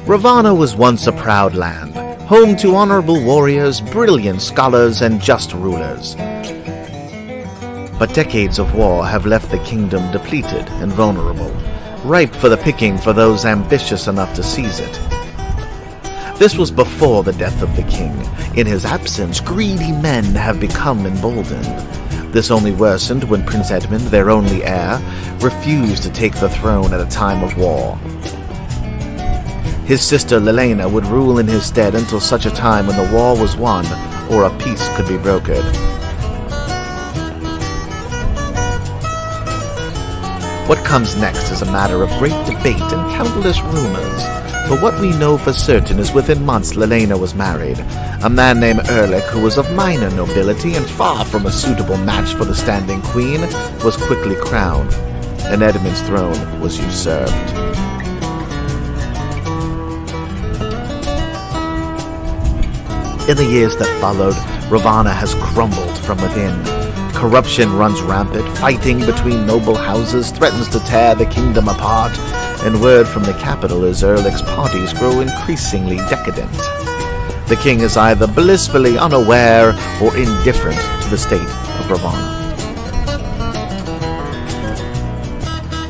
Ravanna was once a proud land, home to honorable warriors, brilliant scholars, and just rulers. But decades of war have left the kingdom depleted and vulnerable, ripe for the picking for those ambitious enough to seize it. This was before the death of the king. In his absence, greedy men have become emboldened. This only worsened when Prince Edmund, their only heir, refused to take the throne at a time of war. His sister Lelena would rule in his stead until such a time when the war was won or a peace could be brokered. What comes next is a matter of great debate and countless rumors, but what we know for certain is within months Lelena was married. A man named Erlich, who was of minor nobility and far from a suitable match for the standing queen, was quickly crowned, and Edmund's throne was usurped. In the years that followed, Ravanna has crumbled from within. Corruption runs rampant, fighting between noble houses threatens to tear the kingdom apart, and word from the capital is Erlich's parties grow increasingly decadent. The king is either blissfully unaware or indifferent to the state of Ravanna.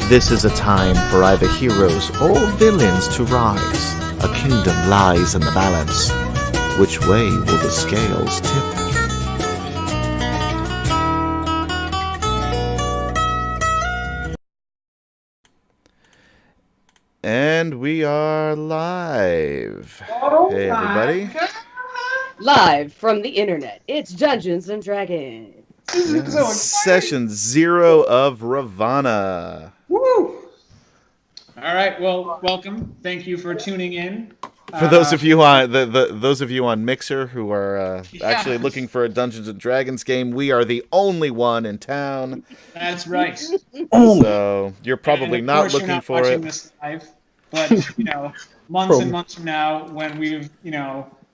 This is a time for either heroes or villains to rise. A kingdom lies in the balance. Which way will the scales tip? And we are live. Hey, everybody. Live from the internet, it's Dungeons and Dragons. Session 0 of Ravanna. Woo! All right, well, welcome. Thank you for tuning in. For those of you on those of you on Mixer who are actually looking for a Dungeons and Dragons game, we are the only one in town. That's right. So you're probably not looking for it. This live, but months and months from now, when we've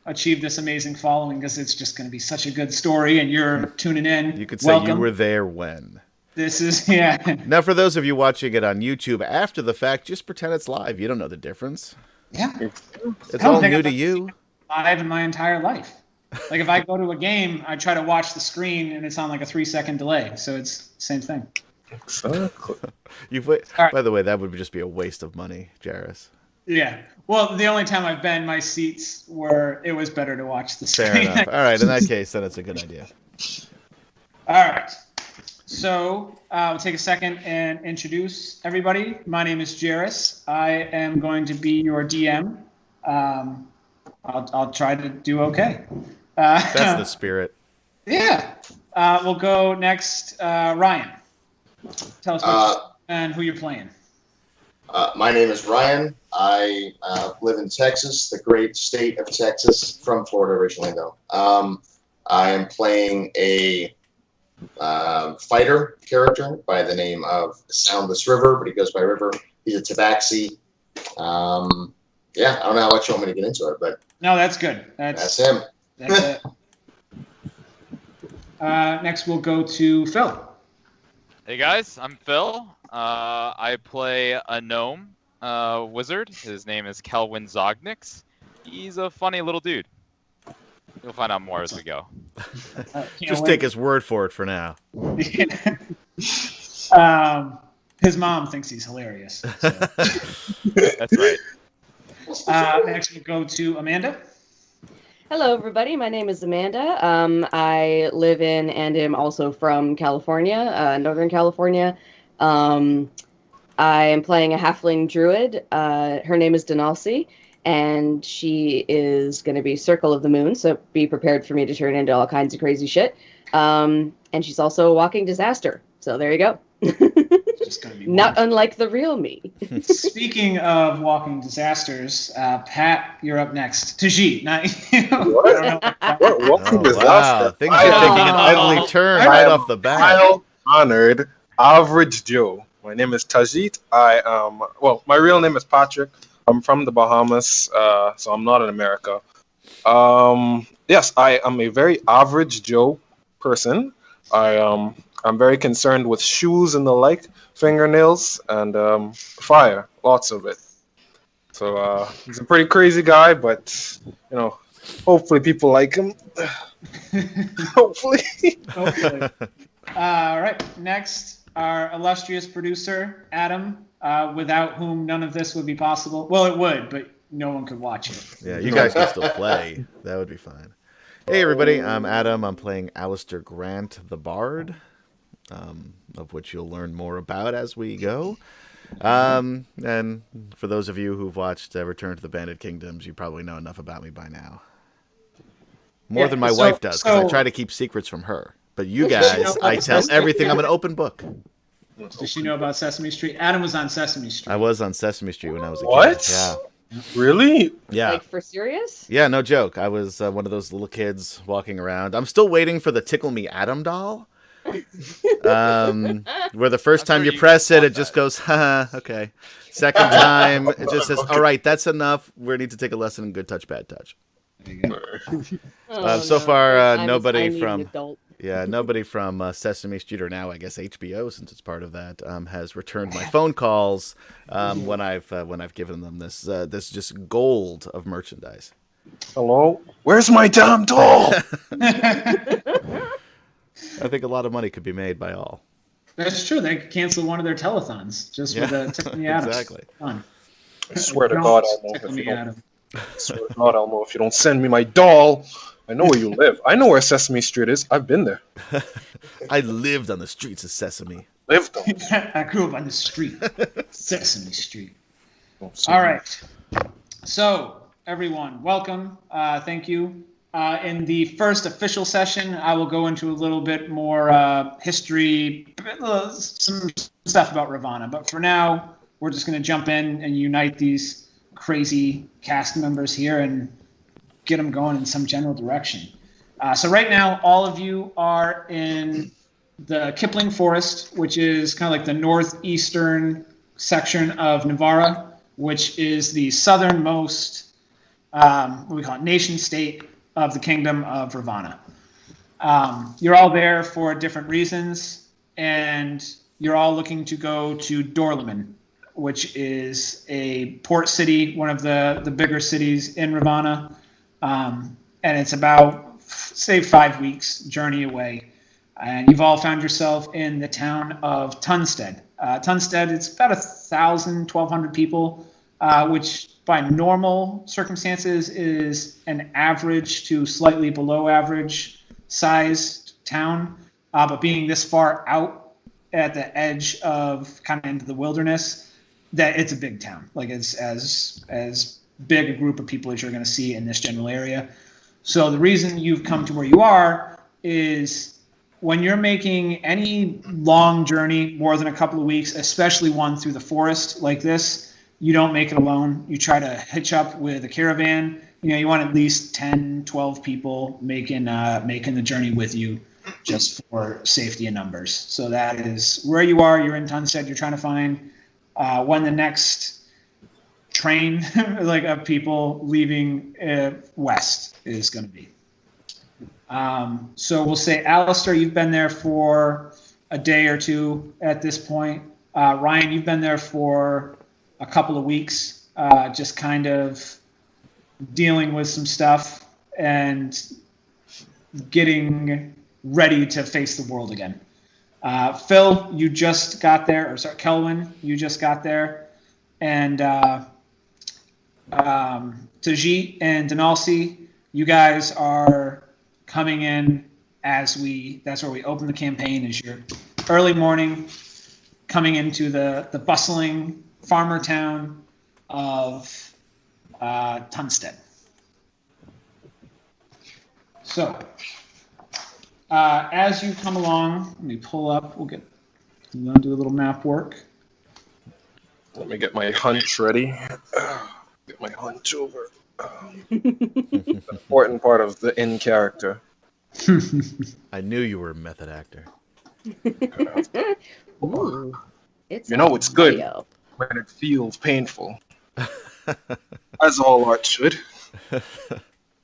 achieved this amazing following, because it's just going to be such a good story, and you're tuning in. You could say you were there when. This is Now, for those of you watching it on YouTube after the fact, just pretend it's live. You don't know the difference. Yeah, it's all new to you. Live in my entire life. Like if I go to a game, I try to watch the screen, and it's on like a 3-second delay. So it's the same thing. By the way, that would just be a waste of money, Jairus. Yeah. Well, the only time I've been, my seats were. It was better to watch the screen. Fair enough. All right. In that case, then it's a good idea. All right. So we'll take a second and introduce everybody. My name is Jairus. I am going to be your DM. I'll try to do okay. That's the spirit. Yeah. We'll go next. Ryan, tell us what and who you're playing. My name is Ryan. I live in Texas, the great state of Texas, from Florida originally, though. I am playing a fighter character by the name of Soundless River, but he goes by River. He's a Tabaxi. I don't know how much you want me to get into it, but no, that's good. That's him. That's it. Next, we'll go to Phil. Hey guys, I'm Phil. I play a gnome wizard. His name is Kelwin Zognix. He's a funny little dude. You'll find out more as we go. Just take his word for it for now. His mom thinks he's hilarious. So. That's right. Next, we'll go to Amanda. Hello, everybody. My name is Amanda. I live in and am also from California, Northern California. I am playing a halfling druid. Her name is D'Nalsi, and she is going to be Circle of the Moon, so be prepared for me to turn into all kinds of crazy shit. And she's also a walking disaster, so there you go. Just gonna be not unlike the real me. Speaking of walking disasters, Pat, you're up next. Tajeet, not you. What walking disaster? Wow, things are taking an ugly turn right off the bat. Mild honored average Joe. My name is Tajeet. My real name is Patrick. I'm from the Bahamas, so I'm not in America. Yes, I am a very average Joe person. I'm very concerned with shoes and the like, fingernails, and fire, lots of it. So he's a pretty crazy guy, but hopefully people like him. Hopefully. Hopefully. All right. Next, our illustrious producer, Adam, without whom none of this would be possible. Well, it would, but no one could watch it. Yeah, you guys can still play. That would be fine. Hey, everybody. I'm Adam. I'm playing Alistair Grant, the Bard, of which you'll learn more about as we go. And for those of you who've watched Return to the Bandit Kingdoms, you probably know enough about me by now. More than my wife does, because I try to keep secrets from her. But you guys, I tell everything. I'm an open book. Does she know about Sesame Street? Adam was on Sesame Street. I was on Sesame Street when I was a kid. What? Yeah. Really? Yeah. Like, for serious? Yeah, no joke. I was one of those little kids walking around. I'm still waiting for the Tickle Me Adam doll. Where the first time you press it, it just goes, ha, okay. Second time, it just says, all right, that's enough. We need to take a lesson in good touch, bad touch. So far, nobody from Sesame Street, or now I guess HBO, since it's part of that, has returned my phone calls when I've given them this just gold of merchandise. Hello? Where's my damn doll? I think a lot of money could be made by all. That's true. They could cancel one of their telethons just with a Tickle Me Adam. Exactly. Fun. I swear to God, Tickle Me Adam. Elmo, if you don't send me my doll, I know where you live. I know where Sesame Street is. I've been there. I lived on the streets of Sesame. Lived on. I grew up on the street, Sesame Street. All right. So, everyone, welcome. Thank you. In the first official session, I will go into a little bit more history, some stuff about Ravanna. But for now, we're just going to jump in and unite these crazy cast members here and get them going in some general direction. So right now, all of you are in the Kipling Forest, which is kind of like the northeastern section of Navarra, which is the southernmost, nation state of the Kingdom of Ravanna. You're all there for different reasons, and you're all looking to go to Dorloman, which is a port city, one of the bigger cities in Ravanna, and it's about, say, 5 weeks journey away. And you've all found yourself in the town of Tunstead. Tunstead, it's about 1,200 people, which by normal circumstances is an average to slightly below average sized town. But being this far out at the edge of kind of into the wilderness, that it's a big town. Like, it's as big a group of people as you're going to see in this general area. So the reason you've come to where you are is when you're making any long journey, more than a couple of weeks, especially one through the forest like this, you don't make it alone. You try to hitch up with a caravan. You want at least 10, 12 people making the journey with you, just for safety in numbers. So that is where you are. You're in Tunstead. You're trying to find when the next train of people leaving west is going to be. So we'll say, Alistair, you've been there for a day or two at this point. Ryan, you've been there for a couple of weeks, just kind of dealing with some stuff and getting ready to face the world again. Phil, you just got there, Kelwin, you just got there, and Tajeet and D'Nalsi, you guys are coming in that's where we open the campaign, is your early morning, coming into the bustling farmer town of Tunstead. So, as you come along, let me pull up. I'm gonna do a little map work. Let me get my hunch ready. Get my hunch over. Important part of the in character. I knew you were a method actor. Ooh, it's it's good video. when it feels painful. As all art should. All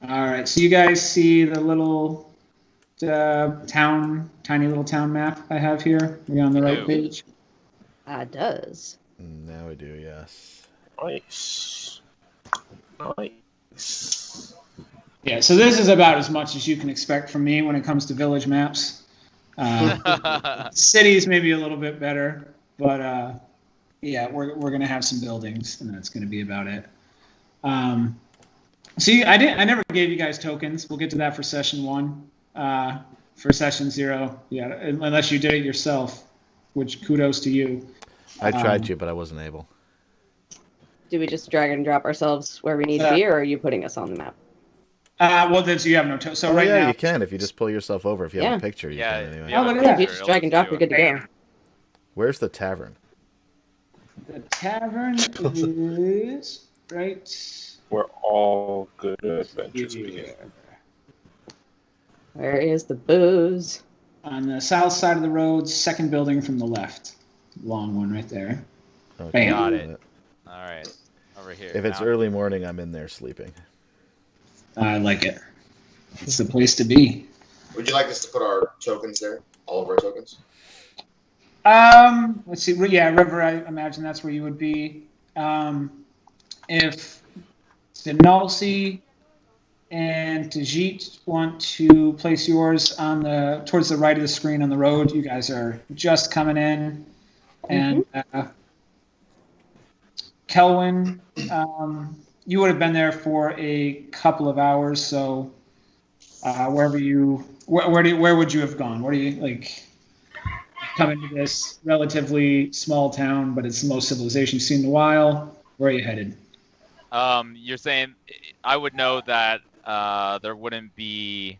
right, so you guys see the little tiny little town map I have here? Are you on the right page? Does. Now we do, yes. Nice. Nice. Yeah, so this is about as much as you can expect from me when it comes to village maps. Cities maybe a little bit better, but yeah, we're gonna have some buildings, and that's gonna be about it. See, I never gave you guys tokens. We'll get to that for session 1. For session 0, yeah, unless you did it yourself, which kudos to you. I tried to, but I wasn't able. Do we just drag and drop ourselves where we need to be, or are you putting us on the map? Well, then so you have no token. So right now, you can if you just pull yourself over. If you have a picture, you can anyway. Oh, look at that. If you just drag and drop, you're good to go. Where's the tavern? The tavern is right. Where all good adventures begin. Where is the booze? On the south side of the road, second building from the left. Long one right there. Okay, Bam. Got it. All right, over here. If it's early morning, I'm in there sleeping. I like it. It's the place to be. Would you like us to put our tokens there? All of our tokens? Let's see. Yeah, River, I imagine that's where you would be. If D'Nalsi and Tajeet want to place yours on towards the right of the screen on the road, you guys are just coming in. And Kelwin, you would have been there for a couple of hours, so where would you have gone? What do you like? Come into this relatively small town, but it's the most civilization you've seen in a while. Where are you headed? You're saying I would know that there wouldn't be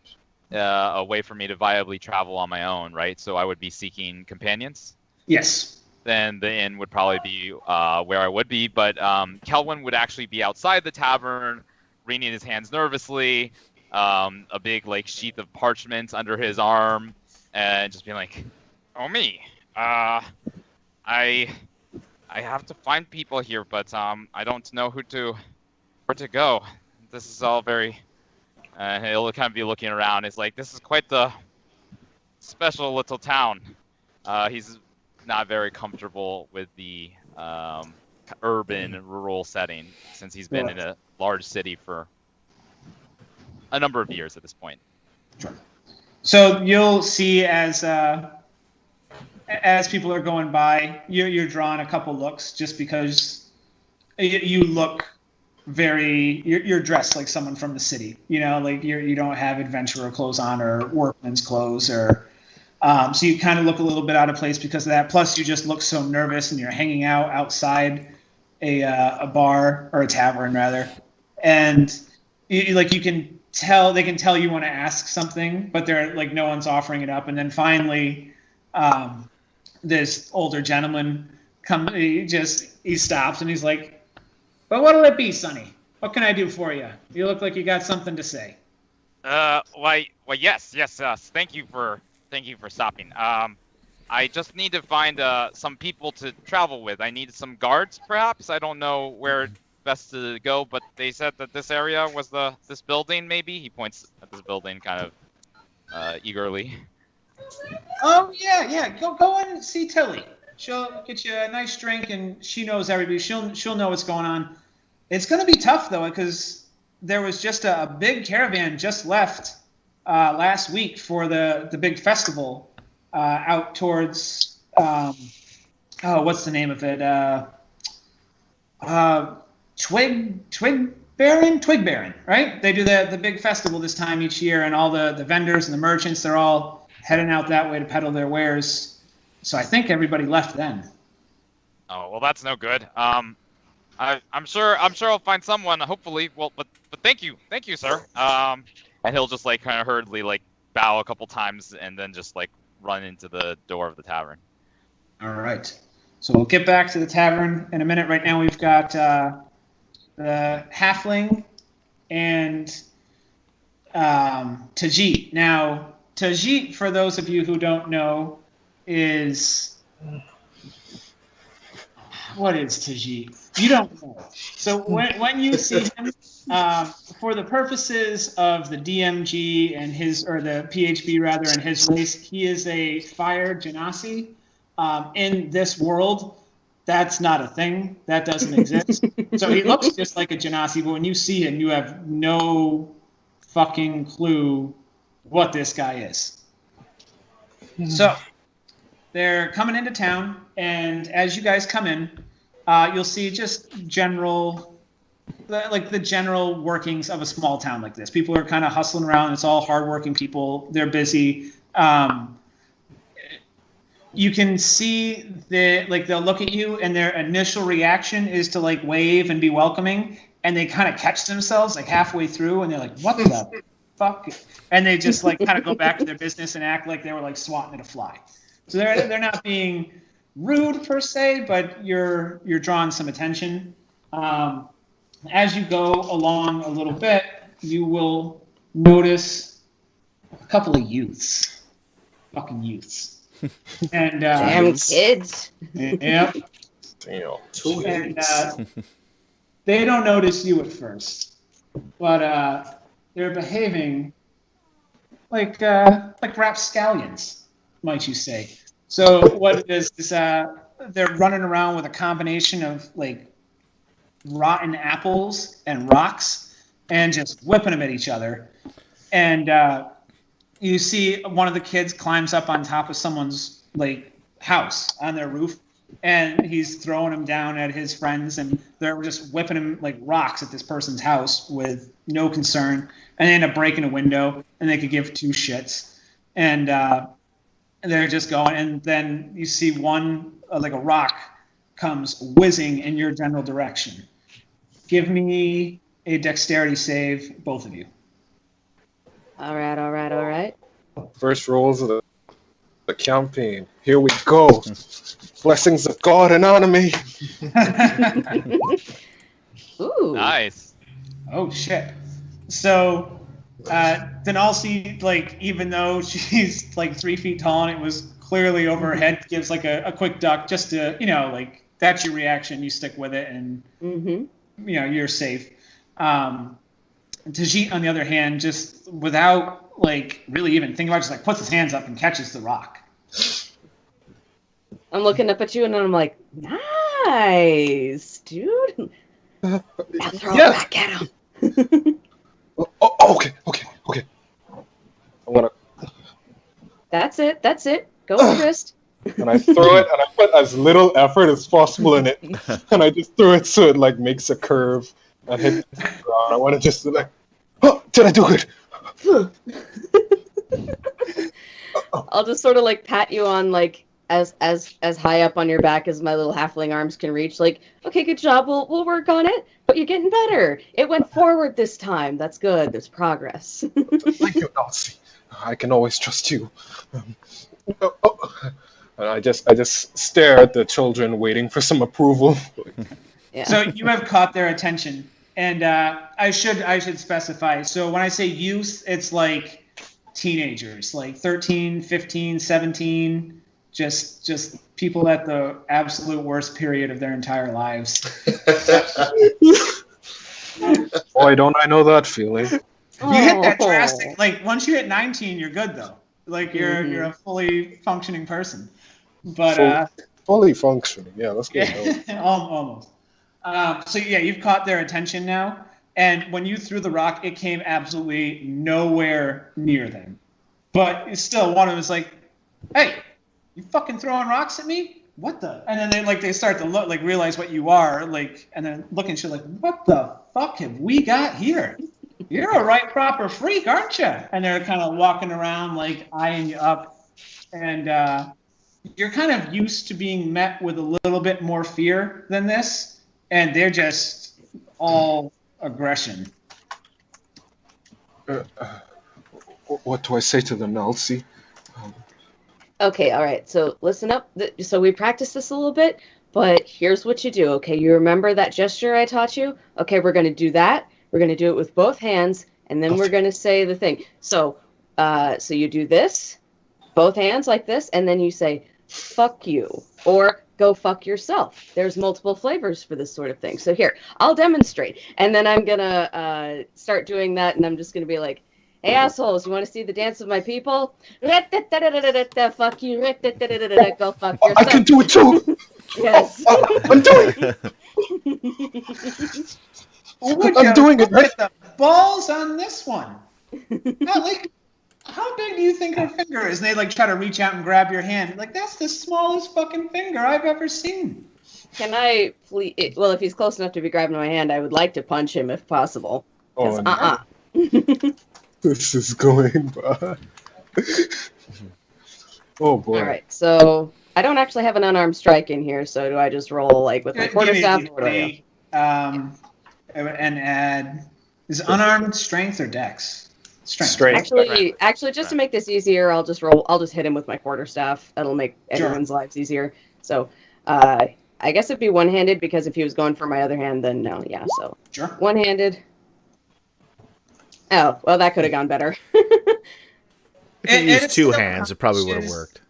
a way for me to viably travel on my own, right? So I would be seeking companions. Yes. Then the inn would probably be where I would be, but Kelwin would actually be outside the tavern, wringing his hands nervously, a big like sheath of parchment under his arm, and just being like, "Oh me, I have to find people here, but I don't know where to go. This is all very." He'll kind of be looking around. It's like, this is quite the special little town. He's not very comfortable with the urban, rural setting since he's been in a large city for a number of years at this point. Sure. So you'll see as people are going by, you're drawing a couple looks just because you look you're dressed like someone from the city, like you don't have adventurer clothes on or workman's clothes or so you kind of look a little bit out of place because of that. Plus you just look so nervous and you're hanging out outside a bar or a tavern rather, and you can tell you want to ask something, but they're like no one's offering it up. And then finally this older gentleman he stops and he's like, "But what'll it be, Sonny? What can I do for you? You look like you got something to say." Yes. Thank you for stopping. I just need to find some people to travel with. I need some guards, perhaps. I don't know where best to go, but they said that this area was this building. Maybe he points at this building, kind of eagerly. Oh yeah. Go in and see Tilly. She'll get you a nice drink, and she knows everybody. She'll know what's going on. It's going to be tough though, because there was just a big caravan just left last week for the big festival out towards what's the name of it? Twig Baron, right? They do the big festival this time each year, and all the vendors and the merchants, they're all heading out that way to peddle their wares. So I think everybody left then. Oh well, that's no good. I'm sure I'll find someone. Hopefully, well, but thank you, sir. And he'll just like kind of hurriedly like bow a couple times and then just like run into the door of the tavern. All right. So we'll get back to the tavern in a minute. Right now we've got the halfling and Tajeet. Now Tajeet, for those of you who don't know, is what is Tajeet? You don't know. So when you see him, for the purposes of the DMG and the PHB rather, and his race, he is a fire genasi. In this world, that's not a thing. That doesn't exist. So he looks just like a genasi, but when you see him, you have no fucking clue what this guy is. So they're coming into town, and as you guys come in, you'll see just the general workings of a small town like this. People are kind of hustling around. It's all hardworking people. They're busy. You can see they'll look at you, and their initial reaction is to like wave and be welcoming, and they kind of catch themselves like halfway through, and they're like, "What the fuck?" And they just like kind of go back to their business and act like they were like swatting at a fly. So they're not being rude per se, but you're drawing some attention. As you go along a little bit, you will notice a couple of youths, fucking youths. And damn kids. Yeah. Damn. And they don't notice you at first, but they're behaving like rapscallions, might you say. So what it is they're running around with a combination of like rotten apples and rocks and just whipping them at each other. And you see one of the kids climbs up on top of someone's like house on their roof, and he's throwing them down at his friends, and they're just whipping him like rocks at this person's house with no concern. And they end up breaking a window, and they could give two shits. And they're just going, and then you see one like a rock comes whizzing in your general direction. Give me a dexterity save, both of you. All right. First rolls of the campaign. Here we go. Blessings of God and enemy. Ooh. Nice. Oh shit. So D'Nalsi, like, even though she's like 3 feet tall and it was clearly over her head, gives like a quick duck just to, like, that's your reaction. You stick with it, and you're safe. Tajeet, on the other hand, just without like really even thinking about it, just like puts his hands up and catches the rock. I'm looking up at you, and I'm like, nice, dude. Now throw it back at him. Okay. I'm gonna. That's it. Go with the wrist. And I throw it, and I put as little effort as possible in it, and I just throw it so it like makes a curve and hit the ground. I want to just like, oh, did I do good? I'll just sort of like pat you on like as high up on your back as my little halfling arms can reach. Like, okay, good job. We'll work on it, but you're getting better. It went forward this time. That's good. There's progress. Thank you, D'Nalsi. I can always trust you. And I just stare at the children, waiting for some approval. Yeah. So you have caught their attention, and I should specify. So when I say youth, it's like teenagers, like 13, 15, 17, just people at the absolute worst period of their entire lives. Boy, don't I know that feeling. You hit that drastic, like once you hit 19, you're good though. Like you're a fully functioning person. But fully functioning, yeah, that's good. Yeah, almost. So yeah, you've caught their attention now, and when you threw the rock, it came absolutely nowhere near them. But it's still, one of them is like, "Hey, you fucking throwing rocks at me? What the?" And then they start to look, like, realize what you are, like, and then look at you like, "What the fuck have we got here? You're a right proper freak, aren't you?" And they're kind of walking around, like, eyeing you up, and you're kind of used to being met with a little bit more fear than this, and they're just all aggression. What do I say to them, D'Nalsi? Okay, all right. So listen up. So we practiced this a little bit, but here's what you do. Okay, you remember that gesture I taught you? Okay, we're going to do that. We're going to do it with both hands, and then we're going to say the thing. So you do this, both hands like this, and then you say, "Fuck you," or go fuck yourself. There's multiple flavors for this sort of thing. So here, I'll demonstrate. And then I'm gonna start doing that, and I'm just gonna be like, hey assholes, you want to see the dance of my people? Fuck you. Go fuck yourself. I can do it too. Yes. I'm doing it. I'm doing it right. The balls on this one. How big do you think her finger is? And they like try to reach out and grab your hand. Like, that's the smallest fucking finger I've ever seen. Can I please? Well, if he's close enough to be grabbing my hand, I would like to punch him if possible. Oh, no. This is going bad. Oh boy. All right, so I don't actually have an unarmed strike in here, so do I just roll like with my quarterstaff? Or what do I do? And add is unarmed strength or dex? Strength. Actually, just to make this easier, I'll just hit him with my quarterstaff. That'll make everyone's lives easier. So, I guess it'd be one-handed because if he was going for my other hand, then no, yeah. So, sure. One-handed. Oh, well, that could have gone better. If you used two hands, it probably would have worked.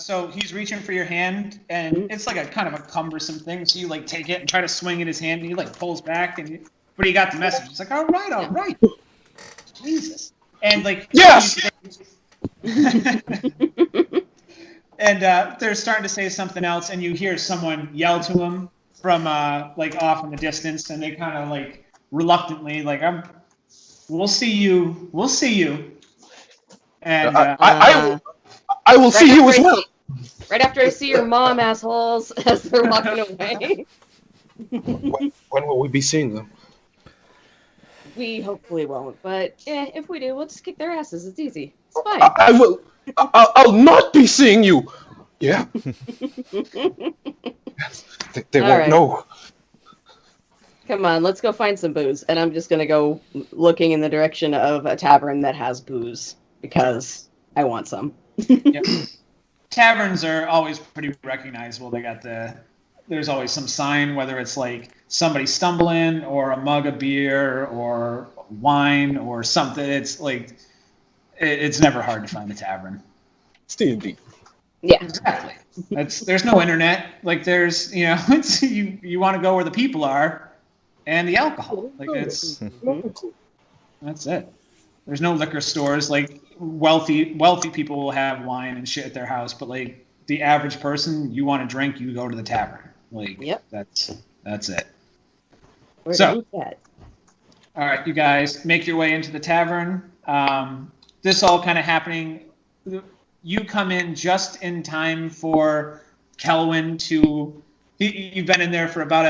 So he's reaching for your hand, and it's like a kind of a cumbersome thing. So you like take it and try to swing in his hand, and he like pulls back, but he got the message. It's like, all right. Jesus. And like, yes. And they're starting to say something else, and you hear someone yell to him from like off in the distance, and they kind of like reluctantly like, we'll see you. And I will see you as well. Right after I see your mom, assholes, as they're walking away. When will we be seeing them? We hopefully won't, but if we do, we'll just kick their asses. It's easy. It's fine. I will. I'll not be seeing you. Yeah. They won't know. Come on, let's go find some booze. And I'm just going to go looking in the direction of a tavern that has booze because I want some. Yep. Taverns are always pretty recognizable. There's always some sign, whether it's like somebody stumbling or a mug of beer or wine or something. It's like, it's never hard to find a tavern. It's D&D. Yeah, exactly. There's no internet. Like there's, it's, you want to go where the people are and the alcohol. Like that's it. There's no liquor stores. Like wealthy people will have wine and shit at their house, but like the average person, you want to drink, you go to the tavern. Like, yep. That's it. Where's all right, you guys make your way into the tavern. This all kind of happening. You come in just in time for Kelwin to. You've been in there for about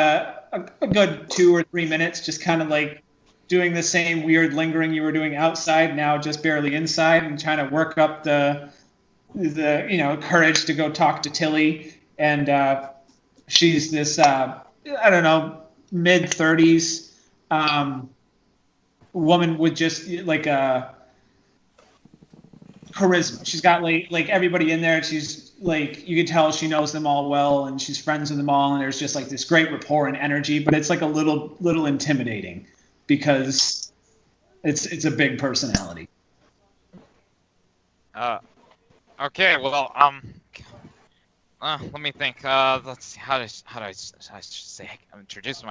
a good 2 or 3 minutes, just kind of like doing the same weird lingering you were doing outside. Now just barely inside, and trying to work up the courage to go talk to Tilly. And she's this mid-30s woman with just like a charisma. She's got like everybody in there. She's like, you can tell she knows them all well, and she's friends with them all, and there's just like this great rapport and energy, but it's like a little intimidating because it's a big personality. Okay, well, let me think. Let's see. How do I say?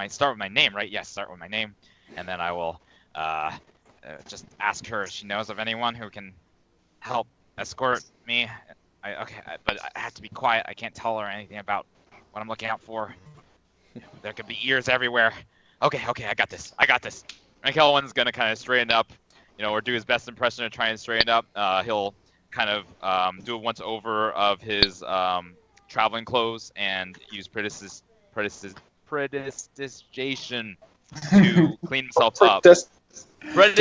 Start with my name, right? Yes, start with my name, and then I will just ask her if she knows of anyone who can help escort me. But I have to be quiet. I can't tell her anything about what I'm looking out for. There could be ears everywhere. Okay, I got this. And Kelwin's gonna kind of straighten up, or do his best impression of trying to straighten up. He'll kind of do a once over of his traveling clothes and use prestidigitation to clean himself up. Yes. I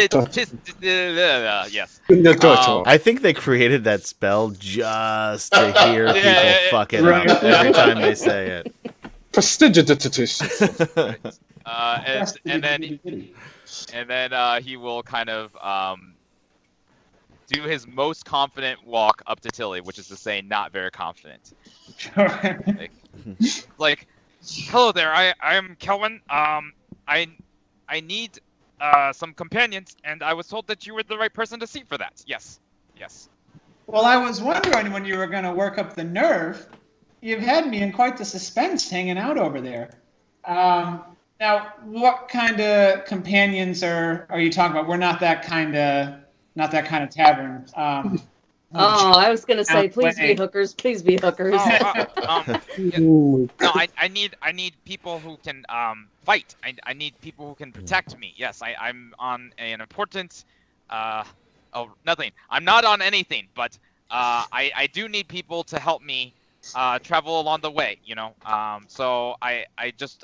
think they created that spell just to hear people fuck it up every time they say it. Prestidigitation. And then he will kind of do his most confident walk up to Tilly, which is to say, not very confident. like, hello there. I am Kelwin. I need some companions, and I was told that you were the right person to seek for that. Yes. Well, I was wondering when you were going to work up the nerve you've had me in quite the suspense hanging out over there. Now, what kind of companions are you talking about? We're not that kind of tavern. I was gonna say, please be hookers. Please be hookers. No, I need people who can fight. I need people who can protect me. Yes, I'm on an important nothing. I'm not on anything, but I do need people to help me travel along the way, you know. So I just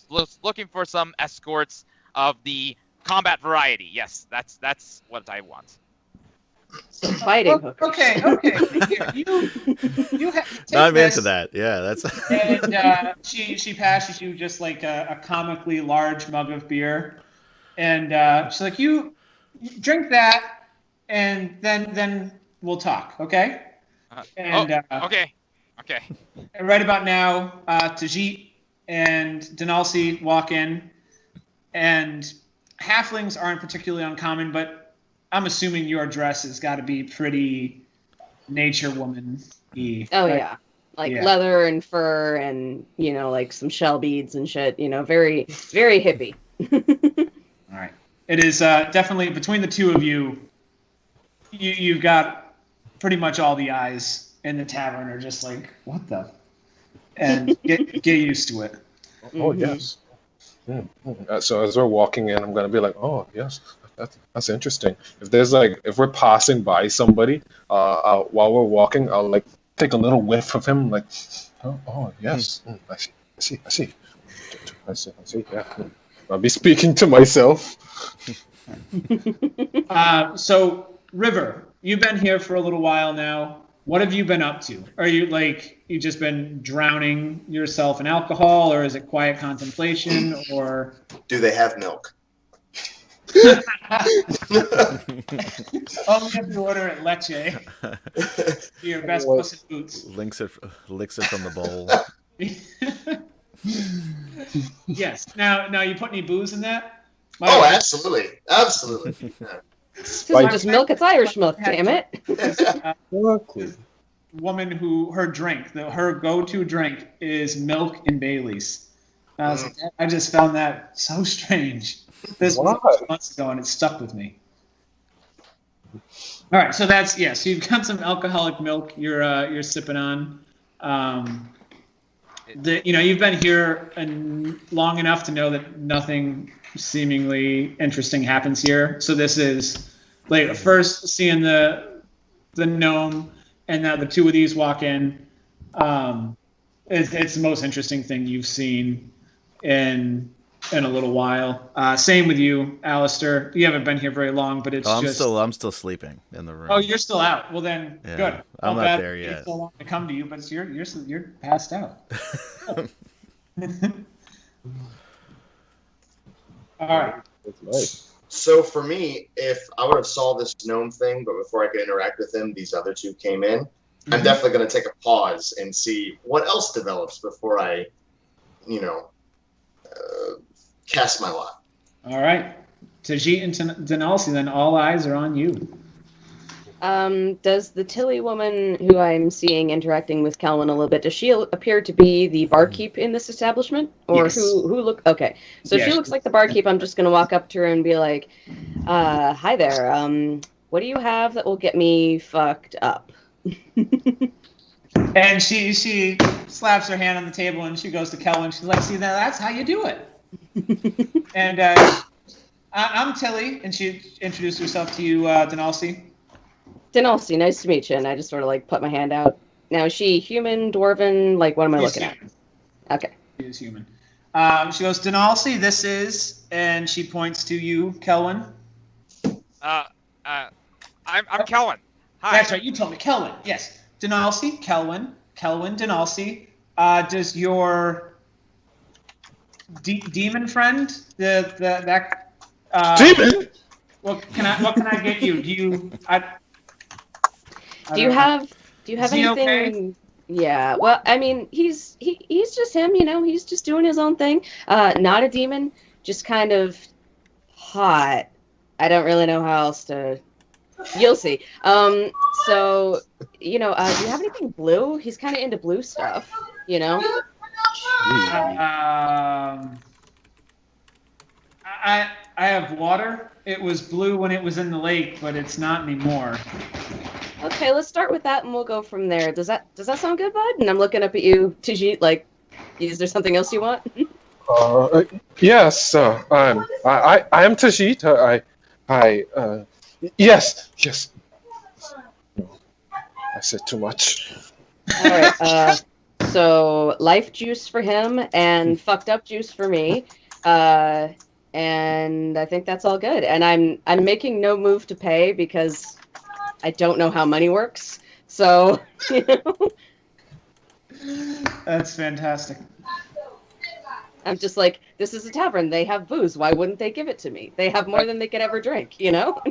looking for some escorts of the combat variety. Yes, that's what I want. Fighting hookers. Okay. Here, you take I'm this, into that. Yeah, that's. And she passes you just like a comically large mug of beer, and she's like, "You drink that, and then we'll talk, okay?" Okay. And right about now, Tajeet and D'Nalsi walk in, and halflings aren't particularly uncommon, but I'm assuming your dress has got to be pretty nature woman-y. Oh, right? yeah. Like leather and fur and, you know, like some shell beads and shit. You know, very, very hippie. All right. It is definitely, between the two of you, you've got pretty much all the eyes in the tavern are just like, what the? And get used to it. Oh, yes. So as we're walking in, I'm going to be like, oh, yes. That's interesting. If we're passing by somebody while we're walking, I'll like take a little whiff of him, like, oh yes, I see. Yeah, I'll be speaking to myself. So River, you've been here for a little while now. What have you been up to? Are you you just been drowning yourself in alcohol, or is it quiet contemplation, or Do they have milk? only if you order at Leche? Your best Puss in Boots. Licks it from the bowl. Yes. Now you put any booze in that? Absolutely. Yeah. This isn't just milk, it's Irish milk, damn it. Woman who her go-to drink is milk and Baileys. I was like, I just found that so strange. This was months ago, and it stuck with me. All right, so so you've got some alcoholic milk you're sipping on. You've been here long enough to know that nothing seemingly interesting happens here. So this is like first seeing the gnome, and now the two of these walk in. It's the most interesting thing you've seen in a little while. Same with you, Alistair. You haven't been here very long, but I'm still sleeping in the room. Oh, you're still out. Well then, good. I'm not there yet. It's so long to come to you, but you're passed out. All right. That's nice. So for me, if I would have saw this gnome thing, but before I could interact with him, these other two came in. I'm definitely going to take a pause and see what else develops before I, cast my lot. All right. Tajeet and D'Nalsi, then all eyes are on you. Does the Tilly woman who I'm seeing interacting with Kelwin a little bit, does she appear to be the barkeep in this establishment? Or yes. who look okay. So if she looks like the barkeep, I'm just gonna walk up to her and be like, hi there, what do you have that will get me fucked up? And she slaps her hand on the table and she goes to Kelwin. She's like, see, now that's how you do it. And I'm Tilly, and she introduced herself to you, D'Nalsi. D'Nalsi, nice to meet you. And I just sort of like put my hand out. Now, is she human, dwarven? Like, what am I looking at? Okay. She is human. She goes, D'Nalsi, this is, and she points to you, Kelwin. I'm Kelwin. Hi. That's right, you told me, Kelwin. Yes, D'Nalsi, Kelwin, D'Nalsi. Does your demon friend that demon? What can I get you? Do you have anything? Okay? Yeah. Well, I mean, he's just him. He's just doing his own thing. Not a demon. Just kind of hot. I don't really know how else to You'll see. So, do you have anything blue? He's kind of into blue stuff, you know? I have water. It was blue when it was in the lake, but it's not anymore. Okay, let's start with that and we'll go from there. Does that sound good, bud? And I'm looking up at you, Tajeet, like, is there something else you want? Yes, I am Tajeet. Yes. No, I said too much. All right. So life juice for him and fucked up juice for me. And I think that's all good. And I'm making no move to pay because I don't know how money works. So, That's fantastic. I'm just like, this is a tavern. They have booze. Why wouldn't they give it to me? They have more than they could ever drink, you know?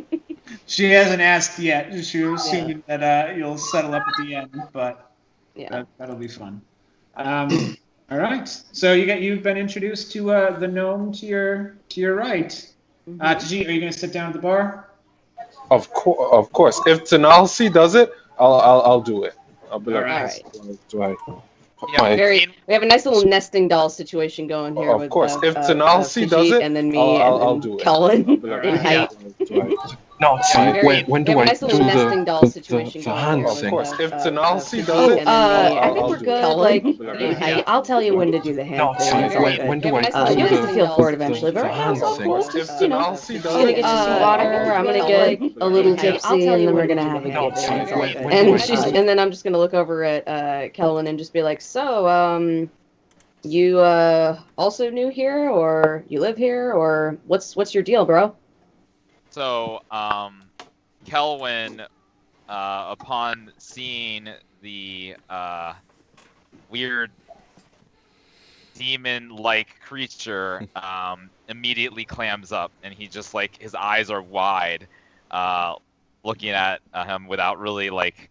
She hasn't asked yet. She was assuming that you'll settle up at the end, but that'll be fun. All right. So you've been introduced to the gnome to your right. Tajeet, are you going to sit down at the bar? Of course. If D'Nalsi does it, I'll do it. I'll be like, all right. Yeah, we have a nice little nesting doll situation going here. Of course, if D'Nalsi does it, and then me, I'll do it. Kelwin, Like, height. No, when do I do the hand thing? Of course, if D'Nalsi does it, I think I'll we're do good. it. Like, I'll tell you when to do the hand No, thing. when do I do You'll get to feel the for it eventually, but hand thing? If D'Nalsi does I'm gonna it, get you some water. I'm gonna get a little tipsy, and then we're gonna have a No, good when and then I'm just gonna look over at Kelwin and just be like, so, you also new here, or you live here, or what's your deal, bro? So, Kelwin, upon seeing the weird demon-like creature, immediately clams up, and he just like his eyes are wide, looking at him without really like,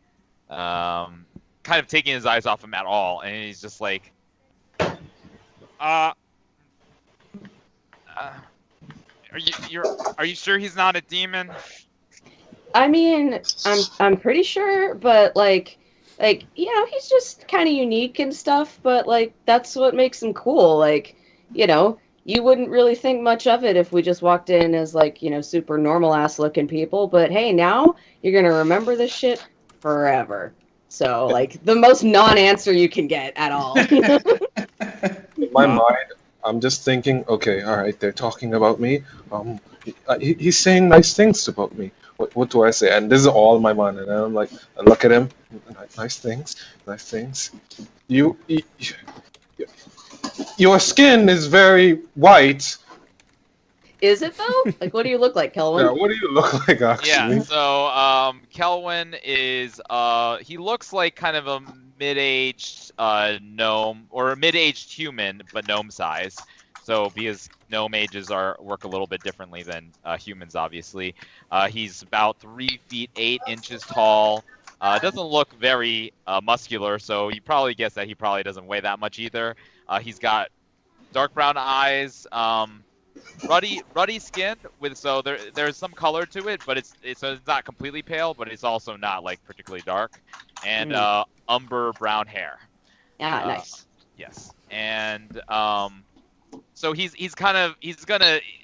kind of taking his eyes off him at all, and he's just like, are you sure he's not a demon? I mean, I'm pretty sure, but like he's just kind of unique and stuff, but like that's what makes him cool. Like, you wouldn't really think much of it if we just walked in as like, super normal ass looking people, but hey, now you're going to remember this shit forever. So, like, the most non-answer you can get at all. in my mind, I'm just thinking, okay, all right, they're talking about me. He's saying nice things about me. What do I say? And this is all in my mind. And I'm like, I look at him, nice things. Your skin is very white. Is it though? Like, what do you look like, Kelwin? Yeah, what do you look like, actually? Yeah, so Kelwin is he looks like kind of a mid-aged gnome, or a mid-aged human, but gnome size. So because gnome ages work a little bit differently than humans, obviously. He's about 3 feet 8 inches tall. Doesn't look very muscular, so you probably guess that he probably doesn't weigh that much either. He's got dark brown eyes, ruddy skin so there's some color to it, but it's not completely pale, but it's also not like particularly dark, and umber brown hair. Nice. Yes, and so he's gonna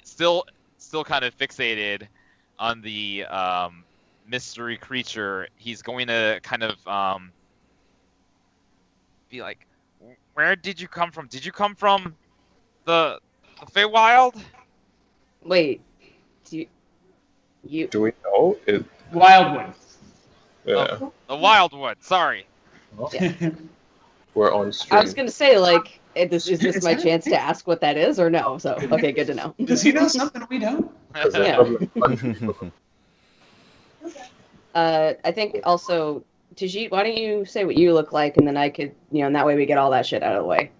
still kind of fixated on the mystery creature. He's going to kind of be like, where did you come from? Did you come from the Feywild? Wait, do we know it? Wildwood. Yeah. The Wildwood. Sorry. Yeah. We're on stream. I was gonna say, like, is this my chance to ask what that is, or no? So, okay, good to know. Does he know something we don't? Yeah. I think also, Tajeet, why don't you say what you look like, and then I could, and that way we get all that shit out of the way.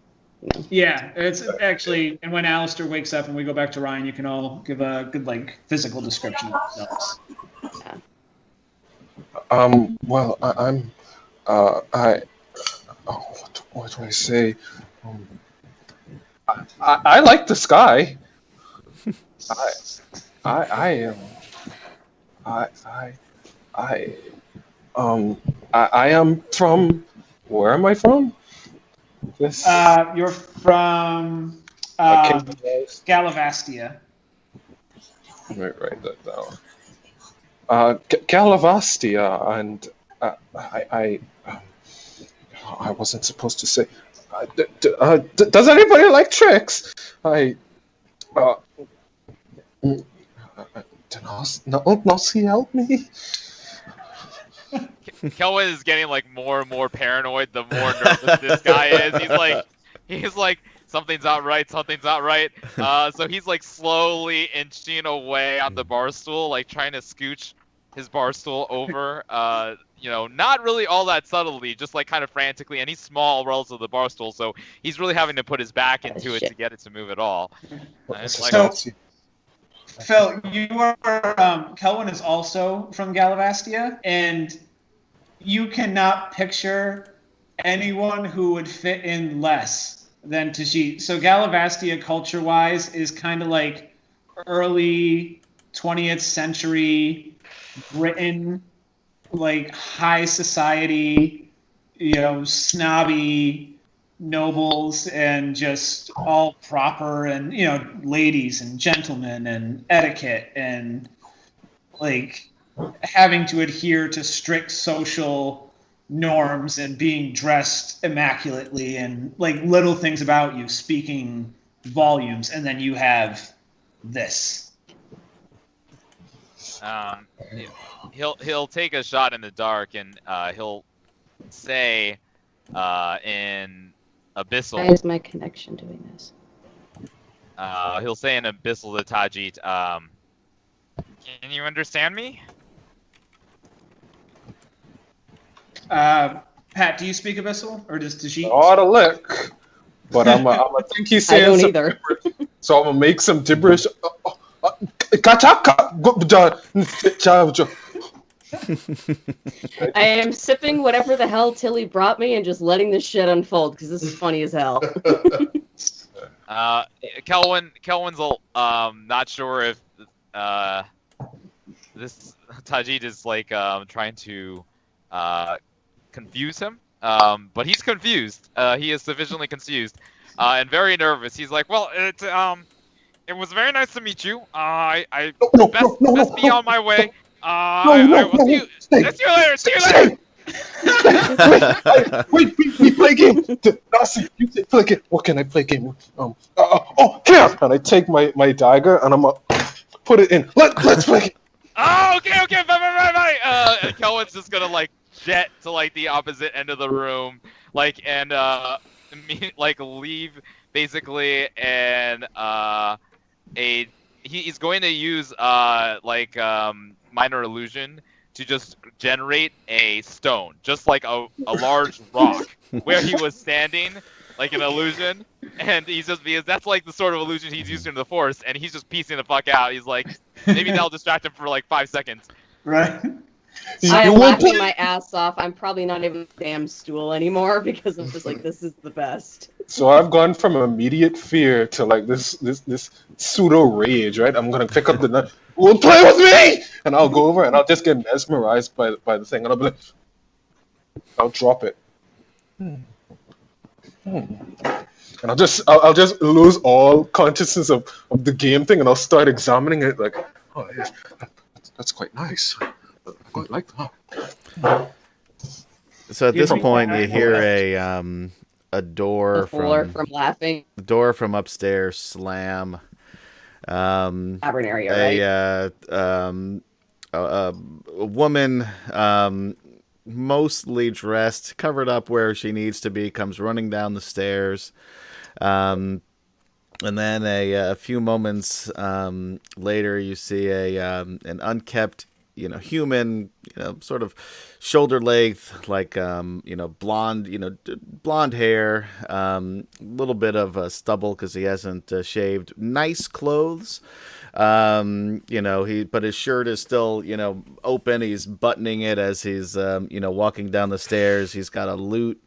Yeah, it's actually, and when Alistair wakes up and we go back to Ryan, you can all give a good, like, physical description of yourselves. Yeah. Well, what do I say? I like the sky. I I am from. Where am I from? This. You're from Kingdom Wars. Gallavastia. Let me write that down. Galavastia, and I wasn't supposed to say. Does anybody like tricks? D'Nalsi, help me. Kelwin is getting like more and more paranoid the more nervous this guy is. He's like something's not right, something's not right. So he's like slowly inching away on the bar stool, like trying to scooch his bar stool over. Not really all that subtly, just like kind of frantically. And he's small relative to the bar stool, so he's really having to put his back into it to get it to move at all. And it's like, So, Phil, you are Kelwin is also from Gallavastia, and you cannot picture anyone who would fit in less than Tajeet. So Gallavastia, culture-wise, is kind of like early 20th century Britain, like high society, snobby nobles and just all proper and ladies and gentlemen and etiquette and like having to adhere to strict social norms and being dressed immaculately and like little things about you speaking volumes. And then you have this. He'll take a shot in the dark and he'll say in Abyssal. Why is my connection doing this? He'll say in Abyssal to Tajeet, can you understand me? Pat, do you speak Abyssal or does Tajeet? Not a lick. But I'm I think he's saying I don't some either. gibberish, so I'm gonna make some gibberish. I am sipping whatever the hell Tilly brought me and just letting this shit unfold because this is funny as hell. Kelwin's not sure if this Tajeet is like trying to confuse him, but he's confused. He is sufficiently confused and very nervous. He's like, well, it was very nice to meet you. I best be on my way. I will see you. See you later. Wait, we play a game. D'Nalsi, you play a game. What can I play a game? Here! And I take my dagger and I'm gonna put it in. Let's play. Oh, okay, bye. And Kelwin's just gonna like jet to like the opposite end of the room, leave basically, and he's going to use minor illusion to just generate a stone, just like a large rock where he was standing, like an illusion, and he's just, because that's like the sort of illusion he's used in the Force, and he's just piecing the fuck out. He's like, maybe that'll distract him for like 5 seconds. Right. I am laughing my ass off. I'm probably not even a damn stool anymore because I'm just like, this is the best. So I've gone from immediate fear to like this pseudo rage, right? I'm gonna pick up the knife. Well, play with me, and I'll go over and I'll just get mesmerized by the thing, and I'll be like, I'll drop it, and I'll just lose all consciousness of the game thing, and I'll start examining it like, oh yeah, that's quite nice. I quite like that. So at this point, you hear a door from laughing. the door from upstairs slam. Tavern area, right? A woman, mostly dressed, covered up where she needs to be, comes running down the stairs. And then a few moments later, you see an unkept, human, sort of shoulder length, like, blonde, blonde hair, little bit of stubble because he hasn't shaved. Nice clothes, but his shirt is still, open. He's buttoning it as he's, walking down the stairs. He's got a lute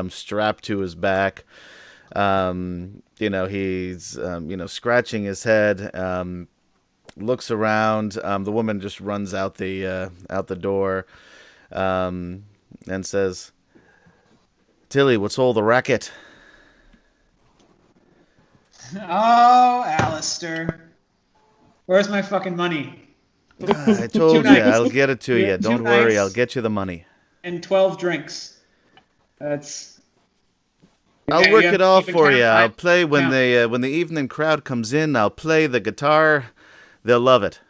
strapped to his back. He's, scratching his head. looks around. The woman just runs out the door, and says, "Tilly, what's all the racket?" Oh, Alistair. Where's my fucking money? I told you, I'll get it to you. Two Don't worry, nights. I'll get you the money. And 12 drinks. That's... I'll work it all for you. I'll play when Yeah. the evening crowd comes in. I'll play the guitar. They'll love it.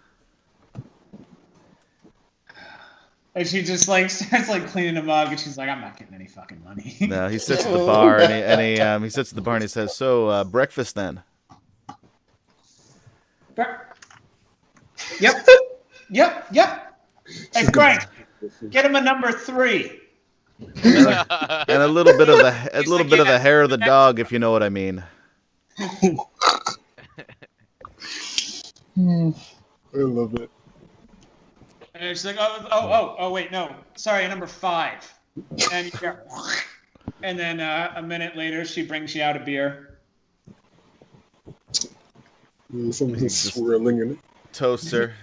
And she just like starts like cleaning a mug, and she's like, "I'm not getting any fucking money." No, he sits at the bar and he sits at the bar and he says, "So breakfast then." Yep. Hey Frank, get him a number 3. And a little bit of the hair of the dog, if you know what I mean. I love it. And she's like, oh, wait, no, sorry, number 5. And and then a minute later, she brings you out a beer. Something swirling in it. Toaster.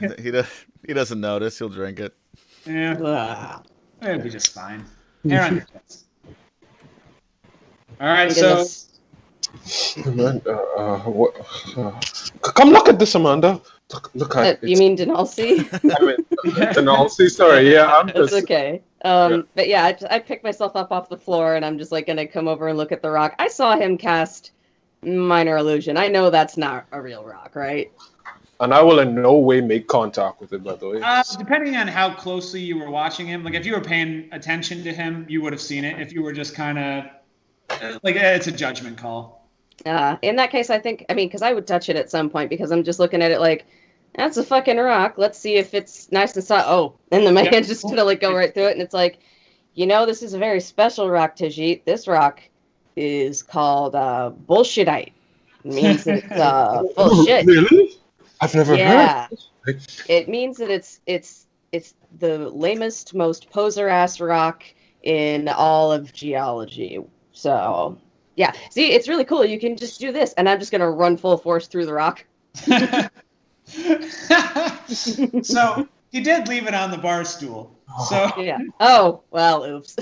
He doesn't notice. He'll drink it. Yeah, it'll be just fine. Hair on your chest. All right, so. Amanda, come look at this, Amanda. Look at it. You mean D'Nalsi? I mean, D'Nalsi, sorry. Yeah, I'm It's just... okay. But yeah, I picked myself up off the floor, and I'm just like gonna come over and look at the rock. I saw him cast Minor Illusion. I know that's not a real rock, right? And I will in no way make contact with it, by the way. Depending on how closely you were watching him, like if you were paying attention to him, you would have seen it. If you were just kind of like, it's a judgment call. In that case, I mean, because I would touch it at some point because I'm just looking at it like, that's a fucking rock. Let's see if it's nice and soft. Oh, and then my hand's just gonna like go right through it, and it's like, this is a very special rock, Tajeet. This rock is called bullshitite. It means that it's full of shit. Really? I've never heard. It means that it's the lamest, most poser ass rock in all of geology. So yeah, see, it's really cool. You can just do this, and I'm just gonna run full force through the rock. So he did leave it on the bar stool. So yeah. Oh well, oops.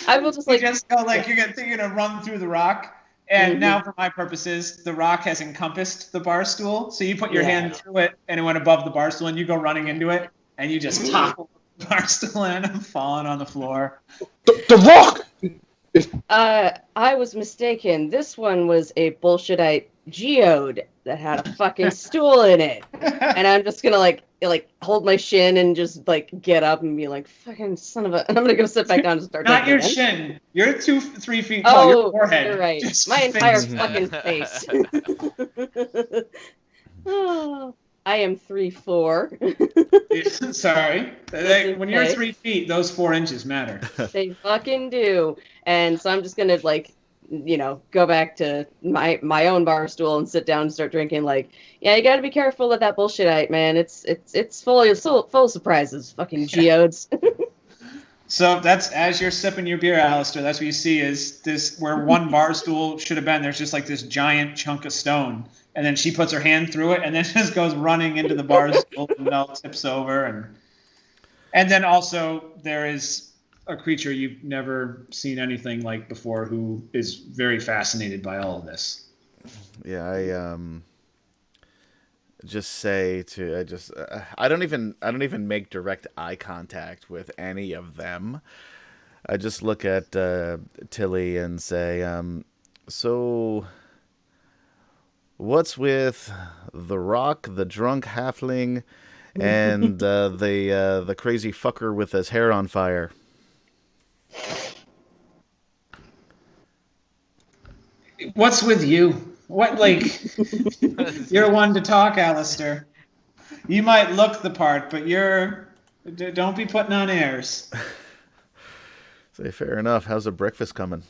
I will just you just go like you're gonna run through the rock. And now, for my purposes, the rock has encompassed the bar stool. So you put your hand through it, and it went above the bar stool, and you go running into it, and you just topple the bar stool, and I'm falling on the floor. The rock! I was mistaken. This one was a bullshitite geode that had a fucking stool in it. And I'm just gonna like hold my shin and just like get up and be like, fucking son of a, and I'm gonna go sit back down and start Not your again. shin. You're 3 feet tall. Your forehead. You're right. Just My entire face. fucking face. Oh, I am 3'4". Sorry. When you're 3 feet, those 4 inches matter. They fucking do. And so I'm just gonna like, go back to my own bar stool and sit down and start drinking. Like, yeah, you got to be careful with that bullshitite, man. It's full of surprises. Fucking geodes. So that's, as you're sipping your beer, Alistair, that's what you see is this, where one bar stool should have been, there's just like this giant chunk of stone. And then she puts her hand through it and then just goes running into the bar stool and all tips over. And then also there is a creature you've never seen anything like before who is very fascinated by all of this. Yeah, I don't even make direct eye contact with any of them. I just look at Tilly and say, so what's with the rock, the drunk halfling, and the crazy fucker with his hair on fire? What's with you? What, like, you're one to talk, Alistair. You might look the part, but don't be putting on airs. Say, fair enough. How's the breakfast coming?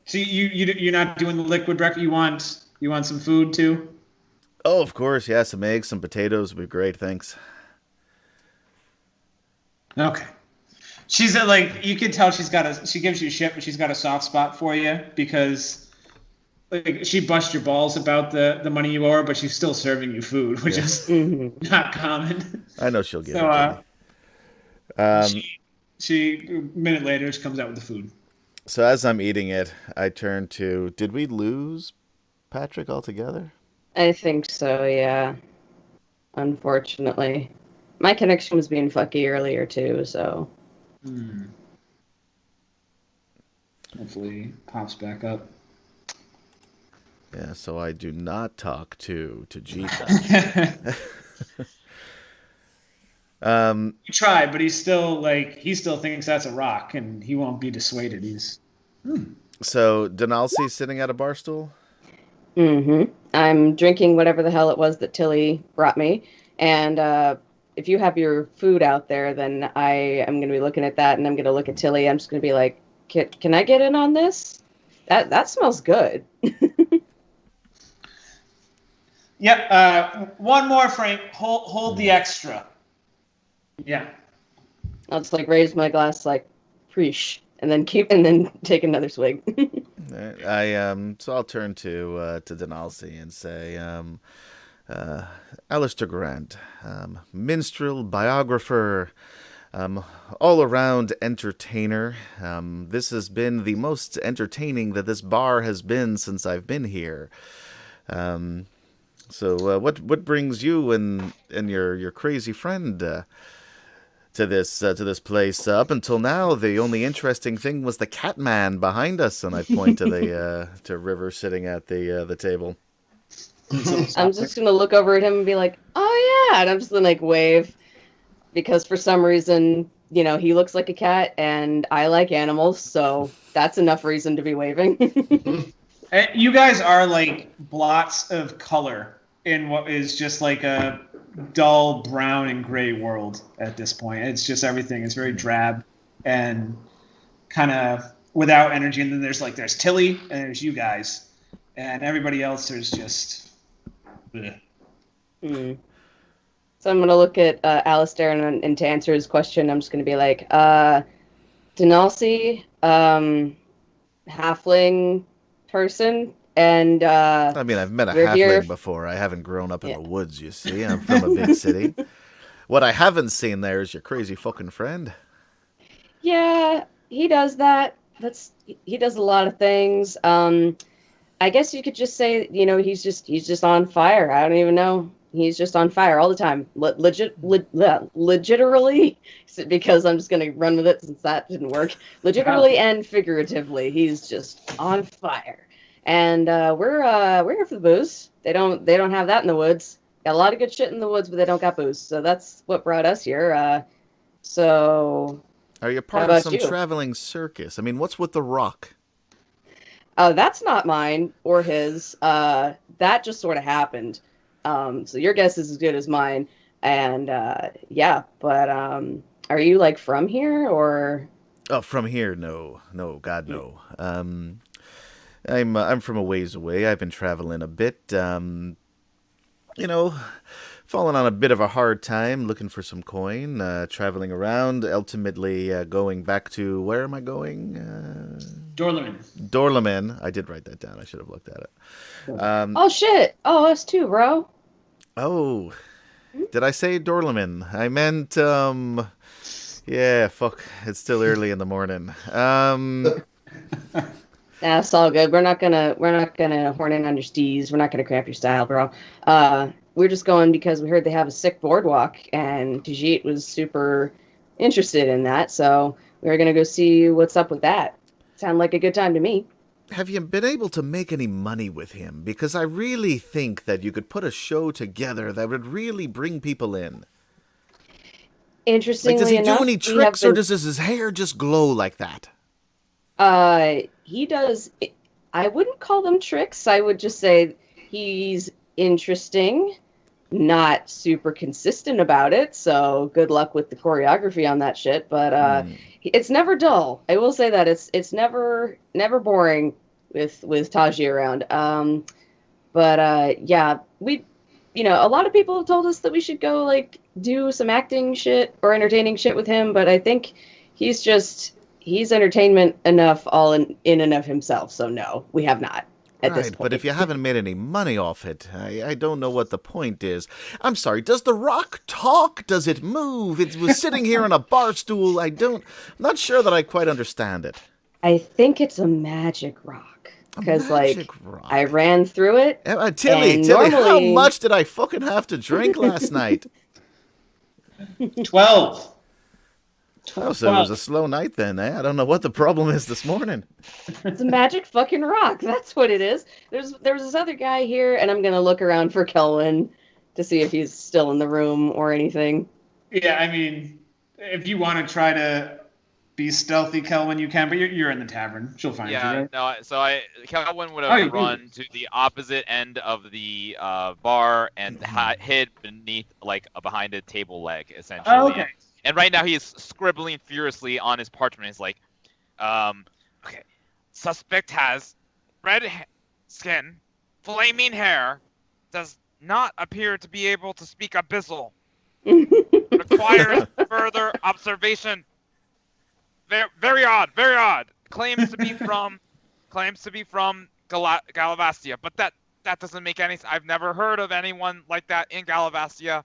So you're not doing the liquid breakfast. You want some food too? Oh, of course. Yeah, some eggs, some potatoes would be great. Thanks. Okay. She's like, you can tell she gives you shit, but she's got a soft spot for you because like she bust your balls about the money you owe her, but she's still serving you food, which is not common. I know she'll give So it to me. she a minute later she comes out with the food. So as I'm eating it, I turn to, did we lose Patrick altogether? I think so, yeah. Unfortunately. My connection was being fucky earlier, too, so... Hopefully pops back up. Yeah, so I do not talk to Tajeet. You tried, but he still thinks that's a rock, and he won't be dissuaded. So D'Nalsi sitting at a bar stool? I'm drinking whatever the hell it was that Tilly brought me, and if you have your food out there, then I am going to be looking at that, and I'm going to look at Tilly. I'm just going to be like, can I get in on this? That smells good. Yep. One more, Frank. Hold the extra. Yeah. I'll just like raise my glass like preach, and then take another swig. So I'll turn to D'Nalsi and say, Alistair Grant, minstrel, biographer, all-around entertainer. This has been the most entertaining that this bar has been since I've been here. So what brings you and your crazy friend to this place? Up until now, the only interesting thing was the Catman behind us, and I point to the to River sitting at the table. I'm just gonna look over at him and be like, "Oh yeah," and I'm just gonna like wave, because for some reason, he looks like a cat, and I like animals, so that's enough reason to be waving. You guys are like blots of color in what is just like a dull brown and gray world at this point. It's just everything is very drab and kind of without energy. And then there's Tilly and there's you guys, and everybody else there's just. Bleh. So I'm gonna look at Alistair, and to answer his question, I'm just gonna be like, D'Nalsi, halfling person, and I mean, I've met a halfling before. I haven't grown up in the woods, you see. I'm from a big city. What I haven't seen there is your crazy fucking friend. Yeah, he does that. He does a lot of things. I guess you could just say, he's just on fire. I don't even know. He's just on fire all the time. Legitimately, because I'm just going to run with it since that didn't work. Legitimately and figuratively, he's just on fire. And we're here for the booze. They don't have that in the woods. Got a lot of good shit in the woods, but they don't got booze. So that's what brought us here. So are you part of some traveling circus? I mean, what's with the rock? That's not mine or his. That just sort of happened. So your guess is as good as mine. And yeah, but are you like from here or? Oh, from here? No, God, no. I'm from a ways away. I've been traveling a bit. Falling on a bit of a hard time, looking for some coin, traveling around, ultimately going back to, where am I going? Dorloman. I did write that down. I should have looked at it. Oh, shit. Oh, us too, bro. Oh, did I say Dorloman? I meant, yeah, fuck. It's still early in the morning. That's all good. We're not gonna horn in on your steez. We're not gonna cramp your style, bro. We're just going because we heard they have a sick boardwalk, and Tajeet was super interested in that, so we were gonna go see what's up with that. Sounded like a good time to me. Have you been able to make any money with him? Because I really think that you could put a show together that would really bring people in. Interestingly does he enough, do any tricks, or does his hair just glow like that? He does. I wouldn't call them tricks. I would just say he's interesting, not super consistent about it. So good luck with the choreography on that shit. But it's never dull. I will say that it's never boring with Taji around. Yeah, we, a lot of people have told us that we should go like do some acting shit or entertaining shit with him. But I think he's entertainment enough all in and of himself. So no, we have not. at this Right, point. but if you haven't made any money off it, I don't know what the point is. I'm sorry, does the rock talk? Does it move? It was sitting here on a bar stool. I'm not sure that I quite understand it. I think it's a magic rock. A Because, magic like, rock. I ran through it. Tilly, and how normally- much did I fucking have to drink last night? 12. Oh, so it was a slow night then, eh? I don't know what the problem is this morning. It's a magic fucking rock. That's what it is. There's this other guy here, and I'm gonna look around for Kelwin to see if he's still in the room or anything. Yeah, I mean, if you want to try to be stealthy, Kelwin, you can, but you're in the tavern. She'll find you, right? No. So Kelwin would have run to the opposite end of the bar and hid beneath, like, behind a table leg, essentially. Oh, okay. And right now he is scribbling furiously on his parchment. He's like, okay, suspect has red skin, flaming hair, does not appear to be able to speak abyssal. Requires further observation. Very odd, very odd. Claims to be from Galavastia, but that doesn't make any sense. I've never heard of anyone like that in Galavastia.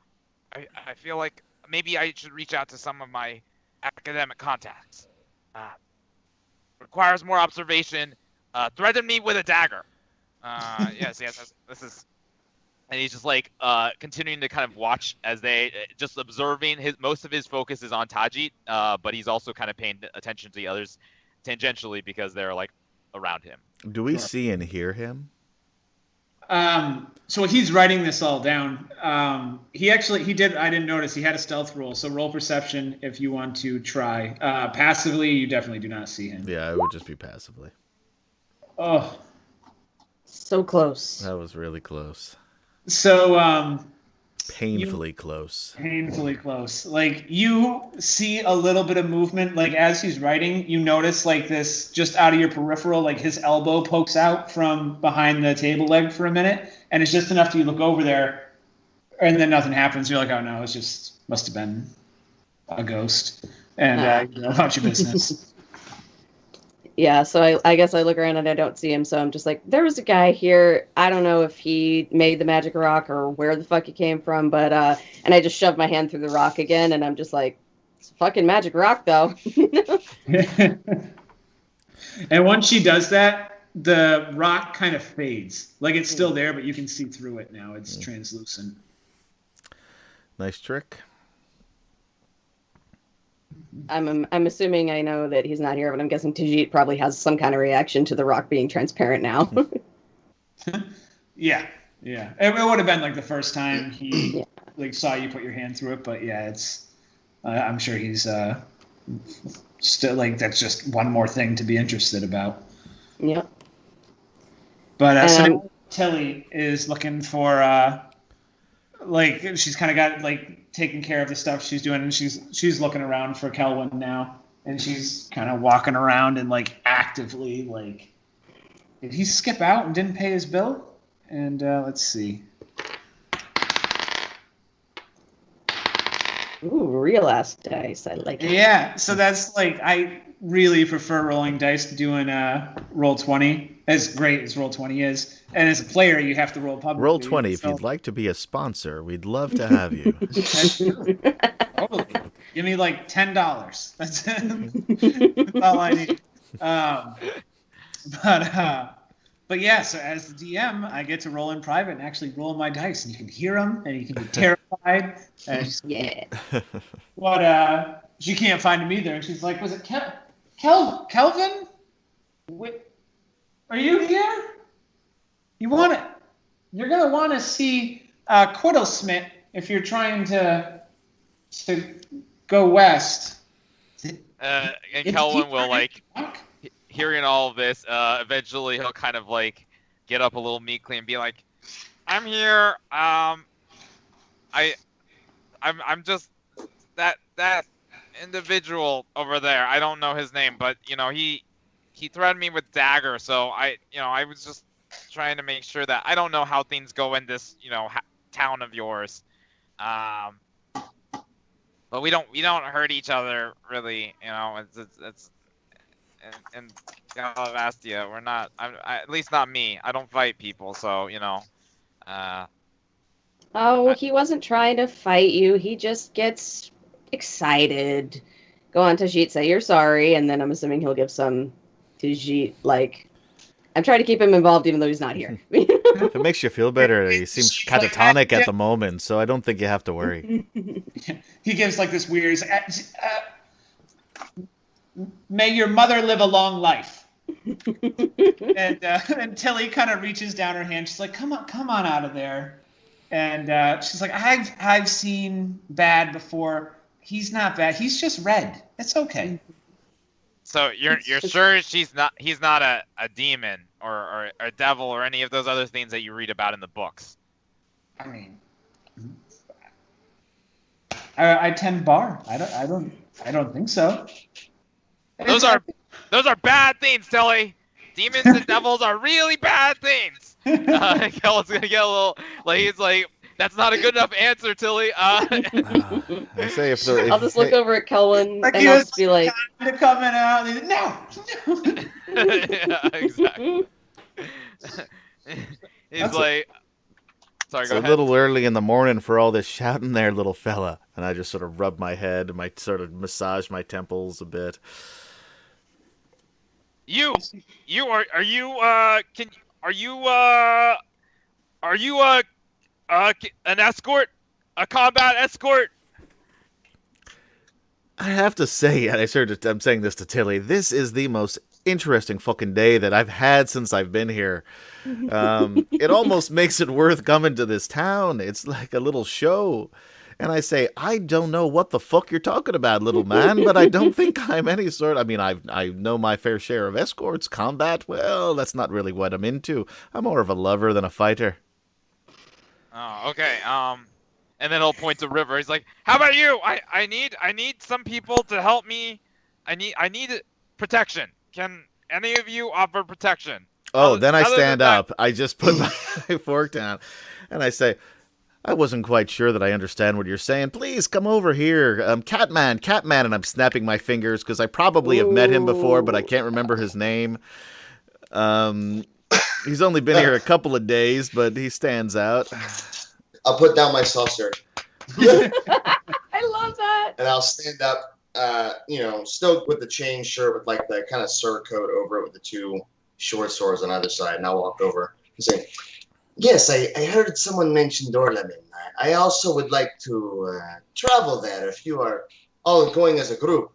I feel like maybe I should reach out to some of my academic contacts. Requires more observation. Threatened me with a dagger. Yes, this is... And he's just like continuing to kind of watch as they just observing. Most of his focus is on Tajeet, but he's also kind of paying attention to the others tangentially because they're like around him. Do we see and hear him? So he's writing this all down. He did. I didn't notice he had a stealth roll. So roll perception if you want to try. Passively, you definitely do not see him. Yeah, it would just be passively. Oh, So close. That was really close. So Painfully close. Painfully close. Like, you see a little bit of movement. Like, as he's writing, you notice, like, this just out of your peripheral, like, his elbow pokes out from behind the table leg for a minute. And it's just enough to you look over there. And then nothing happens. You're like, oh, no, it's just must have been a ghost. And you know about your business. Yeah, so I guess I look around and I don't see him, so I'm just like, there was a guy here. I don't know if he made the magic rock or where the fuck he came from, but and I just shoved my hand through the rock again, and I'm just like, it's a fucking magic rock, though. And once she does that, the rock kind of fades. Like, it's still there, but you can see through it now. It's translucent. Nice trick. I'm assuming I know that he's not here, but I'm guessing Tajeet probably has some kind of reaction to the rock being transparent now. Yeah. It would have been like the first time he like saw you put your hand through it, but yeah, it's. I'm sure he's still like that's just one more thing to be interested about. Yep. But so Tilly is looking for like she's kind of got like taking care of the stuff she's doing, and she's looking around for Kelwin now, and she's kind of walking around and like actively like, did he skip out and didn't pay his bill? And let's see. Ooh, real ass dice. I like it. Yeah, so that's like I really prefer rolling dice to doing Roll20. As great as Roll20 is, and as a player, you have to roll publicly. Roll20, if you'd like to be a sponsor, we'd love to have you. Totally. Give me like $10. That's all I need. But yeah, so as the DM, I get to roll in private and actually roll my dice, and you can hear them, and you can be terrified. Yeah. But she can't find him either, and she's like, "Was it Kelvin? Are you here? You're gonna want to see Quiddlesmith if you're trying to go west." And Kelwin will like, hearing all of this, eventually he'll kind of like get up a little meekly and be like, "I'm here. I'm just that individual over there. I don't know his name, but you know he threatened me with dagger, so I was just trying to make sure that I don't know how things go in this town of yours, but we don't hurt each other really, it's and Galavastia, we're not. At least not me. I don't fight people, so you know. Oh, he wasn't trying to fight you. He just gets excited. Go on, Tajeet, say you're sorry, and then I'm assuming he'll give some Tajeet, like... I'm trying to keep him involved even though he's not here. If it makes you feel better, he seems catatonic at the moment, so I don't think you have to worry. He gives like this weird, may your mother live a long life. And Tilly kind of reaches down her hand. She's like, come on out of there. And she's like, I've seen bad before. He's not bad. He's just red. It's okay. So you're sure he's not a demon or a devil or any of those other things that you read about in the books? I mean, I tend bar. I don't think so. Those are bad things, Tilly. Demons and devils are really bad things. Kel's gonna get a little like he's like, that's not a good enough answer, Tilly. I say if I'll just look over at Kelwin and I'll just be like, coming out. No. Yeah, exactly. He's like, sorry, it's go a ahead. little early in the morning for all this shouting there, little fella. And I just sort of rub my head and sort of massage my temples a bit. Are you an escort? A combat escort? I have to say, and I'm saying this to Tilly, this is the most interesting fucking day that I've had since I've been here. It almost makes it worth coming to this town. It's like a little show. And I say, I don't know what the fuck you're talking about, little man, but I don't think I'm any sort. I mean, I know my fair share of escorts. Combat, well, that's not really what I'm into. I'm more of a lover than a fighter. Oh, okay. And then he'll point to River. He's like, "How about you? I need some people to help me. I need protection. Can any of you offer protection?" Oh, then I stand up. I just put my fork down, and I say, I wasn't quite sure that I understand what you're saying. Please come over here. Catman, and I'm snapping my fingers because I probably have met him before, but I can't remember his name. He's only been here a couple of days, but he stands out. I'll put down my saucer. I love that. And I'll stand up, still with the chain shirt with like the kind of surcoat over it with the two short swords on either side. And I'll walk over and say, yes, I heard someone mention Dorloman. I also would like to travel there if you are all going as a group.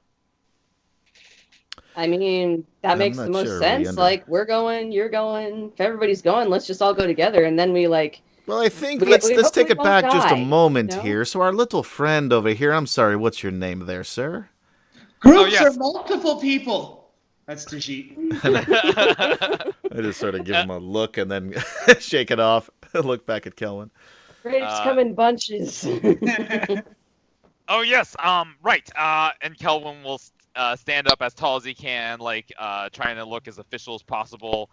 I mean, that makes the most sense. Like, we're going, you're going. If everybody's going, let's just all go together. And then we like... Well, I think let's take it back just a moment here. So our little friend over here, I'm sorry, what's your name there, sir? Groups are multiple people. That's Tajeet. I just sort of give him a look and then shake it off. Look back at Kelwin. Grapes come in bunches. Oh yes, right. And Kelwin will stand up as tall as he can, like trying to look as official as possible.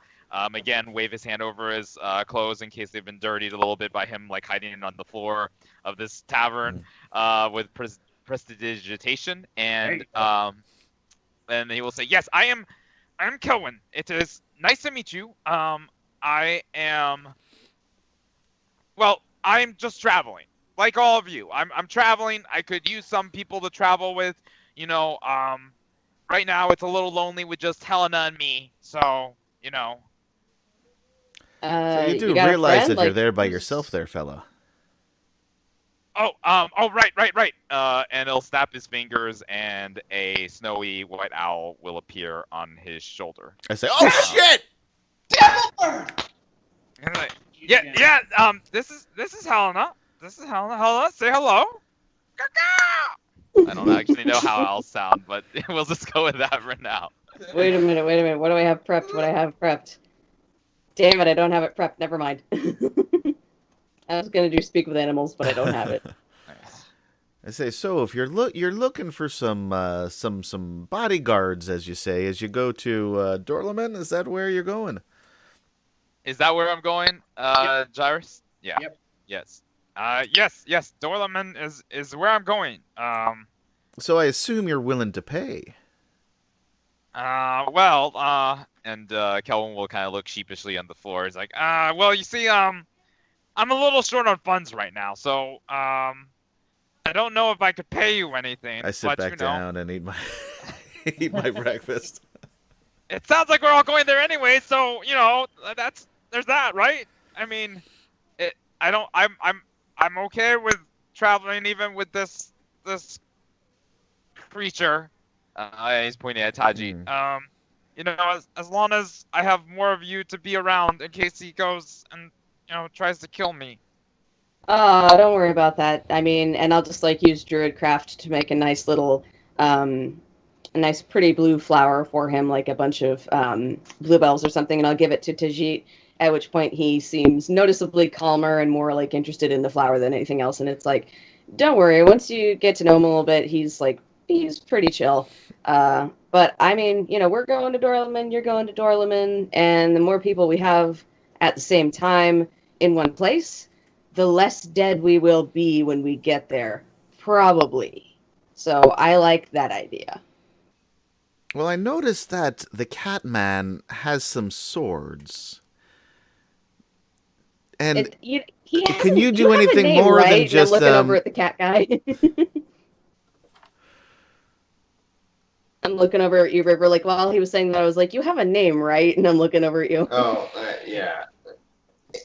Again, wave his hand over his clothes in case they've been dirtied a little bit by him, like hiding on the floor of this tavern with prestidigitation. And then he will say, "Yes, I'm Kelwin. It is nice to meet you. I'm just traveling, like all of you. I'm traveling. I could use some people to travel with. Right now it's a little lonely with just Helena and me. So, So you do realize that you're there by yourself there, fella. Right. And he'll snap his fingers and a snowy white owl will appear on his shoulder. I say, oh shit! Devil bird! This is Helena. Helena, say hello. I don't actually know how owls sound, but we'll just go with that for now. Wait a minute. What do I have prepped? Damn it, I don't have it prepped. Never mind. I was going to do speak with animals, but I don't have it. Nice. I say, so if you're looking for some bodyguards, as you say, as you go to Dorloman, is that where you're going? Is that where I'm going, Gyrus? Yeah. Yep. Yes. Yes. Dorloman is where I'm going. So I assume you're willing to pay. And Kelwin will kind of look sheepishly on the floor. He's like, well, you see, I'm a little short on funds right now, so, I don't know if I could pay you anything. I sit but, back down and eat my eat my breakfast. It sounds like we're all going there anyway, so, there's that, right? I mean, I'm okay with traveling even with this creature. He's pointing at Tajeet. As long as I have more of you to be around in case he goes and, tries to kill me. Don't worry about that. I mean, and I'll just use Druidcraft to make a nice little, a nice pretty blue flower for him, like a bunch of bluebells or something, and I'll give it to Tajeet. At which point he seems noticeably calmer and more interested in the flower than anything else. And it's like, don't worry. Once you get to know him a little bit, he's pretty chill. But I mean, we're going to Dorloman, you're going to Dorloman, and the more people we have at the same time in one place, the less dead we will be when we get there, probably. So I like that idea. Well, I noticed that the Catman has some swords. And can you do anything more than just... I'm looking over at the cat guy. I'm looking over at you, River. While he was saying that, I was like, you have a name, right? And I'm looking over at you. Oh, yeah.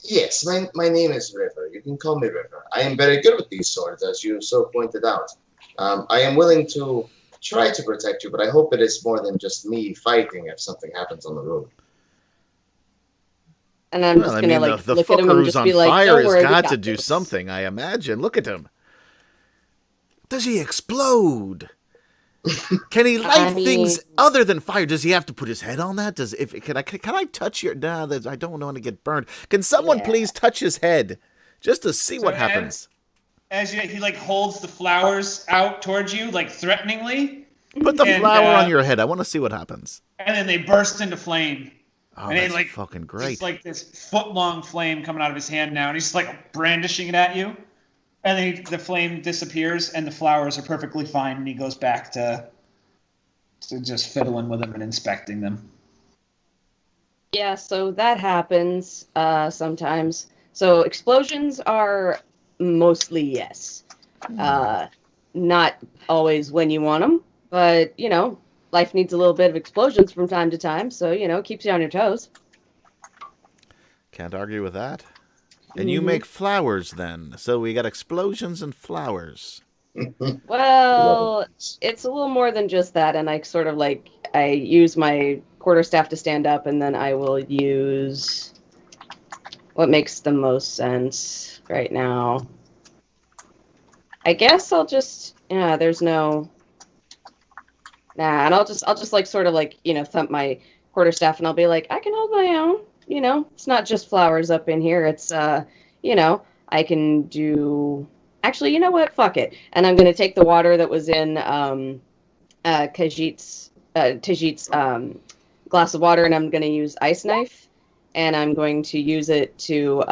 Yes, my name is River. You can call me River. I am very good with these swords, as you so pointed out. I am willing to try to protect you, but I hope it is more than just me fighting if something happens on the road. And I'm just going to look at him and just be like, fire don't worry, has got to do something, I imagine. Look at him. Does he explode? Can he light things other than fire? Does he have to put his head on that? Can I touch your... Nah, I don't want to get burned. Can someone please touch his head just to see what happens? As he holds the flowers out towards you, threateningly. Put the flower on your head. I want to see what happens. And then they burst into flame. Oh, and that's fucking great. It's this foot-long flame coming out of his hand now, and he's brandishing it at you. And then the flame disappears, and the flowers are perfectly fine, and he goes back to just fiddling with them and inspecting them. Yeah, so that happens sometimes. So explosions are mostly yes. Not always when you want them, but, life needs a little bit of explosions from time to time, so, keeps you on your toes. Can't argue with that. And you make flowers then. So we got explosions and flowers. Well, it's a little more than just that, and I sort of I use my quarterstaff to stand up, and then I will use what makes the most sense right now. I guess I'll just there's no and I'll just sort of thump my quarterstaff, and I'll be like, I can hold my own. It's not just flowers up in here. It's I can do. Actually, you know what? Fuck it. And I'm gonna take the water that was in Tajeet's glass of water, and I'm gonna use ice knife, and I'm going to use it to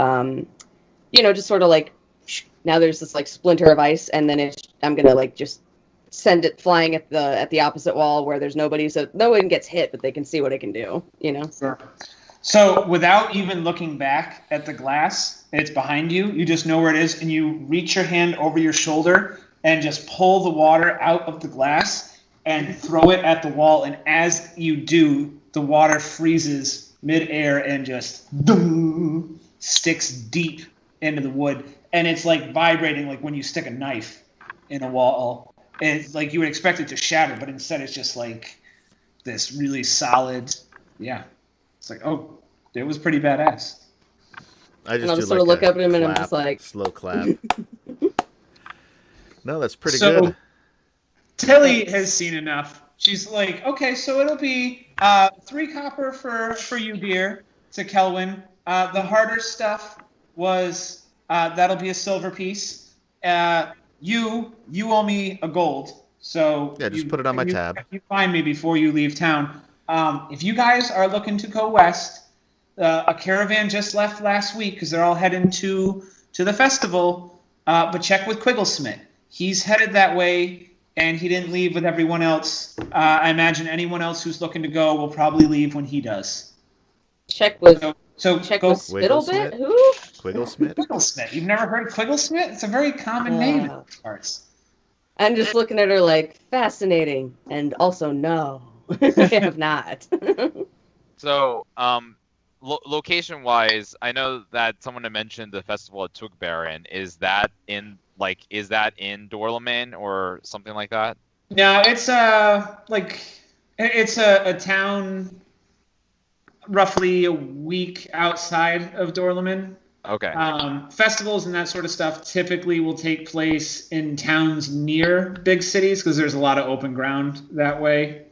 just sort of now there's this splinter of ice, and then I'm gonna just send it flying at the opposite wall where there's nobody, so no one gets hit, but they can see what it can do. Sure. So without even looking back at the glass, it's behind you. You just know where it is, and you reach your hand over your shoulder and just pull the water out of the glass and throw it at the wall. And as you do, the water freezes midair and just sticks deep into the wood. And it's vibrating like when you stick a knife in a wall. It's you would expect it to shatter, but instead it's just this really solid, It's oh, it was pretty badass. I just I'll just sort of look up at him, and I'm just slow clap. No, that's pretty good. Tilly has seen enough. She's okay, so it'll be 3 copper for you, dear, to Kelwin. The harder stuff was that'll be a silver piece. You owe me a gold. So just put it on my tab. You find me before you leave town. If you guys are looking to go west, a caravan just left last week because they're all heading to the festival. But check with Quigglesmith. He's headed that way, and he didn't leave with everyone else. I imagine anyone else who's looking to go will probably leave when he does. Check with Check with Spittlebit? Who? Quigglesmith? Quigglesmith. You've never heard Quigglesmith? It's a very common name in these parts. I'm just looking at her like, fascinating, and also no. I have not. So, location-wise, I know that someone had mentioned the festival at Tugbaran. Is that in Dorloman or something like that? No, it's a town roughly a week outside of Dorloman. Okay. Festivals and that sort of stuff typically will take place in towns near big cities because there's a lot of open ground that way,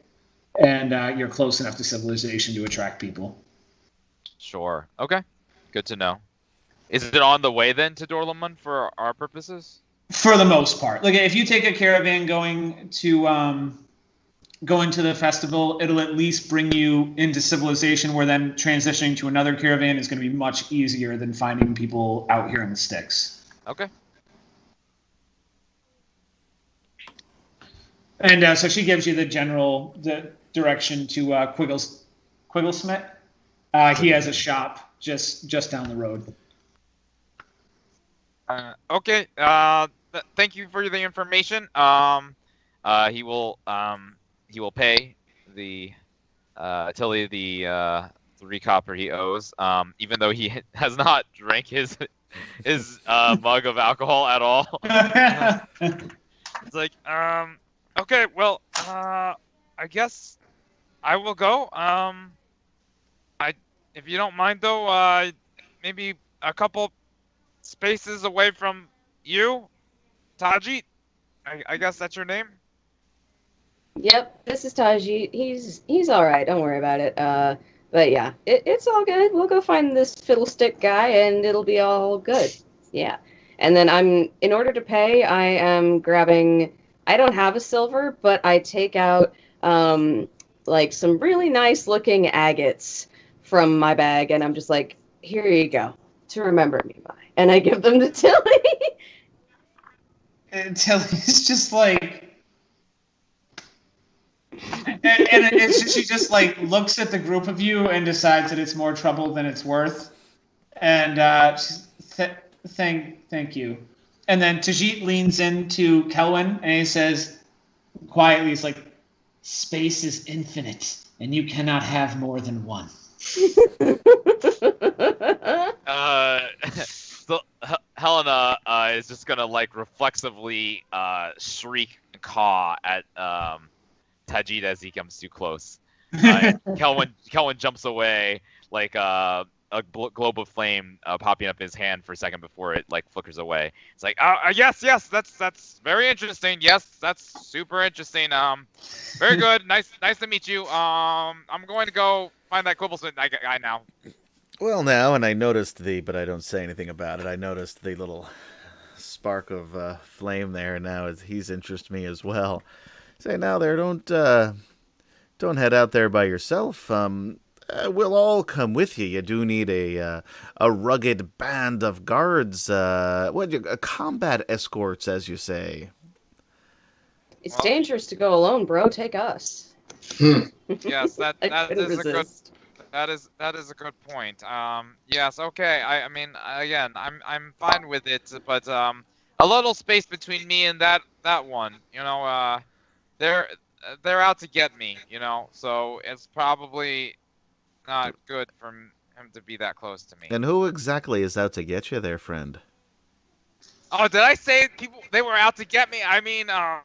and you're close enough to civilization to attract people. Sure. Okay. Good to know. Is it on the way then to Dorloman for our purposes? For the most part. Like if you take a caravan going to the festival, it'll at least bring you into civilization, where then transitioning to another caravan is going to be much easier than finding people out here in the sticks. Okay. And so she gives you the direction to Quigglesmith. He has a shop just down the road. Okay. Thank you for the information. He will pay the Tilly the 3 copper he owes. Even though he has not drank his mug of alcohol at all. It's like, okay, well, I guess I will go. If you don't mind though, maybe a couple spaces away from you, Tajeet. I guess that's your name. Yep, this is Tajeet. He's all right. Don't worry about it. But yeah, it's all good. We'll go find this fiddlestick guy, and it'll be all good. Yeah. And then in order to pay, I am grabbing. I don't have a silver, but I take out like some really nice looking agates from my bag, and I'm just like, here you go to remember me by, and I give them to Tilly. And Tilly's just like. And she just like looks at the group of you and decides that it's more trouble than it's worth, and she's thank you. And then Tajeet leans into Kelwin and he says quietly, he's like, space is infinite and you cannot have more than one. So Helena is just gonna like reflexively shriek and caw at Tajeet as he comes too close. Kelwin jumps away like a globe of flame popping up in his hand for a second before it like flickers away. It's like, yes, that's very interesting. Yes, that's super interesting. Very good. Nice to meet you. I'm going to go find that Quibblesmith guy now. Well, now, and I noticed but I don't say anything about it. I noticed the little spark of flame there. Now he's interested me as well. Say now there, don't head out there by yourself. We'll all come with you. You do need a rugged band of guards. Combat escorts, as you say. It's dangerous to go alone, bro. Take us. Yes, that is a good point. Yes, okay. I mean, again, I'm fine with it, but a little space between me and that one. You know, they're out to get me. You know, so it's probably not good for him to be that close to me. And who exactly is out to get you there, friend? Oh, did I say they were out to get me? I mean, I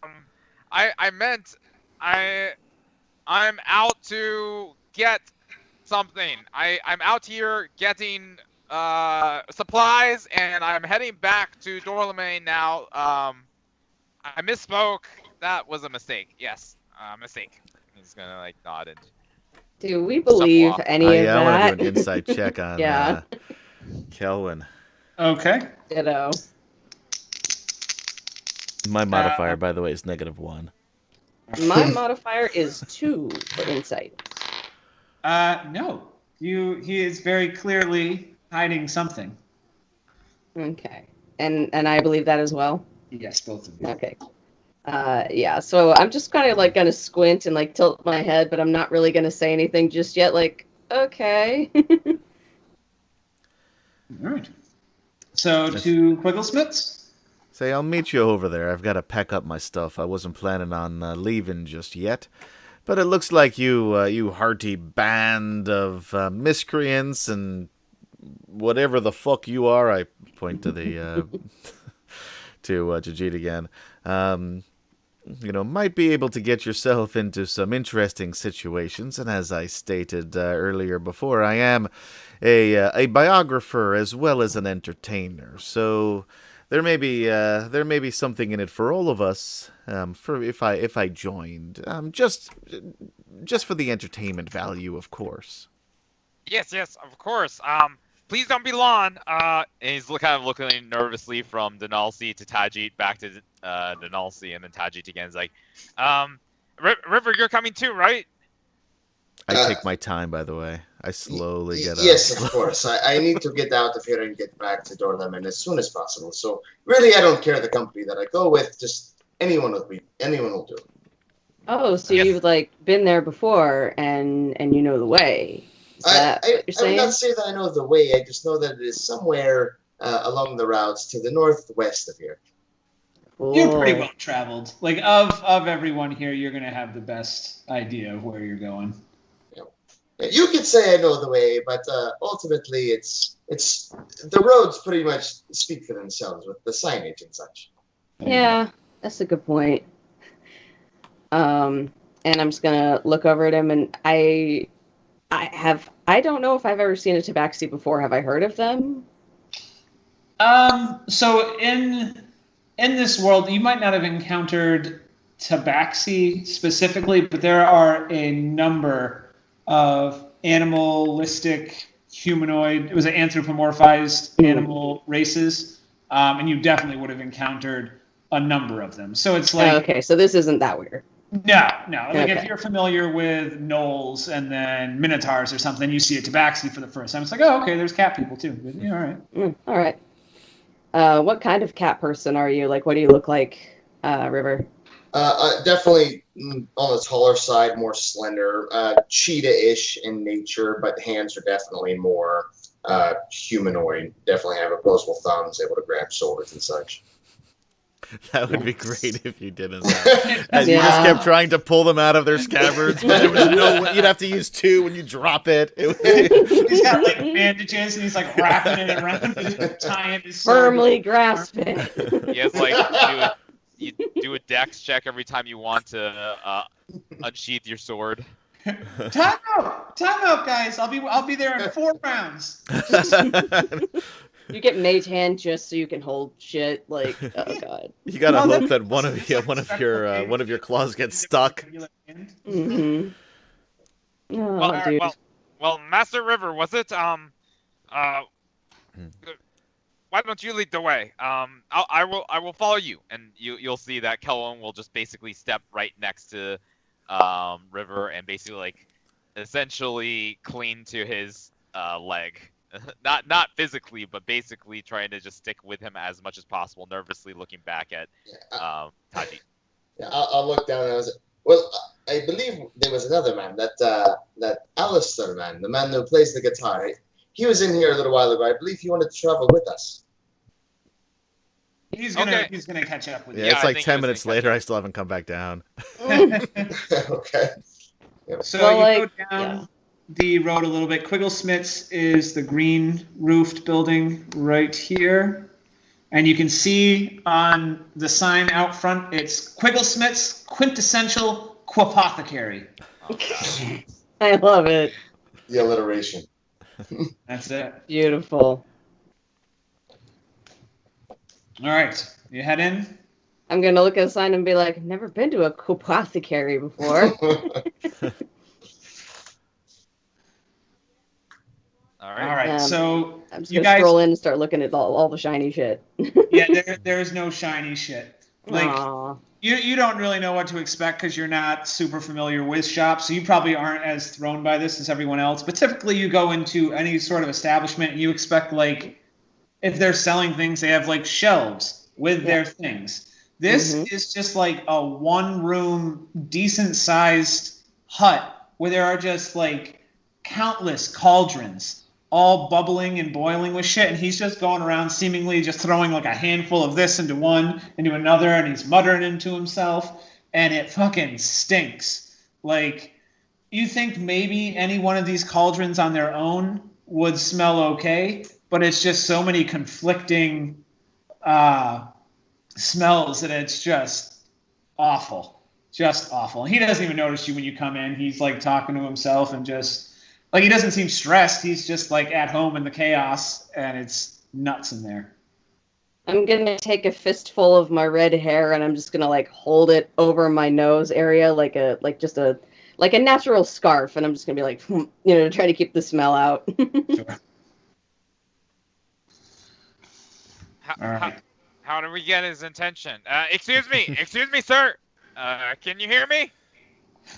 meant I'm out to get something. I'm out here getting supplies, and I'm heading back to Dorloman now. I misspoke. That was a mistake. Yes, mistake. He's gonna like nod and. Do we believe any of that? I want to do an insight check on yeah. Kelwin. Okay. Ditto. My modifier, by the way, is -1. My modifier is 2 for insight. No. He is very clearly hiding something. Okay. And I believe that as well? Yes, both of you. Okay. Yeah, so I'm just kind of like gonna squint and like tilt my head, but I'm not really gonna say anything just yet. Like, okay. All right. So to Quigglesmiths. Say, I'll meet you over there. I've got to pack up my stuff. I wasn't planning on leaving just yet. But it looks like you hearty band of miscreants and whatever the fuck you are. I point to the to Tajeet again. Might be able to get yourself into some interesting situations. And as I stated earlier before, I am a biographer as well as an entertainer. So there may be something in it for all of us. For if I joined, just for the entertainment value, of course. Yes, of course. Please don't be long. And he's kind of looking nervously from D'Nalsi to Tajeet, back to D'Nalsi, and then Tajeet again. He's like, River, you're coming too, right? I take my time, by the way. I slowly get up. Yes, of course. I need to get out of here and get back to Dorloman as soon as possible. So really, I don't care the company that I go with. Just anyone will do. Oh, so you've like been there before and you know the way. Is that what you're saying? I would not say that I know the way. I just know that it is somewhere along the routes to the northwest of here. Cool. You're pretty well traveled. Like of everyone here, you're gonna have the best idea of where you're going. You could say I know the way, but ultimately, it's the roads pretty much speak for themselves with the signage and such. Yeah, that's a good point. And I'm just gonna look over at him, and I don't know if I've ever seen a Tabaxi before. Have I heard of them? So in this world, you might not have encountered Tabaxi specifically, but there are a number of animalistic humanoid. It was an anthropomorphized animal races, and you definitely would have encountered a number of them. So it's like okay, so this isn't that weird. No. Like Okay. if you're familiar with gnolls and then minotaurs or something, you see a Tabaxi for the first time. It's like, oh, okay, there's cat people too. Yeah, all right. All right. What kind of cat person are you? Like, what do you look like, River? Definitely on the taller side, more slender, cheetah-ish in nature, but hands are definitely more humanoid. Definitely have opposable thumbs, able to grab swords and such. That would be great if you didn't. And you just kept trying to pull them out of their scabbards, but there was no way. You'd have to use two when you drop it. He's got like bandages and he's like wrapping it around and tying his sword. Firmly grasp it. He has like you do a dex check every time you want to unsheath your sword. Time out, guys. I'll be there in 4 rounds. You get mage hand just so you can hold shit. Like, oh god. You gotta hope that one of your claws gets stuck. Mm-hmm. Oh, dude. Well, Master River, was it? Why don't you lead the way? I will follow you, and you'll see that Kelwin will just basically step right next to River and basically like essentially cling to his leg. Not physically, but basically trying to just stick with him as much as possible, nervously looking back at Tajeet. Yeah, I'll look down and I was like, well, I believe there was another man, that Alistair man, the man who plays the guitar. He was in here a little while ago. I believe he wanted to travel with us. He's gonna catch up with you. Yeah, it's like 10 minutes later. I still haven't come back down. Okay. So you go down the road a little bit. Quigglesmiths is the green roofed building right here. And you can see on the sign out front, it's Quigglesmiths Quintessential Quapothecary. I love it. The alliteration. That's it. Beautiful. All right. You head in? I'm going to look at the sign and be like, I've never been to a quapothecary before. All All right. So I'm just you going to guys scroll in and start looking at all the shiny shit. yeah, there's no shiny shit. Like Aww. you don't really know what to expect because you're not super familiar with shops, so you probably aren't as thrown by this as everyone else. But typically, you go into any sort of establishment and you expect, like, if they're selling things, they have like shelves with their things. This is just like a one-room, decent-sized hut where there are just like countless cauldrons, all bubbling and boiling with shit, and he's just going around seemingly just throwing like a handful of this into one, into another, and he's muttering into himself, and it fucking stinks. Like, you think maybe any one of these cauldrons on their own would smell okay, but it's just so many conflicting smells that it's just awful. Just awful. And he doesn't even notice you when you come in. He's like talking to himself and just like he doesn't seem stressed. He's just like at home in the chaos, and it's nuts in there. I'm gonna take a fistful of my red hair and I'm just gonna like hold it over my nose area like a natural scarf, and I'm just gonna be like, to try to keep the smell out. Sure. All right. How do we get his attention? Excuse me, sir. Can you hear me?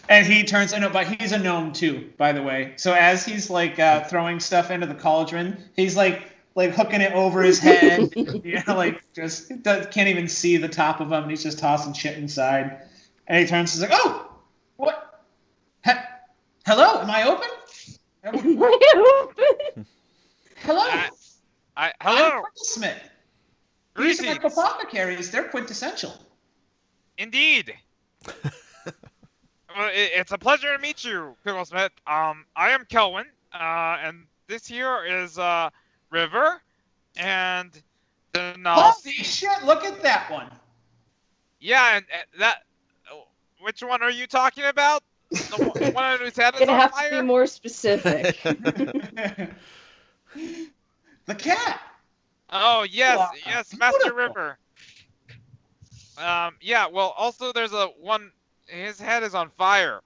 And he turns, but he's a gnome too, by the way. So as he's like throwing stuff into the cauldron, he's like hooking it over his head, just can't even see the top of him. And he's just tossing shit inside. And he turns, he's like, "Oh, what? Hello, am I open? Am I open? Hello, hello, I'm Smith. These are like apothecaries. They're quintessential. Indeed. It's a pleasure to meet you, Smith. I am Kelwin, and this here is River, and D'Nalsi. Holy shit! Look at that one. Yeah, and that. Which one are you talking about? The one whose head is Gonna on have fire? to be more specific. The cat. Oh yes, Wow. yes, Master Beautiful. River. Yeah. Well, also there's a one. His head is on fire.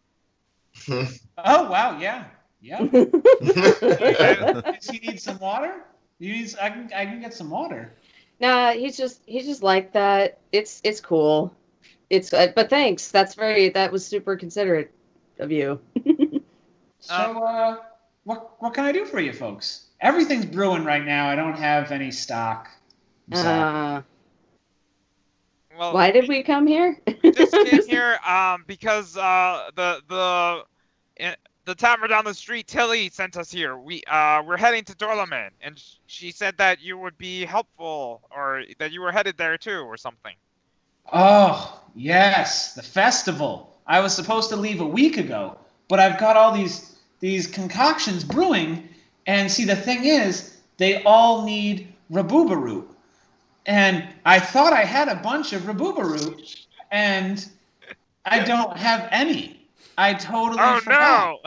Oh wow, yeah. Does he need some water? I can get some water. Nah, he's just like that. It's cool. But thanks. That was super considerate of you. So what can I do for you folks? Everything's brewing right now. I don't have any stock. Well, Well, why did we come here? we just came here because the tavern down the street, Tilly, sent us here. We're heading to Dorloman, and she said that you would be helpful, or that you were headed there too, or something. Oh, yes, the festival. I was supposed to leave a week ago, but I've got all these concoctions brewing, and see, the thing is, they all need rabuba root. And I thought I had a bunch of rabuba root, and I don't have any. I totally forgot. No!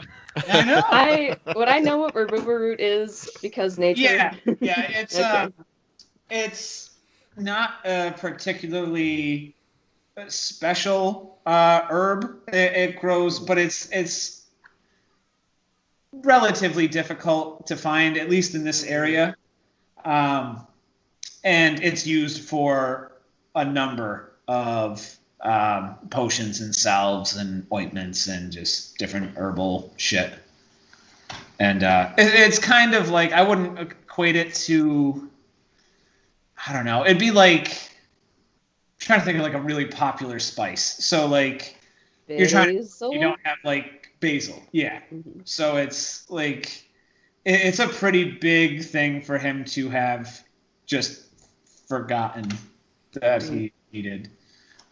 I know. I know what rabuba root is because nature. Yeah, it's Okay. It's not a particularly special herb. It grows, but it's relatively difficult to find, at least in this area. And it's used for a number of potions and salves and ointments and just different herbal shit. And it's kind of like, I wouldn't equate it to, I don't know, it'd be like, I'm trying to think of like a really popular spice. So like, you don't have like basil. Yeah. Mm-hmm. So it's like, it's a pretty big thing for him to have just forgotten that he needed.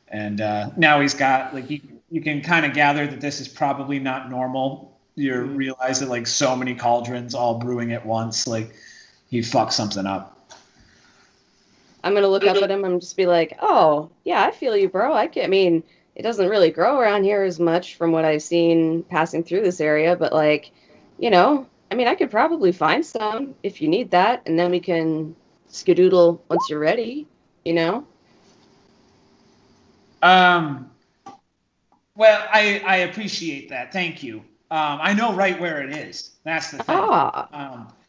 And now he's got, like, you can kind of gather that this is probably not normal. You realize that, like, so many cauldrons all brewing at once, like, he fucked something up. I'm gonna look up at him and just be like, "Oh, yeah, I feel you, bro. I mean, it doesn't really grow around here as much from what I've seen passing through this area, but like, I mean, I could probably find some if you need that, and then we can skedoodle once you're ready, Well, I appreciate that. Thank you. I know right where it is. That's the thing.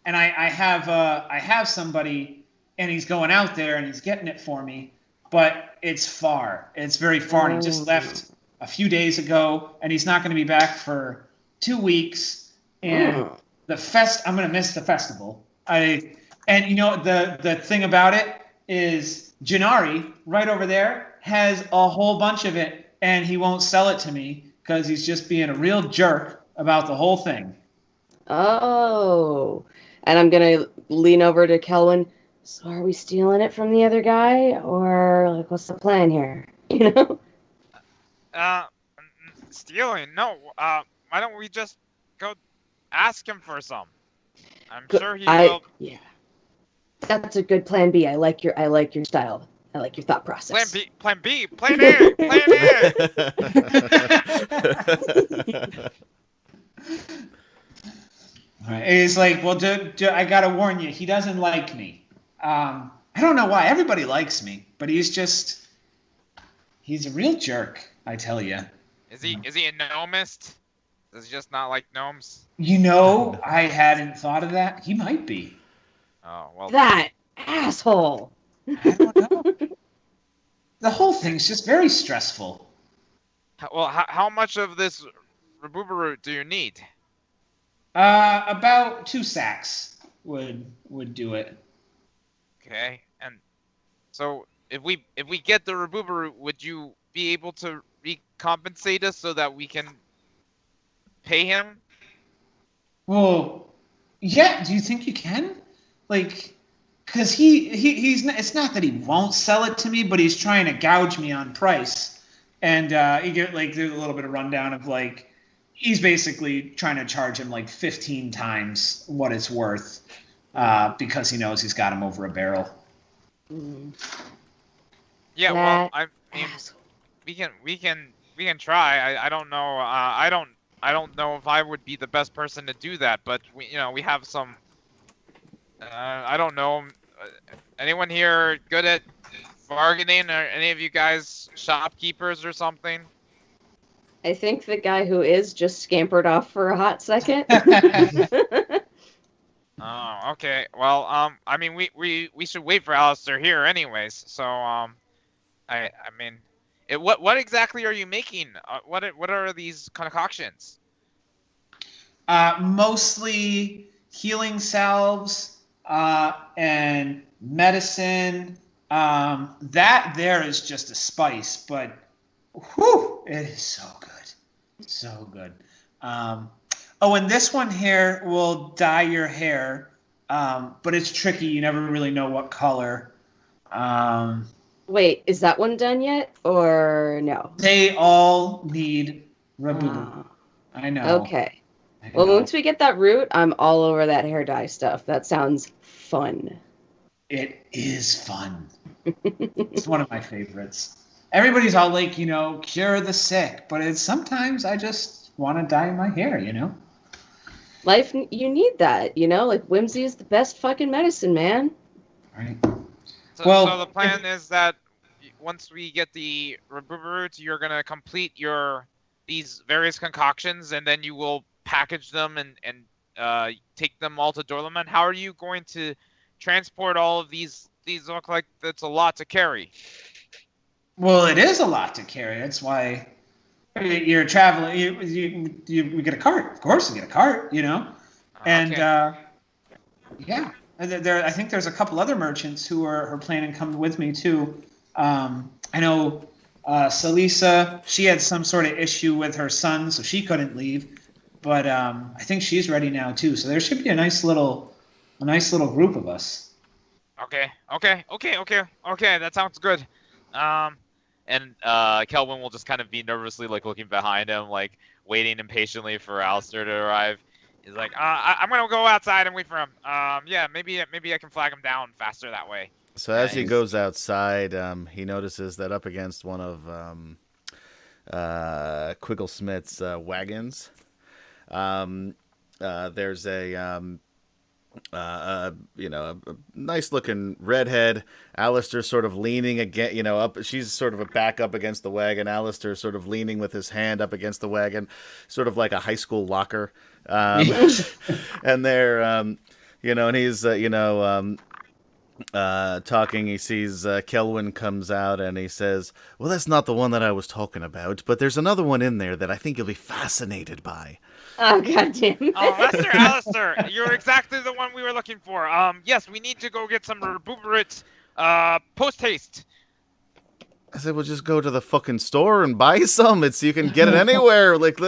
And I have somebody, and he's going out there and he's getting it for me, but it's far. It's very far. And he just left a few days ago, and he's not going to be back for 2 weeks. And I'm going to miss the festival. And the thing about it is Janari, right over there, has a whole bunch of it, and he won't sell it to me because he's just being a real jerk about the whole thing. Oh. And I'm going to lean over to Kelwin. So are we stealing it from the other guy? Or, like, what's the plan here? You know? Stealing? No. Why don't we just go ask him for some? I'm sure he will. Yeah. That's a good plan B. I like your style. I like your thought process. Plan B, plan A, plan A. All right. He's like, well, I gotta warn you, he doesn't like me. I don't know why. Everybody likes me, but he's a real jerk, I tell you. Is he a gnomist? Does he just not like gnomes? I hadn't thought of that. He might be. Oh, well. That asshole. I don't know. The whole thing's just very stressful. How much of this rabuba root do you need? About 2 sacks would do it. Okay, and so if we get the rabuba root, would you be able to recompensate us so that we can pay him? Well, yeah. Do you think you can? Like, because he's not, it's not that he won't sell it to me, but he's trying to gouge me on price. And you get like there's a little bit of rundown of like he's basically trying to charge him like 15 times what it's worth because he knows he's got him over a barrel. Yeah, well, I mean, we can try. I don't know. I don't know if I would be the best person to do that, but we have some. I don't know. Anyone here good at bargaining? Or any of you guys shopkeepers or something? I think the guy who is just scampered off for a hot second. Oh, okay. Well, I mean, we should wait for Alistair here, anyways. So, I mean, what exactly are you making? What are these concoctions? Mostly healing salves and medicine. That there is just a spice, but whew, it is so good, so good. Oh, and this one here will dye your hair, but it's tricky. You never really know what color. Wait, is that one done yet, or no? They all need rabuba. I know. Okay. Well, once we get that root, I'm all over that hair dye stuff. That sounds fun. It is fun. It's one of my favorites. Everybody's all like, cure the sick, but sometimes I just want to dye my hair, Life, you need that, like whimsy is the best fucking medicine, man. Right. So the plan is that once we get the rabuba roots, you're gonna complete these various concoctions, and then you will package them and take them all to Dorloman. How are you going to transport all of these? These look like that's a lot to carry. Well, it is a lot to carry. That's why you're traveling. You get a cart. Of course, you get a cart. And Okay. yeah. I think there's a couple other merchants who are planning to come with me too. I know Salisa. She had some sort of issue with her son, so she couldn't leave. But I think she's ready now too. So there should be a nice little group of us. Okay. That sounds good. And Kelvin will just kind of be nervously like looking behind him, like waiting impatiently for Alistair to arrive. He's like, I'm gonna go outside and wait for him. Yeah, maybe I can flag him down faster that way. So as he goes outside, he notices that up against one of Quigglesmith's wagons, there's a nice looking redhead. Alistair sort of leaning against, up. She's sort of a back up against the wagon. Alistair sort of leaning with his hand up against the wagon, sort of like a high school locker. And they're, and he's, talking. He sees Kelwin comes out and he says, "Well, that's not the one that I was talking about, but there's another one in there that I think you'll be fascinated by." Oh, goddamn. Oh, Alistair, you're exactly the one we were looking for. Yes, we need to go get some rabuba roots Post haste. I said, well, just go to the fucking store and buy some. You can get it anywhere. Like,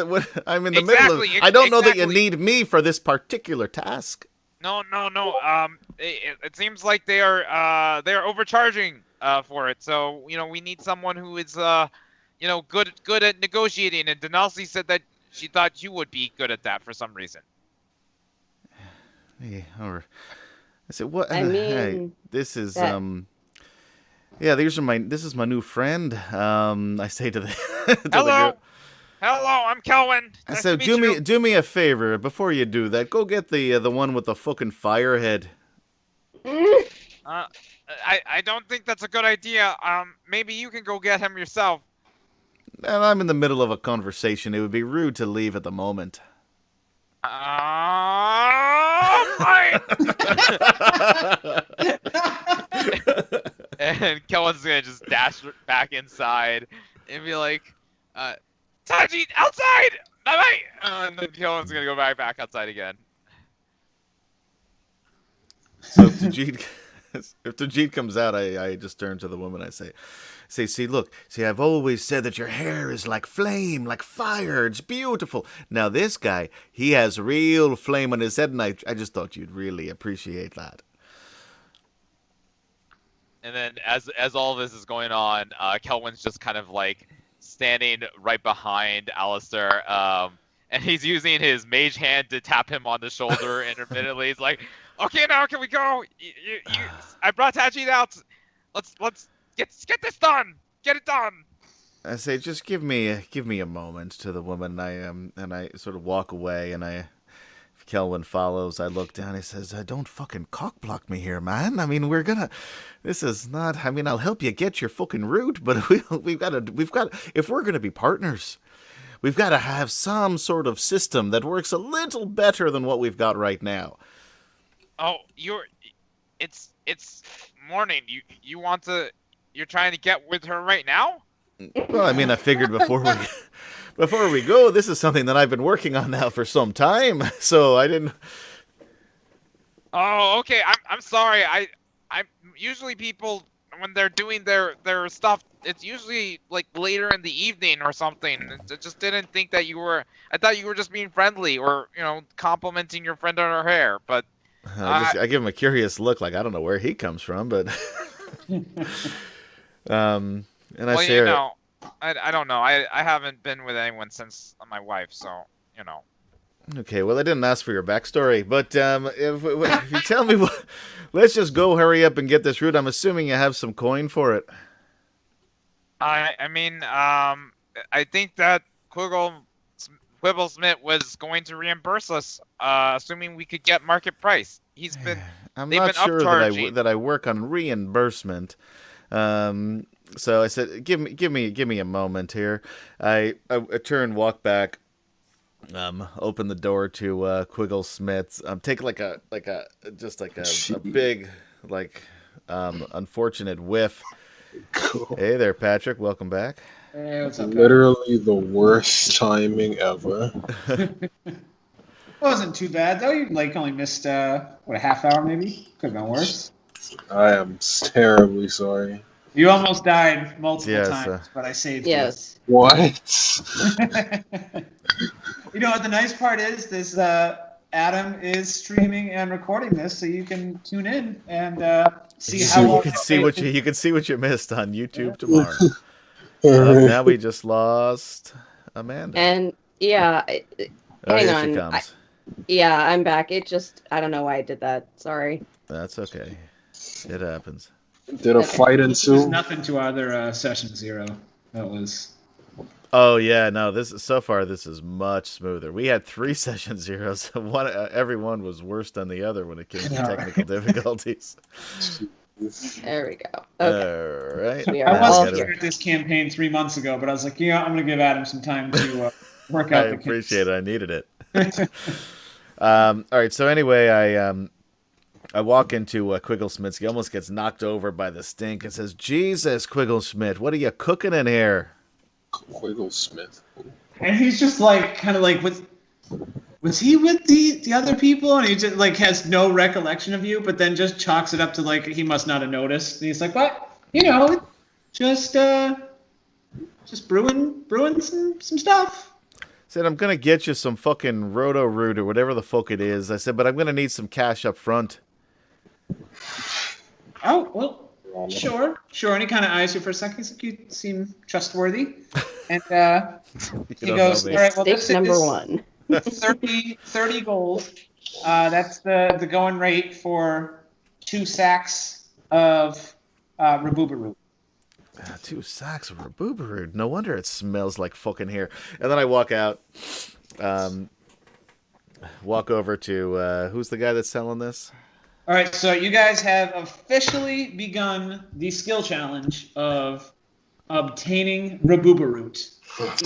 I'm in the middle of. I don't know that you need me for this particular task. No. It seems like they are overcharging for it. So we need someone who is good at negotiating. And D'Nalsi said that she thought you would be good at that for some reason. Yeah, or I said, what? I mean, hey, this is Yeah, this is my new friend. I say to the Hello, I'm Kelwin. I Nice said, to meet you. do me a favor before you do that. Go get the one with the fucking fire head. I don't think that's a good idea. Maybe you can go get him yourself. And I'm in the middle of a conversation. It would be rude to leave at the moment. Fine. And Kelvin's gonna just dash back inside and be like, Tajeet, outside! Bye-bye! And then Kelvin's gonna go back outside again. So if Tajeet comes out, I just turn to the woman. I say, see, I've always said that your hair is like flame, like fire. It's beautiful. Now this guy, he has real flame on his head, and I just thought you'd really appreciate that. And then as all this is going on, Kelwin's just kind of like standing right behind Alistair, and he's using his mage hand to tap him on the shoulder intermittently. He's like, okay, now can we go? I brought Tajeet out. Let's get this done. Get it done. I say, just give me a moment to the woman. And I sort of walk away, and if Kelwin follows, I look down. He says, "Don't fucking cockblock me here, man. I mean, this is not. I mean, I'll help you get your fucking route, but we've got. If we're gonna be partners, we've got to have some sort of system that works a little better than what we've got right now." Oh, it's morning. You're trying to get with her right now? Well, I mean, I figured before we go, this is something that I've been working on now for some time, so I didn't. Oh, okay. I'm sorry. I'm usually people when they're doing their stuff. It's usually like later in the evening or something. I just didn't think that you were. I thought you were just being friendly or complimenting your friend on her hair. But I give him a curious look, like I don't know where he comes from, but. And I say, I don't know. I haven't been with anyone since my wife, so Okay, well, I didn't ask for your backstory, but if you tell me, let's just go, hurry up, and get this route. I'm assuming you have some coin for it. I mean, I think that Quibblesmith was going to reimburse us, assuming we could get market price. I'm not sure that I work on reimbursement. So I said, give me a moment here. I turn, walk back, open the door to Quigglesmith's. Take a big unfortunate whiff. Cool. Hey there, Patrick. Welcome back. Hey, what's up, Literally the worst timing ever. It wasn't too bad though. You only missed a half hour maybe. Could have been worse. I am terribly sorry. You almost died multiple times, but I saved you. Yes. What? You know what the nice part is? This Adam is streaming and recording this, so you can tune in and see how long you can see what you missed on YouTube tomorrow. Now we just lost Amanda. And yeah, hang on. She comes. I'm back. I don't know why I did that. Sorry. That's okay. It happens. Did a fight ensue? There's nothing to other session 0. That was. Oh yeah, no. This is much smoother. We had 3 session 0s. Every one was worse than the other when it came to technical difficulties. There we go. Okay. All right. I wasn't here at this campaign 3 months ago, but I was like, I'm going to give Adam some time to work out. I appreciate it. I needed it. All right. So anyway, I walk into Quigglesmith's. He almost gets knocked over by the stink and says, "Jesus, Quigglesmith, what are you cooking in here?" Quigglesmith. And he's just kind of with was he with the other people? And he just like has no recollection of you, but then just chalks it up to like he must not have noticed. And he's like, what? Just brewing some stuff. Said, I'm going to get you some fucking Roto-Root or whatever the fuck it is. I said, but I'm going to need some cash up front. Oh, well, sure. And he kind of eyes you for a second. He's like, you seem trustworthy. And he goes, all right, well, this is number one. 30 gold. That's the going rate for 2 sacks of Rabubaru. 2 sacks of Rabubaru. No wonder it smells like fucking here. And then I walk out. Walk over to who's the guy that's selling this? All right, so you guys have officially begun the skill challenge of obtaining Rabubaroot.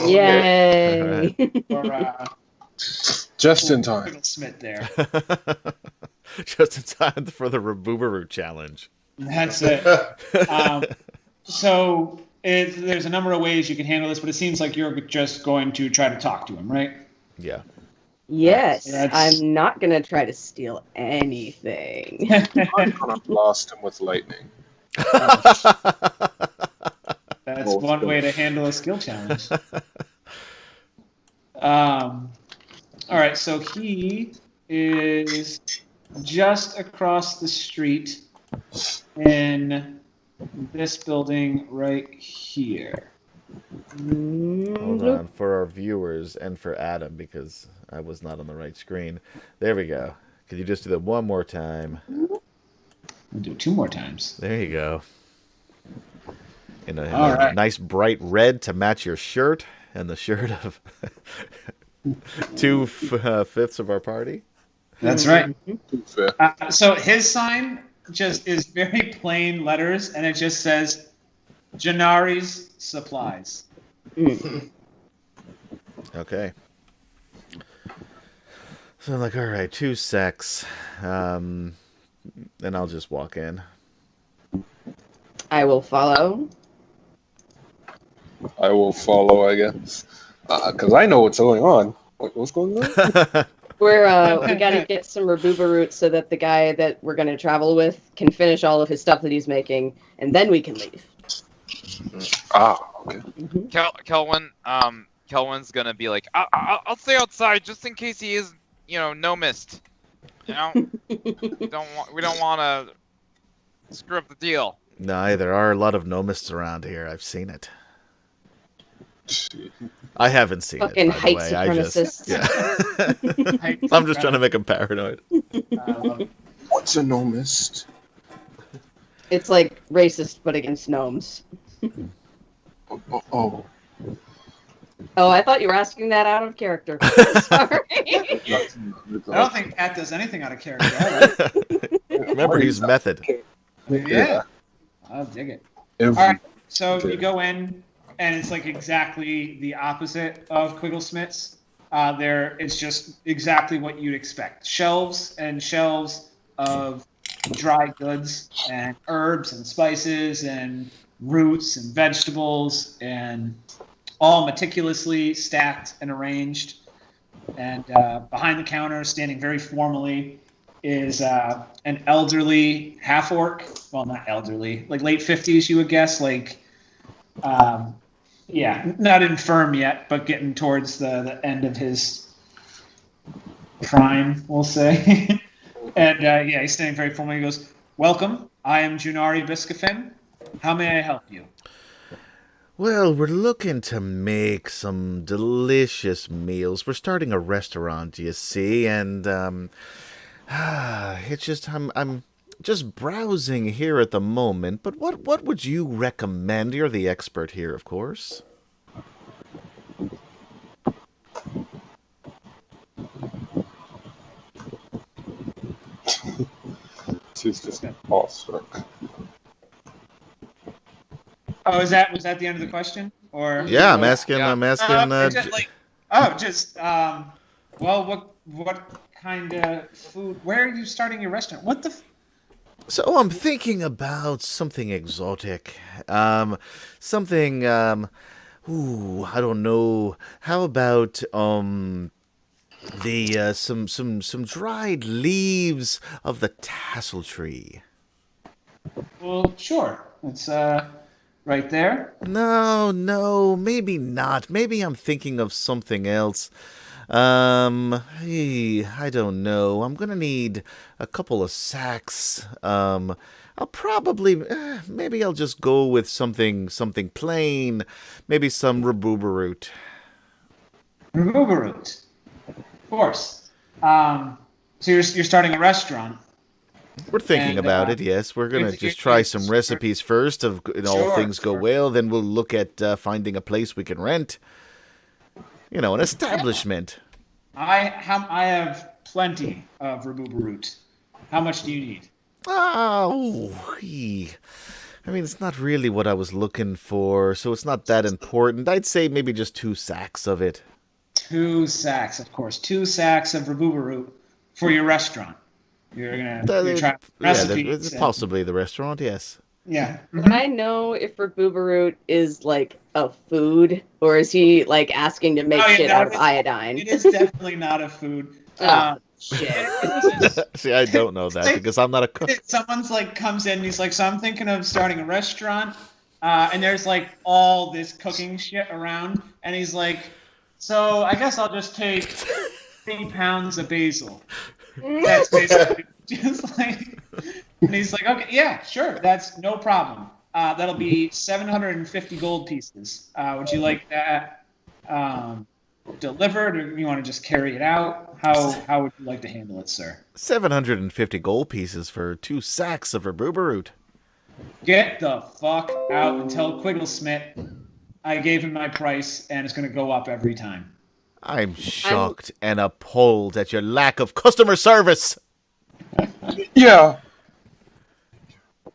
Yay! Or, Just in time. Smith there. Just in time for the Rabubaroot challenge. That's it. So there's a number of ways you can handle this, but it seems like you're just going to try to talk to him, right? Yeah. Yes, I'm not going to try to steal anything. I'm gonna blast him with lightning. That's one way to handle a skill challenge. All right, so he is just across the street in this building right here. Hold on, for our viewers and for Adam, because I was not on the right screen. There we go. Could you just do that one more time? We'll do it 2 more times. There you go. In a right. nice bright red to match your shirt and the shirt of 2/5 of our party. That's right. Fair. So his sign just is very plain letters, and it just says Janari's Supplies. Okay. So I'm like, all right, 2 secs. And I'll just walk in. I will follow. I will follow, I guess. Because I know what's going on. What's going on? We got to get some Rabubaroot so that the guy that we're going to travel with can finish all of his stuff that he's making, and then we can leave. Okay. Kelwin, Kelwin's gonna be like, I'll stay outside just in case he is, gnomist. We don't want to screw up the deal. No, there are a lot of gnomists around here. I've seen it. I haven't seen Fucking it, by the height way. supremacists. Yeah. I'm just trying to make him paranoid. What's a gnomist? It's like racist, but against gnomes. Oh. Oh, I thought you were asking that out of character. Sorry. I don't think Pat does anything out of character. Remember, he's method. Yeah. I'll dig it. All right, so you go in, and it's like exactly the opposite of Quigglesmith's. It's just exactly what you'd expect. Shelves and shelves of dry goods and herbs and spices and roots and vegetables, and all meticulously stacked and arranged. And behind the counter, standing very formally, is an elderly half-orc. Well, not elderly, like late 50s, you would guess. Like, not infirm yet, but getting towards the end of his prime, we'll say. And he's standing very formally. He goes, "Welcome. I am Junari Biscafin. How may I help you?" Well, we're looking to make some delicious meals. We're starting a restaurant, you see, and it's just I'm just browsing here at the moment. But what would you recommend? You're the expert here, of course. She's just awestruck. Oh, was that the end of the question? Or Yeah, I'm asking. what kind of food? Where are you starting your restaurant? What the? So I'm thinking about something exotic. Something. I don't know. How about The some dried leaves of the tassel tree. Well, sure. It's right there. No, maybe not. Maybe I'm thinking of something else. I don't know. I'm gonna need a couple of sacks. I'll probably, maybe I'll just go with something plain. Maybe some rabuba. Remover root. Of course. So you're starting a restaurant. We're thinking And, about it, yes. We're going to it's- just it's- try it's- some recipes first. If all Sure, things go sure. well, then we'll look at finding a place we can rent. You know, an establishment. I have plenty of Remover root. How much do you need? Oh, I mean, it's not really what I was looking for, so it's not that important. I'd say maybe just 2 sacks of it. 2 sacks, of course. 2 sacks of Remover root for your restaurant. You're trying recipes. Possibly the restaurant, yes. Yeah. Would I know if Rabubaroot is like a food, or is he like asking to make Oh, yeah, shit no, out of iodine? It is definitely not a food. Oh, shit. See, I don't know that because I'm not a cook. Someone's like comes in and he's like, so I'm thinking of starting a restaurant, and there's like all this cooking shit around, and he's like, so I guess I'll just take 3 pounds of basil. That's basically just like, and he's like, okay, yeah, sure, that's no problem. That'll be 750 gold pieces. Would you like that delivered, or you want to just carry it out? How would you like to handle it, sir? 750 gold pieces for 2 sacks of rabuba. Get the fuck out and tell Quigglesmith I gave him my price, and it's going to go up every time. I'm shocked and appalled at your lack of customer service. Yeah.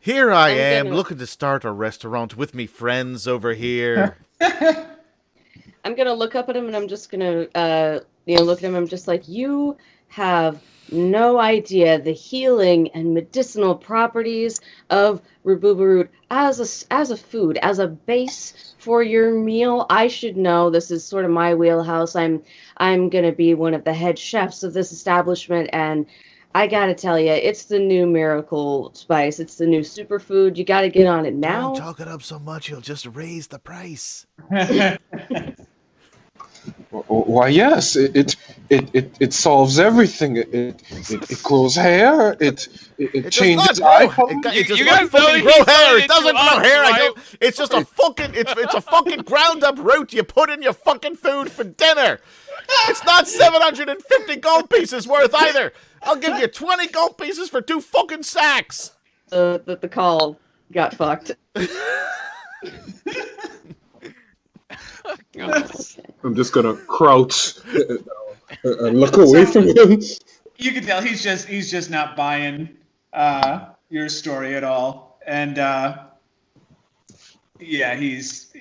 Here I I'm am gonna- looking to start a restaurant with me friends over here. I'm gonna look up at him and I'm just gonna, look at him. I'm just like, you have no idea the healing and medicinal properties of Rabubaroot as a food, as a base for your meal. I should know. This is sort of my wheelhouse. I'm gonna be one of the head chefs of this establishment, and I gotta tell you, it's the new miracle spice. It's the new superfood. You gotta get on it now. Don't talk it up so much, you'll just raise the price. Why, yes, it solves everything. It grows hair. It It changes does not eye grow. color. It does You not guys know fucking he's grow hair. telling It doesn't it to grow us, hair. right? It's just a fucking. It's a fucking ground up root you put in your fucking food for dinner. It's not 750 gold pieces worth either. I'll give you 20 gold pieces for 2 fucking sacks. The call got fucked. I'm just gonna crouch and look away from him. You can tell he's just not buying your story at all, and yeah, he's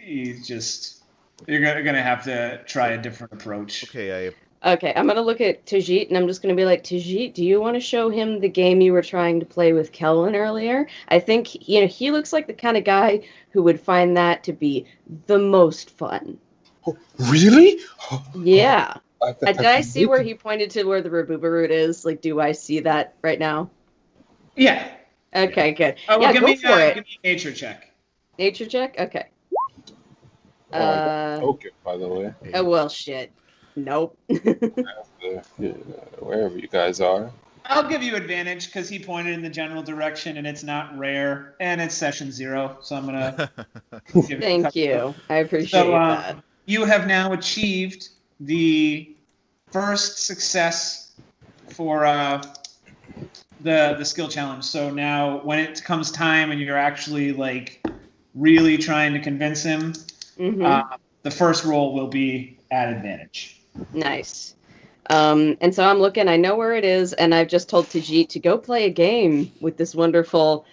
just, you're gonna have to try a different approach. Okay, Okay, I'm gonna look at Tajeet and I'm just gonna be like, Tajeet, do you want to show him the game you were trying to play with Kelwin earlier? I think he looks like the kind of guy who would find that to be the most fun. Really? Yeah. Did I see where he pointed to where the Rabubaroot is? Like, do I see that right now? Yeah. Okay, good. Well, Yeah, give go me for it. give me a nature check. Nature check? Okay. Okay, by the way. Oh, well, shit. Nope. Wherever you guys are. I'll give you advantage because he pointed in the general direction, and it's not rare, and it's session 0, so I'm gonna. give Thank you. I appreciate that. You have now achieved the first success for the skill challenge. So now, when it comes time and you're actually like really trying to convince him, the first roll will be at advantage. Nice. And so I'm looking, I know where it is, and I've just told Tajeet to go play a game with this wonderful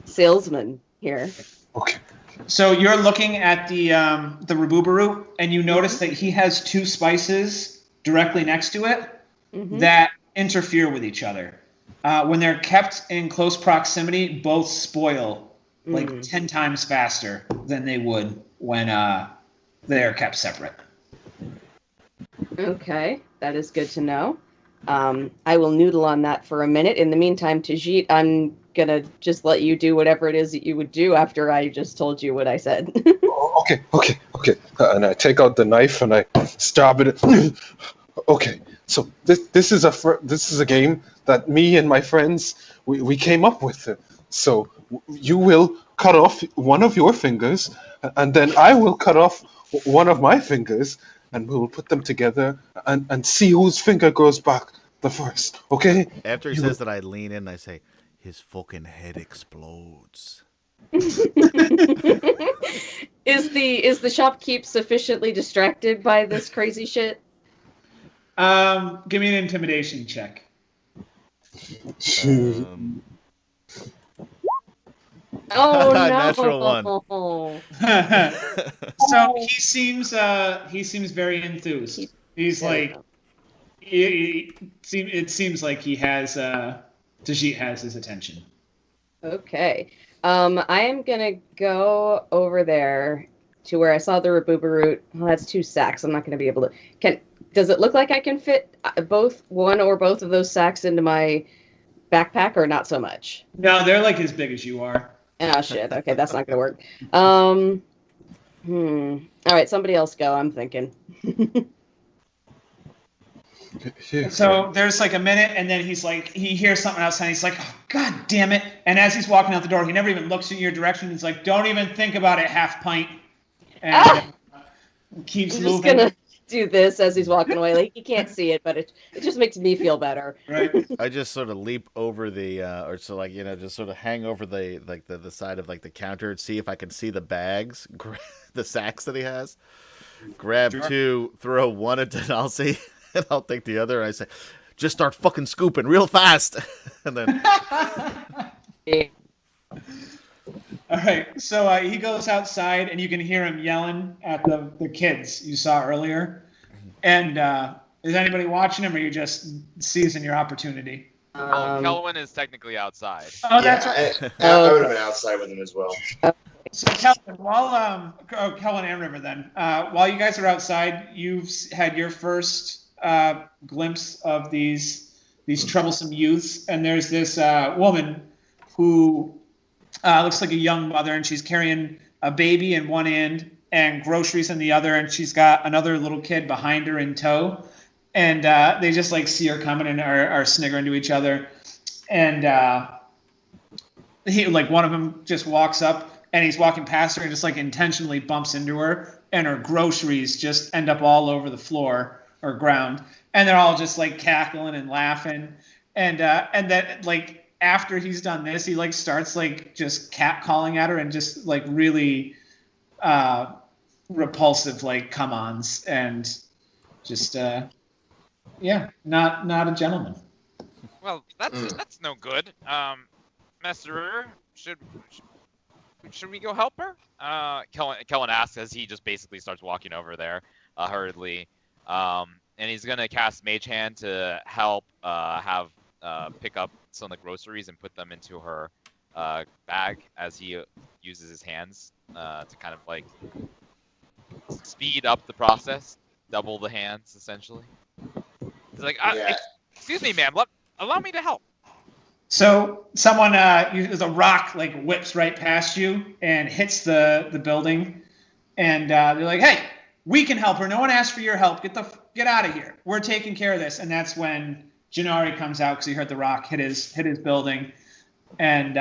salesman here. Okay. So you're looking at the Rabubaroot, and you notice that he has 2 spices directly next to it that interfere with each other. When they're kept in close proximity, both spoil like 10 times faster than they would when they're kept separate. Okay. That is good to know. I will noodle on that for a minute. In the meantime, Tajeet, I'm gonna just let you do whatever it is that you would do after I just told you what I said. Okay. And I take out the knife and I stab it. Okay, so this is a game that me and my friends we came up with. So you will cut off one of your fingers, and then I will cut off one of my fingers, and we will put them together and see whose finger goes back the first. Okay? After he says that, I lean in and I say, his fucking head explodes. Is the shopkeep sufficiently distracted by this crazy shit? Give me an intimidation check. Oh no! Natural one. So he seems very enthused. He's like, it seems like he has Tajeet has his attention. Okay. I am gonna go over there to where I saw the Rabuba root. Well, that's 2 sacks. I'm not gonna be able to. Does it look like I can fit one or both of those sacks into my backpack, or not so much? No, they're like as big as you are. Oh shit. Okay, that's not gonna work. All right, somebody else go. I'm thinking. So there's like a minute, and then he's like, he hears something outside. And he's like, oh, God damn it! And as he's walking out the door, he never even looks in your direction. He's like, don't even think about it, half pint. And keeps I'm moving. just gonna do this as he's walking away. Like, you can't see it, but it just makes me feel better. Right. I just sort of leap over the, just sort of hang over the side of like the counter and see if I can see the bags, the sacks that he has. Grab 2, throw one at D'Nalsi, and I'll take the other. And I say, just start fucking scooping real fast, and then. All right, so he goes outside, and you can hear him yelling at the kids you saw earlier. And is anybody watching him, or are you just seizing your opportunity? Kelwin is technically outside. Oh, that's right. I would have been outside with him as well. So Kelwin, Kelwin and River then, while you guys are outside, you've had your first glimpse of these troublesome youths, and there's this woman who looks like a young mother, and she's carrying a baby in one hand and groceries in the other, and she's got another little kid behind her in tow. And they just like see her coming and are sniggering to each other. And one of them just walks up, and he's walking past her and just like intentionally bumps into her, and her groceries just end up all over the floor or ground, and they're all just like cackling and laughing. And then like after he's done this, he like starts like just catcalling at her and just like really repulsive like come-ons, and just not a gentleman. Well, that's no good. Master River, should we go help her? Kelwin asks as he just basically starts walking over there hurriedly, and he's gonna cast Mage Hand to help pick up some of the groceries and put them into her bag as he uses his hands to kind of like speed up the process, double the hands essentially. He's like, excuse me, ma'am, allow me to help. So someone, there's a rock like whips right past you and hits the building, and they're like, "Hey, we can help her. No one asked for your help. Get out of here. We're taking care of this." And that's when Janari comes out because he heard the rock hit his building, and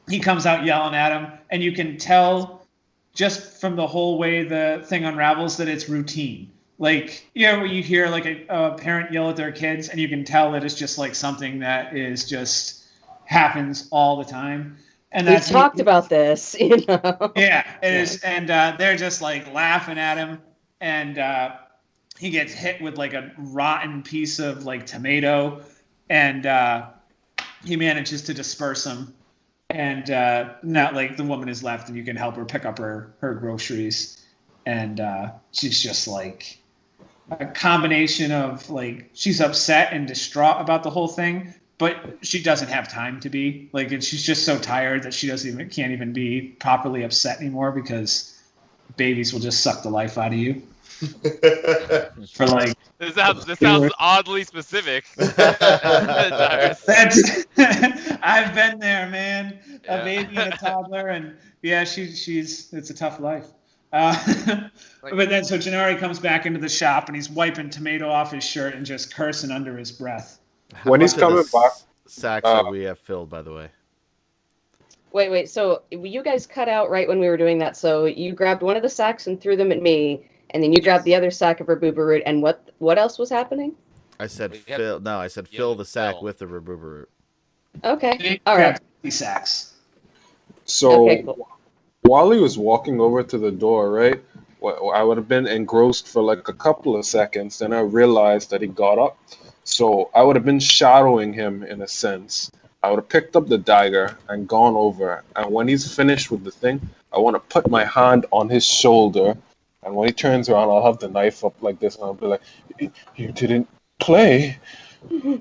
he comes out yelling at him, and you can tell just from the whole way the thing unravels that it's routine. Like, where you hear like a parent yell at their kids, and you can tell that it's just like something that is just happens all the time. And we've talked about this, Yeah, it is, and they're just like laughing at him, and he gets hit with like a rotten piece of like tomato, and he manages to disperse him, and not like the woman is left, and you can help her pick up her groceries, and she's just like a combination of like she's upset and distraught about the whole thing, but she doesn't have time to be like, and she's just so tired that she can't even be properly upset anymore because babies will just suck the life out of you. For like This sounds oddly specific. Dyrus. that's I've been there, man. Yeah. A baby and a toddler, and yeah, she's it's a tough life. But then so Gennari comes back into the shop and he's wiping tomato off his shirt and just cursing under his breath. When he's coming back, sacks that we have filled, by the way. Wait. So you guys cut out right when we were doing that. So you grabbed one of the sacks and threw them at me, and then you grabbed the other sack of Rabuba root. And what else was happening? I said We have- fill. No, I said fill the sack fill. with the Rabuba root. Okay. All right. These sacks. so Okay, cool. while he was walking over to the door, right, I would have been engrossed for like a couple of seconds. Then I realized that he got up. So I would have been shadowing him in a sense. I would have picked up the dagger and gone over. And when he's finished with the thing, I want to put my hand on his shoulder. And when he turns around, I'll have the knife up like this. And I'll be like, you didn't play. Do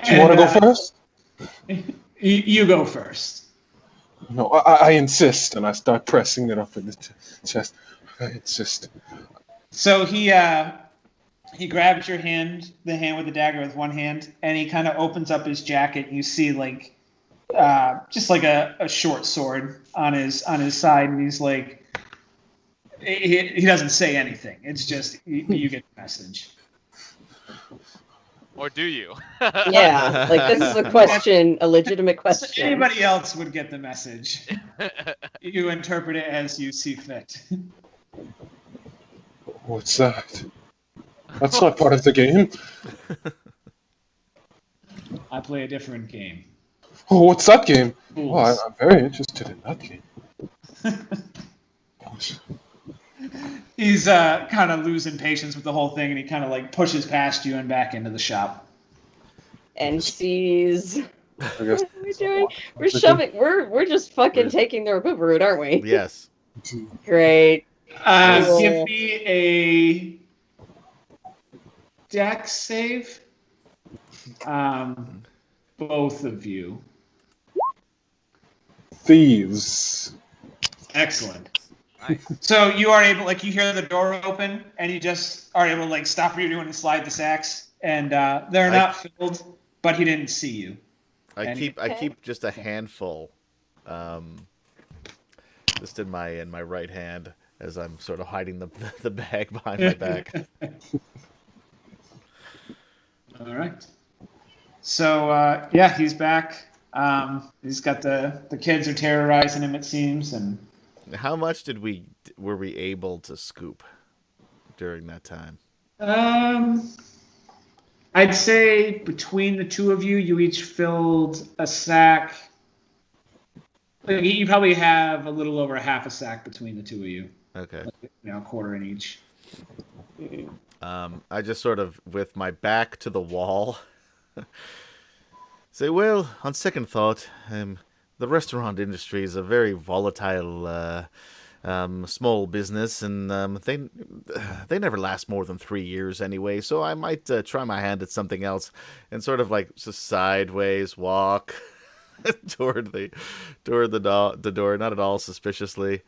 you want to go first? You go first. No, I insist. And I start pressing it up in the chest. I insist. So he grabs your hand, the hand with the dagger with one hand, and he kind of opens up his jacket. And you see like just like a short sword on his side, and he's like, he doesn't say anything. It's just you get the message. Or do you? Yeah, like this is a question, a legitimate question. Anybody else would get the message. You interpret it as you see fit. What's that? That's not part of the game. I play a different game. Oh, what's that game? Fools. Oh, I'm very interested in that game. He's kind of losing patience with the whole thing, and he kind of like pushes past you and back into the shop. And sees. I guess. What are we doing? We're shoving. We're just fucking taking the Rabuba root, aren't we? Yes. Great. Cool. Give me a dex save. Both of you. Thieves. Excellent. Nice. So you are able, like, you hear the door open, and you just are able to, like, stop what you're doing and slide the sacks, and they're not filled, but he didn't see you. I keep just a handful, just in my right hand as I'm sort of hiding the bag behind my back. All right. So yeah, he's back. He's got the kids are terrorizing him, it seems, and. How much were we able to scoop during that time? I'd say between the two of you, you each filled a sack. Like, you probably have a little over half a sack between the two of you. Okay. A quarter in each. I just sort of, with my back to the wall, say, well, on second thought, the restaurant industry is a very volatile, small business, and they never last more than 3 years anyway. So I might try my hand at something else, and sort of like just sideways walk toward the door, not at all suspiciously.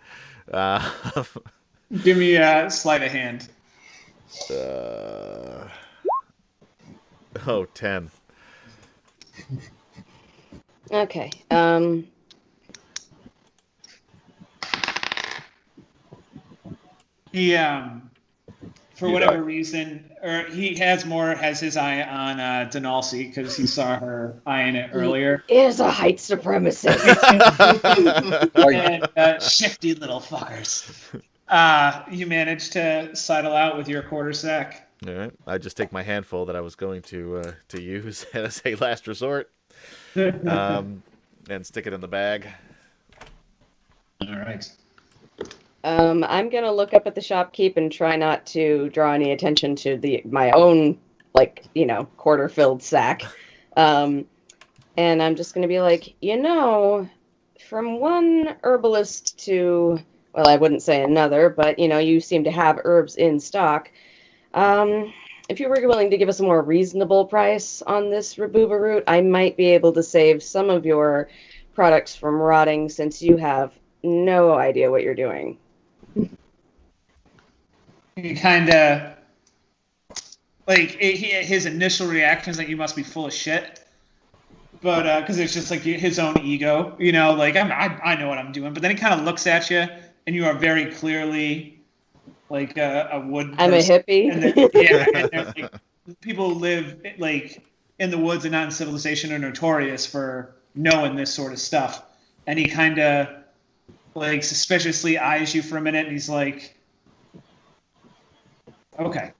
Give me a sleight of hand. 10. Okay. He for whatever reason, or he has his eye on D'Nalsi because he saw her eyeing it earlier. He is a height supremacist. And shifty little fuckers. You managed to sidle out with your quarter sack. All right. I just take my handful that I was going to use as a last resort, and stick it in the bag. All right. I'm gonna look up at the shopkeep and try not to draw any attention to my own, quarter-filled sack. And I'm just gonna be like, from one herbalist to, well, I wouldn't say another, but you seem to have herbs in stock. If you were willing to give us a more reasonable price on this Rabuba root, I might be able to save some of your products from rotting, since you have no idea what you're doing. he kind of like his initial reaction is like, you must be full of shit, but because it's just like his own ego, you know, like I know what I'm doing. But then he kind of looks at you, and you are very clearly like a wood person. I'm a hippie. And like, people who live like in the woods and not in civilization are notorious for knowing this sort of stuff. And he kind of like suspiciously eyes you for a minute, and he's like, okay.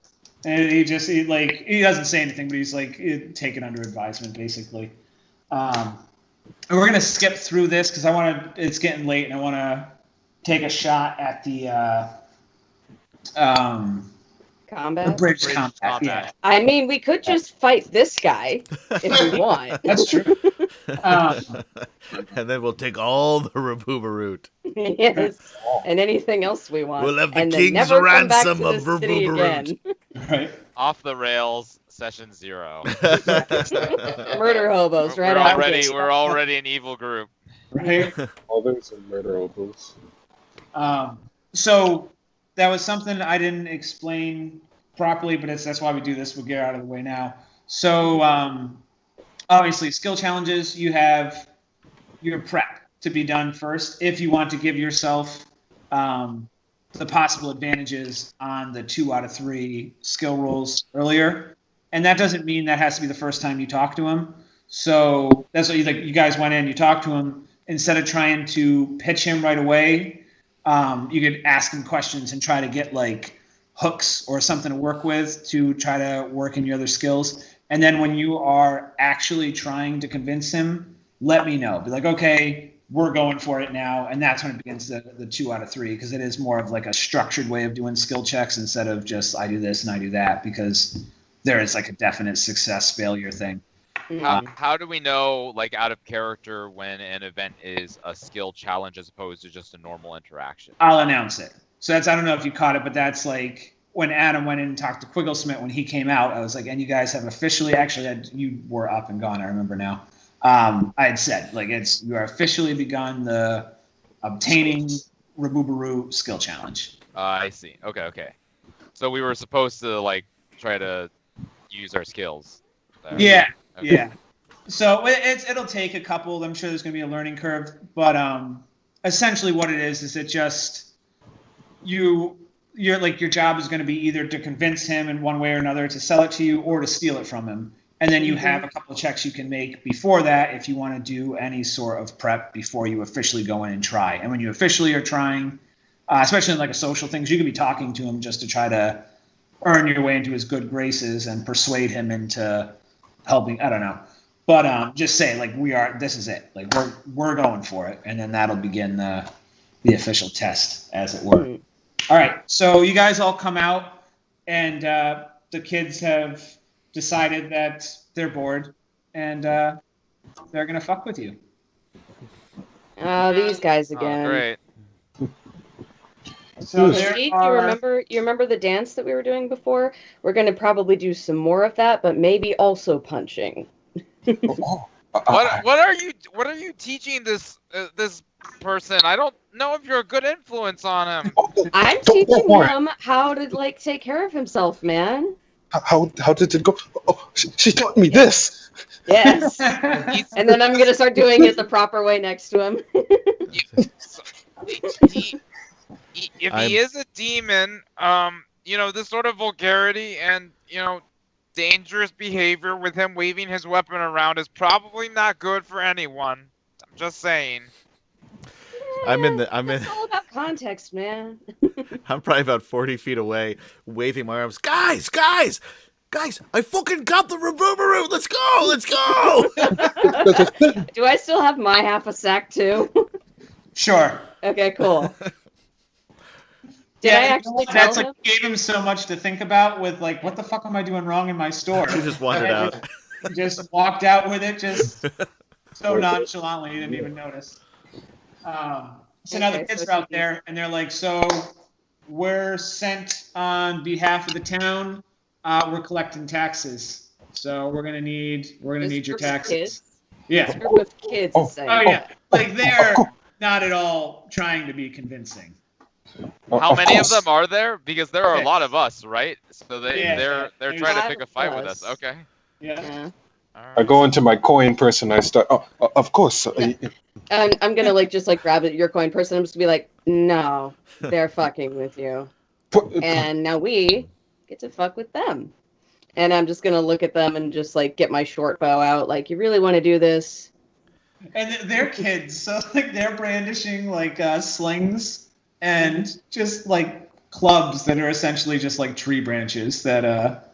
And he doesn't say anything, but he's like, take it under advisement, basically. And we're gonna skip through this because it's getting late, and I want to take a shot at the Combat? the bridge combat. Yeah, I mean, we could just fight this guy if we want. that's true. And then we'll take all the Rabuba route. Yes, and anything else we want. We'll have the and then king's never come back ransom to of this city Rabuba again. Right. Off the rails, session 0. Murder hobos, right out the gate. We're already an evil group. Right. Others and murder opals. So that was something I didn't explain properly, but that's why we do this. We'll get out of the way now. So obviously, skill challenges, you have your prep to be done first if you want to give yourself the possible advantages on the 2 out of 3 skill rolls earlier. And that doesn't mean that has to be the first time you talk to him. So that's what you guys went in, you talked to him. Instead of trying to pitch him right away, you could ask him questions and try to get like hooks or something to work with to try to work in your other skills. And then when you are actually trying to convince him, let me know. Be like, okay, we're going for it now. And that's when it begins the 2 out of 3, because it is more of like a structured way of doing skill checks instead of just I do this and I do that, because there is like a definite success failure thing. How do we know, like, out of character when an event is a skill challenge as opposed to just a normal interaction? I'll announce it. So I don't know if you caught it, but that's like when Adam went in and talked to Quigglesmith when he came out. I was like, and you guys have officially, you were up and gone, I remember now. I had said, like, you are officially begun the obtaining Rabubaru skill challenge. I see. Okay. So we were supposed to, like, try to use our skills. Yeah. Okay. Yeah. So it'll take a couple. I'm sure there's going to be a learning curve, but essentially what it is it just your job is going to be either to convince him in one way or another to sell it to you or to steal it from him. And then you have a couple of checks you can make before that if you want to do any sort of prep before you officially go in and try. And when you officially are trying, especially in like a social things, you could be talking to him just to try to earn your way into his good graces and persuade him into helping. I don't know. But just say, like, this is it. Like, we're going for it. And then that'll begin the official test, as it were. All right. So you guys all come out, and the kids have decided that they're bored, and they're going to fuck with you. Oh, these guys again. Oh, great. So Steve, you remember the dance that we were doing before? We're going to probably do some more of that, but maybe also punching. What are you teaching this person? I don't know if you're a good influence on him. I'm teaching him how to like take care of himself, man. How did it go? Oh, she taught me this. Yes. And then I'm gonna start doing it the proper way next to him. If he is a demon, this sort of vulgarity and dangerous behavior with him waving his weapon around is probably not good for anyone. I'm just saying. It's all about context, man. I'm probably about 40 feet away, waving my arms. Guys! I fucking got the Rabubaru! Let's go! Do I still have my half a sack too? Sure. Okay, cool. Did I actually tell him? You gave him so much to think about with, like, what the fuck am I doing wrong in my store? He just wandered out. Just walked out with it, just so nonchalantly, you didn't even notice. So now the kids are out there, and they're like, so we're sent on behalf of the town. We're collecting taxes. So we're gonna need your taxes. Kids? Yeah. This group of kids is saying. Oh yeah. Like they're not at all trying to be convincing. How many of course. them are there? Because there are Okay. a lot of us, right? So Yeah, they're there's trying to 5 pick a fight with us. us. Okay. Yeah. Yeah. All I right. go into my coin purse and I start. Of course. I'm gonna just grab your coin person. I'm just gonna be like, no, they're fucking with you, and now we get to fuck with them. And I'm just gonna look at them and just get my short bow out. Like, you really want to do this? And they're kids, so they're brandishing slings and just clubs that are essentially just tree branches that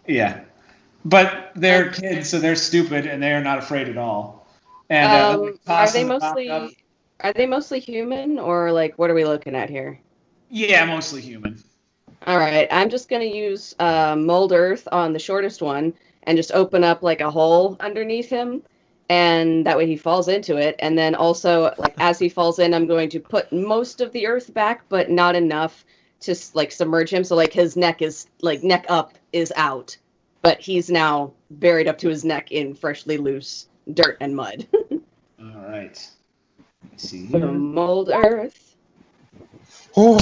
yeah. But they're kids, so they're stupid and they are not afraid at all. And are they tossing the rock up. mostly human, or what are we looking at here? Yeah, mostly human. All right, I'm just gonna use mold earth on the shortest one and just open up a hole underneath him, and that way he falls into it. And then also, as he falls in, I'm going to put most of the earth back, but not enough to submerge him. So his neck is neck up is out, but he's now buried up to his neck in freshly loose dirt and mud. All right. Let's see So here. mold earth. Oh,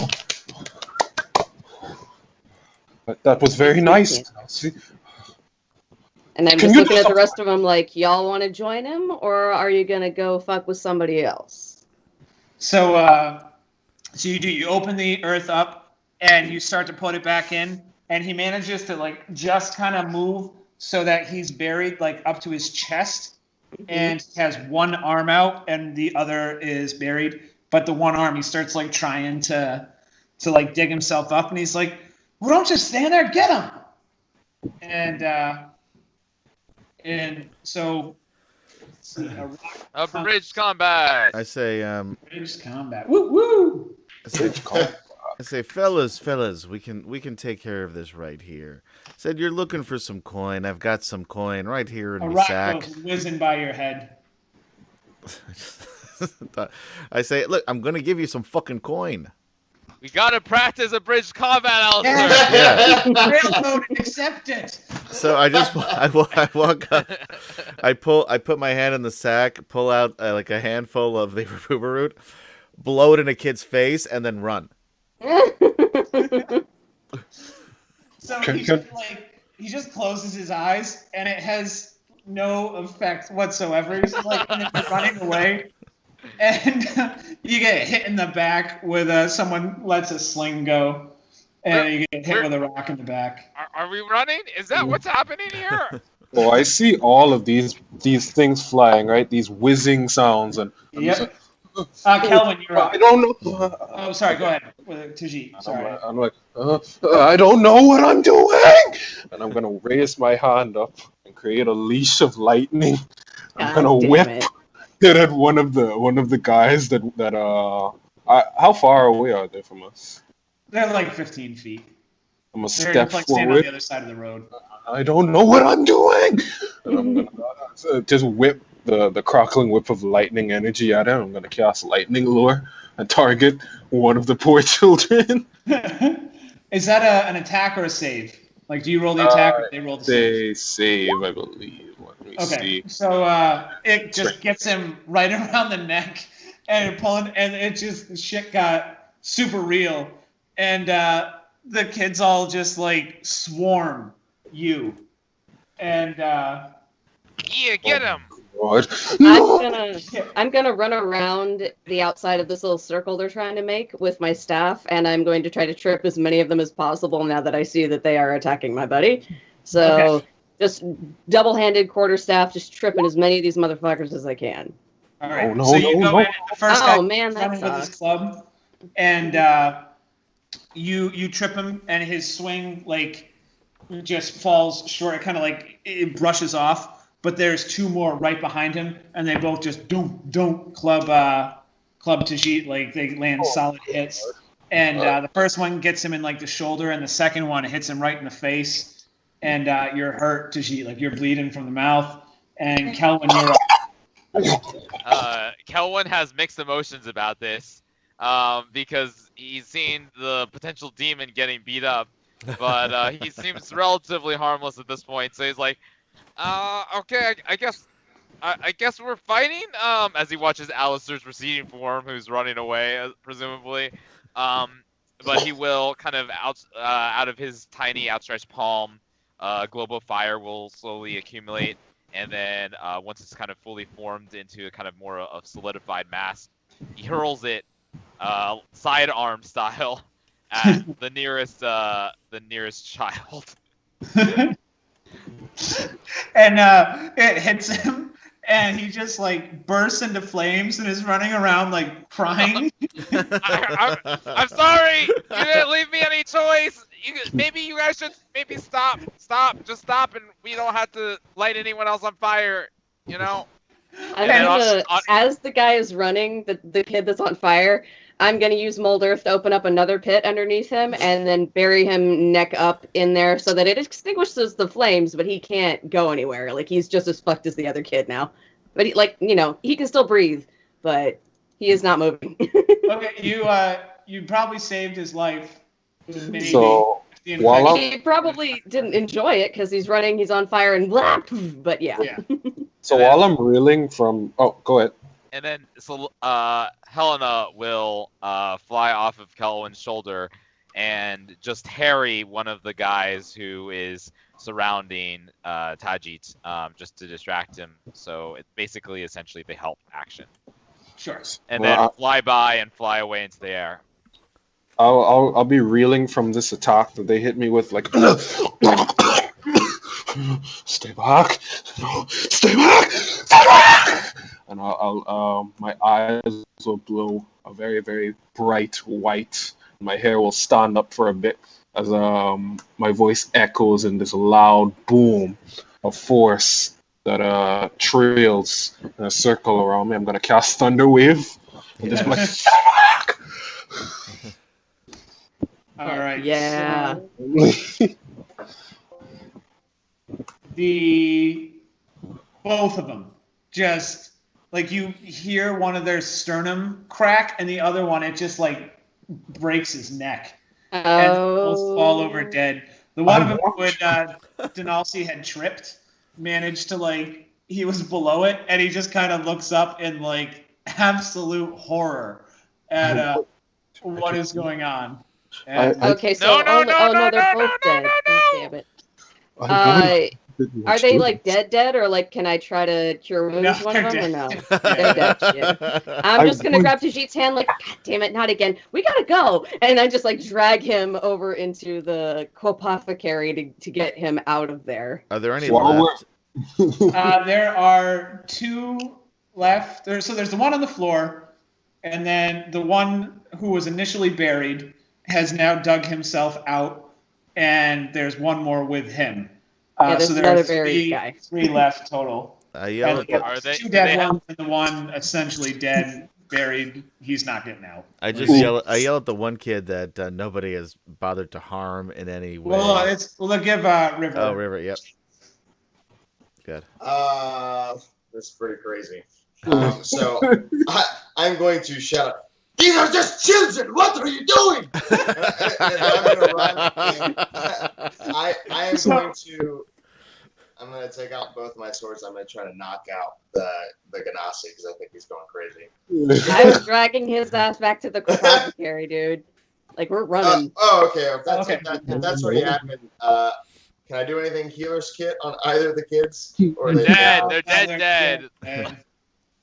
that was very nice. See, And I'm Can just you looking do at the rest of them y'all want to join him, or are you going to go fuck with somebody else? So you open the earth up and you start to put it back in, and he manages to just kind of move so that he's buried up to his chest, and has one arm out and the other is buried. But the one arm, he starts trying to dig himself up, and he's like, "Well, don't just stand there, get him!" And so let's see, Abridged combat. I say, bridge combat. Woo woo! I say, fellas, we can take care of this right here. Said you're looking for some coin. I've got some coin right here in A my rock sack. goes whizzing by your head. I say, look, I'm gonna give you some fucking coin. We gotta practice abridged combat, Alistair. Yeah. Railroad, accept it. So I walk up, I put my hand in the sack, pull out a handful of the ruba root, blow it in a kid's face, and then run. So Can- he just closes his eyes, and it has no effect whatsoever. He's just running away, and you get hit in the back with someone lets a sling go, and you get hit with a rock in the back. Are we running? Is that what's happening here? Oh, I see all of these things flying, right? These whizzing sounds, and I'm just Yep. Kelvin, you're up. I don't know. Oh, sorry. Go ahead. With Tajeet. Sorry. I'm like, I don't know what I'm doing, and I'm gonna raise my hand up and create a leash of lightning. I'm gonna whip it at one of the guys that how far away are they from us? They're 15 feet. I'm gonna They're step standing on forward. the other side of the road. I don't know what I'm doing, and I'm gonna just whip the crackling whip of lightning energy at him. I'm gonna cast lightning lure and target one of the poor children. Is that an attack or a save? Do you roll the attack or they roll the save? They save, I believe. Let me Okay, see. so it just gets him right around the neck, and it just shit got super real, and the kids all just swarm you, and Yeah, get him. God. I'm gonna run around the outside of this little circle they're trying to make with my staff, and I'm going to try to trip as many of them as possible now that I see that they are attacking my buddy. So just double-handed quarterstaff, just tripping as many of these motherfuckers as I can. all right. Oh, no, so you no, go no. in, the first guy Man, that running with his sucks. club, and you trip him, and his swing just falls short. It kind of it brushes off. But there's two more right behind him, and they both just don't club Tajeet. They land solid hits. And the first one gets him in the shoulder, and the second one hits him right in the face. And you're hurt, Tajeet. You're bleeding from the mouth. And Kelwin, you're up. Kelwin has mixed emotions about this, because he's seen the potential demon getting beat up, but he seems relatively harmless at this point. So he's like, okay, I guess I guess we're fighting. As he watches Alistair's receding form, who's running away, presumably. But he will kind of out of his tiny outstretched palm, a globe of fire will slowly accumulate, and then once it's kind of fully formed into a kind of more of solidified mass, he hurls it sidearm style at the nearest child. And it hits him, and he just like bursts into flames and is running around like crying. I'm sorry. You didn't leave me any choice. Maybe you guys should stop, just stop, and we don't have to light anyone else on fire. You know. As the guy is running, the kid that's on fire, I'm going to use mold earth to open up another pit underneath him and then bury him neck up in there so that it extinguishes the flames, but he can't go anywhere. Like, he's just as fucked as the other kid now. But, he can still breathe, but he is not moving. Okay, you probably saved his life. Maybe. So, he probably didn't enjoy it because he's running, he's on fire, and blah, but yeah. So while I'm reeling from... Oh, go ahead. And then, Helena will fly off of Kelwin's shoulder and just harry one of the guys who is surrounding Tajeet, just to distract him. So it's basically, essentially, the help action. Sure. And then fly by and fly away into the air. I'll be reeling from this attack that they hit me with, like... Stay back! No, stay back! Stay back! And I'll my eyes will glow a very, very bright white. My hair will stand up for a bit as my voice echoes in this loud boom of force that trails in a circle around me. I'm gonna cast Thunder Wave and just like, stay back! All right. Yeah. So both of them just like you hear one of their sternum crack and the other one, it just like breaks his neck and almost fall over dead. The one of them who D'Nalsi had tripped managed to he was below it and he just kind of looks up in like absolute horror at what is going on. And, okay, so they're both dead. Damn it. Are they like dead, or like can I try to cure wounds one of them, or no? They're dead. Shit. I'm just gonna grab Tajeet's hand, like, God damn it, not again. We gotta go, and I just like drag him over into the apothecary to get him out of there. Are there any left? There are two left. There's the one on the floor, and then the one who was initially buried has now dug himself out, and there's one more with him. There's so another there's buried guy. Three left total. Are they, two dead ones and the one essentially dead, buried. He's not getting out. I yell at the one kid that nobody has bothered to harm in any way. We'll give River. Oh, River, yep. Good. That's pretty crazy. So I'm going to shout out, "These are just children! What are you doing?" and I'm going to run. I'm going to take out both my swords. I'm going to try to knock out the Ganassi because I think he's going crazy. I was dragging his ass back to the apothecary, dude. Like, we're running. Okay. If that's what happened, can I do anything healer's kit on either of the kids? Or they're dead. They're dead.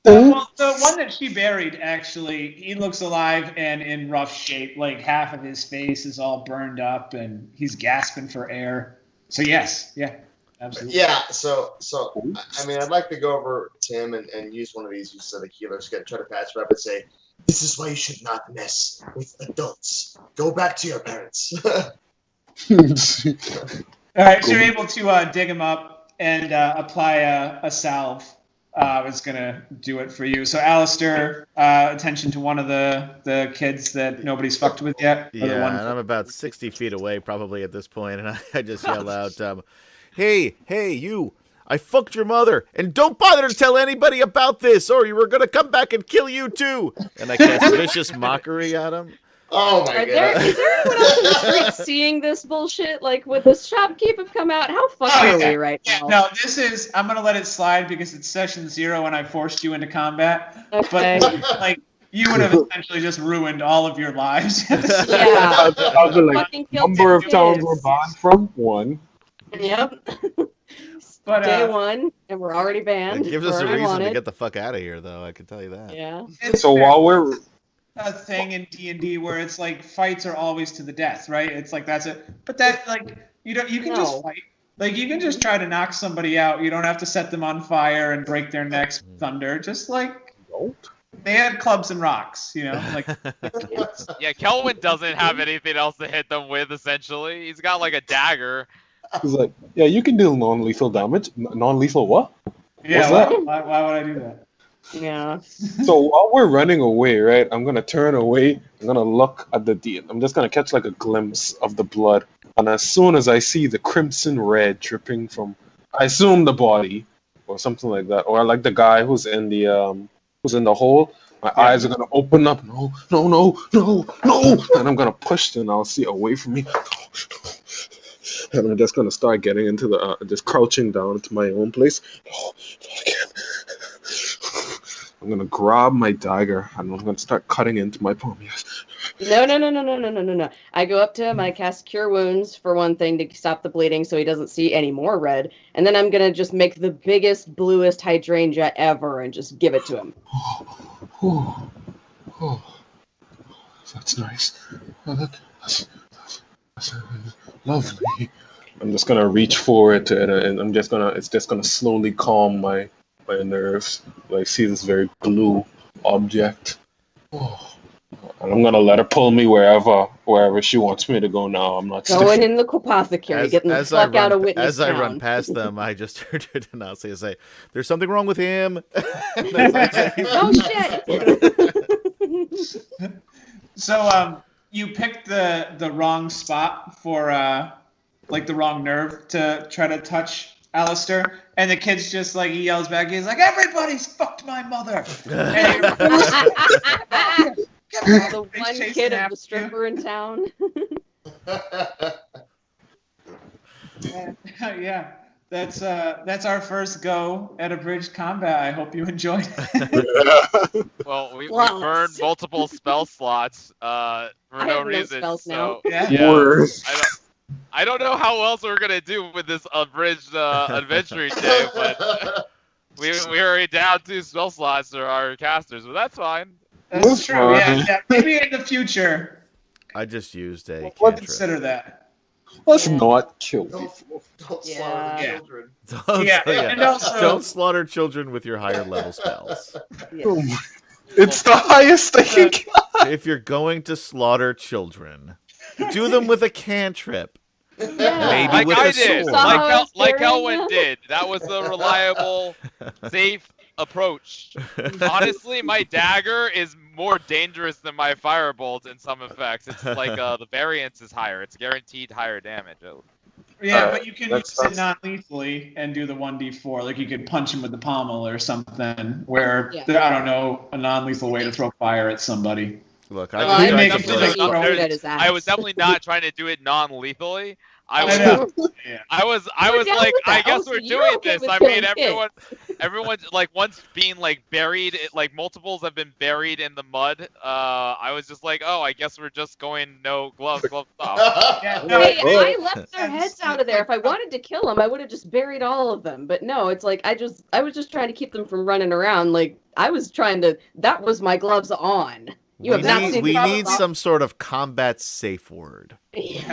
Well, the one that she buried, actually, he looks alive and in rough shape. Like, half of his face is all burned up, and he's gasping for air. So, yes. Yeah, absolutely. Yeah, so I mean, I'd like to go over to him and use one of these use of the healer's kit, try to patch him up and say, "This is why you should not mess with adults. Go back to your parents." All right, so you're able to dig him up and apply a salve. Is going to do it for you. So, Alistair, attention to one of the kids that nobody's fucked with yet. Yeah, and I'm about 60 feet away probably at this point, and I just yell out, hey, you, I fucked your mother, and don't bother to tell anybody about this, or we're going to come back and kill you too. And I cast vicious mockery at him. Oh my Is god. there anyone else in the street seeing this bullshit? Like, would the shopkeep have come out? How fucked are we right now? No, this is. I'm gonna let it slide because it's session 0 and I forced you into combat. Okay. But like, you would have essentially just ruined all of your lives. Yeah. I'll be like, Fucking killed number of two towns kids. we're banned from? 1. Yep. But Day 1, and we're already banned. It gives us We're a already reason to wanted. get the fuck out of here, though. I can tell you that. Yeah. it's So while we're a thing in D&D where it's like fights are always to the death, right? It's like that's it. But that like you can just No. fight. Like you can just try to knock somebody out. You don't have to set them on fire and break their necks with thunder. Just like they had clubs and rocks, you know? Like Yeah, Kelwin doesn't have anything else to hit them with, essentially. He's got like a dagger. he's like, yeah, you can deal non-lethal damage. Non-lethal what? yeah, What's that? why would I do that? Yeah. So while we're running away, right, I'm gonna turn away. I'm gonna look at the deed. I'm just gonna catch like a glimpse of the blood, and as soon as I see the crimson red dripping from, I assume the body or something like that, or like the guy who's in the hole. My eyes are gonna open up. No, no, no, no, no, and I'm gonna push, and I'll see away from me. And I'm just gonna start getting into the, just crouching down into my own place. Oh, again. I'm gonna grab my dagger and I'm gonna start cutting into my palm. Yes. No. I go up to him, I cast Cure Wounds for one thing to stop the bleeding so he doesn't see any more red. And then I'm gonna just make the biggest, bluest hydrangea ever and just give it to him. Oh, that's nice. Oh, that's lovely. I'm just gonna reach for it and it's just gonna slowly calm my nerves. I see this very blue object. Oh. And I'm gonna let her pull me wherever she wants me to go now. I'm not Going in the apothecary, getting the fuck out of Witness As I run Town. past them, I just turn to D'Nalsi and say, "There's something wrong with him." Oh shit! So you picked the wrong spot for like the wrong nerve to try to touch Alistair, and the kid's just like, he yells back, he's like, everybody's fucked my mother. And The one kid of the stripper in town. yeah, that's our first go at abridged combat. I hope you enjoyed it. Well, we Lots. burned multiple spell slots for I no have no reason. spells now. So, Yeah. Worse. I don't know how else we're gonna do with this abridged adventuring day, but we already down 2 spell slots for our casters, but that's fine. That's true. Yeah. Maybe in the future, I just used a we'll cantrip. consider that. Let's not kill Don't, people. don't Yeah. slaughter Yeah. children. Yeah, and also- Don't slaughter children with your higher level spells. Oh my- It's the highest I can get. If you're going to slaughter children, do them with a cantrip. Yeah. Maybe Like with I a did, sword. like Scaring Elwin them. did. That was a reliable, safe approach. Honestly, my dagger is more dangerous than my firebolt in some effects. It's like the variance is higher. It's guaranteed higher damage. Yeah, but you can That's- use it non-lethally and do the 1d4. Like you could punch him with the pommel or something. Where Yeah. I don't know, a non-lethal way to throw fire at somebody. Look, Well, I I just tried make to him put like- a- throw it at his ass. I was definitely not trying to do it non-lethally. I I was, know. Yeah. I was down like, with that. I guess Also, we're you're doing okay this. with I mean, killing everyone's like once being like buried, like multiples have been buried in the mud. I was just like, oh, I guess we're just going no gloves off. Yeah, no, Hey, Oh. I left their heads out of there. If I wanted to kill them, I would have just buried all of them. But no, it's like I was just trying to keep them from running around. Like I was trying to. That was my gloves on. You have not seen we the need some sort of combat safe word. Maybe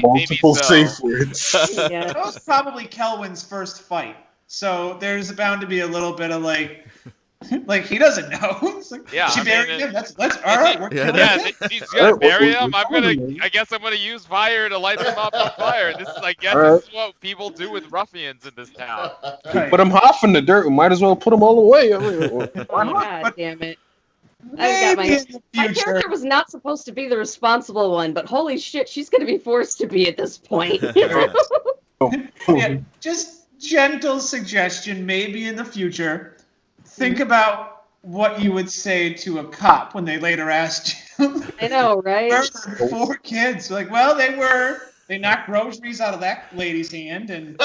Multiple so. safe words. Yeah. that was probably Kelwin's first fight. So there's bound to be a little bit of like he doesn't know. It's like, Yeah, she I buried mean, him. That's all right. We're Yeah, killing Yeah, him. she's gonna Alright, bury what- him. I guess I'm gonna use fire to light them up on fire. This is, I guess, Alright. this is what people do with ruffians in this town. Right. Put them half in the dirt. We might as well put them all away. I mean, Oh, God damn it. Maybe my in the My future. character was not supposed to be the responsible one, but holy shit, she's going to be forced to be at this point. Yeah, just gentle suggestion. Maybe in the future, think about what you would say to a cop when they later asked I know, right? Murdered 4 kids. Like, well, they knocked groceries out of that lady's hand, and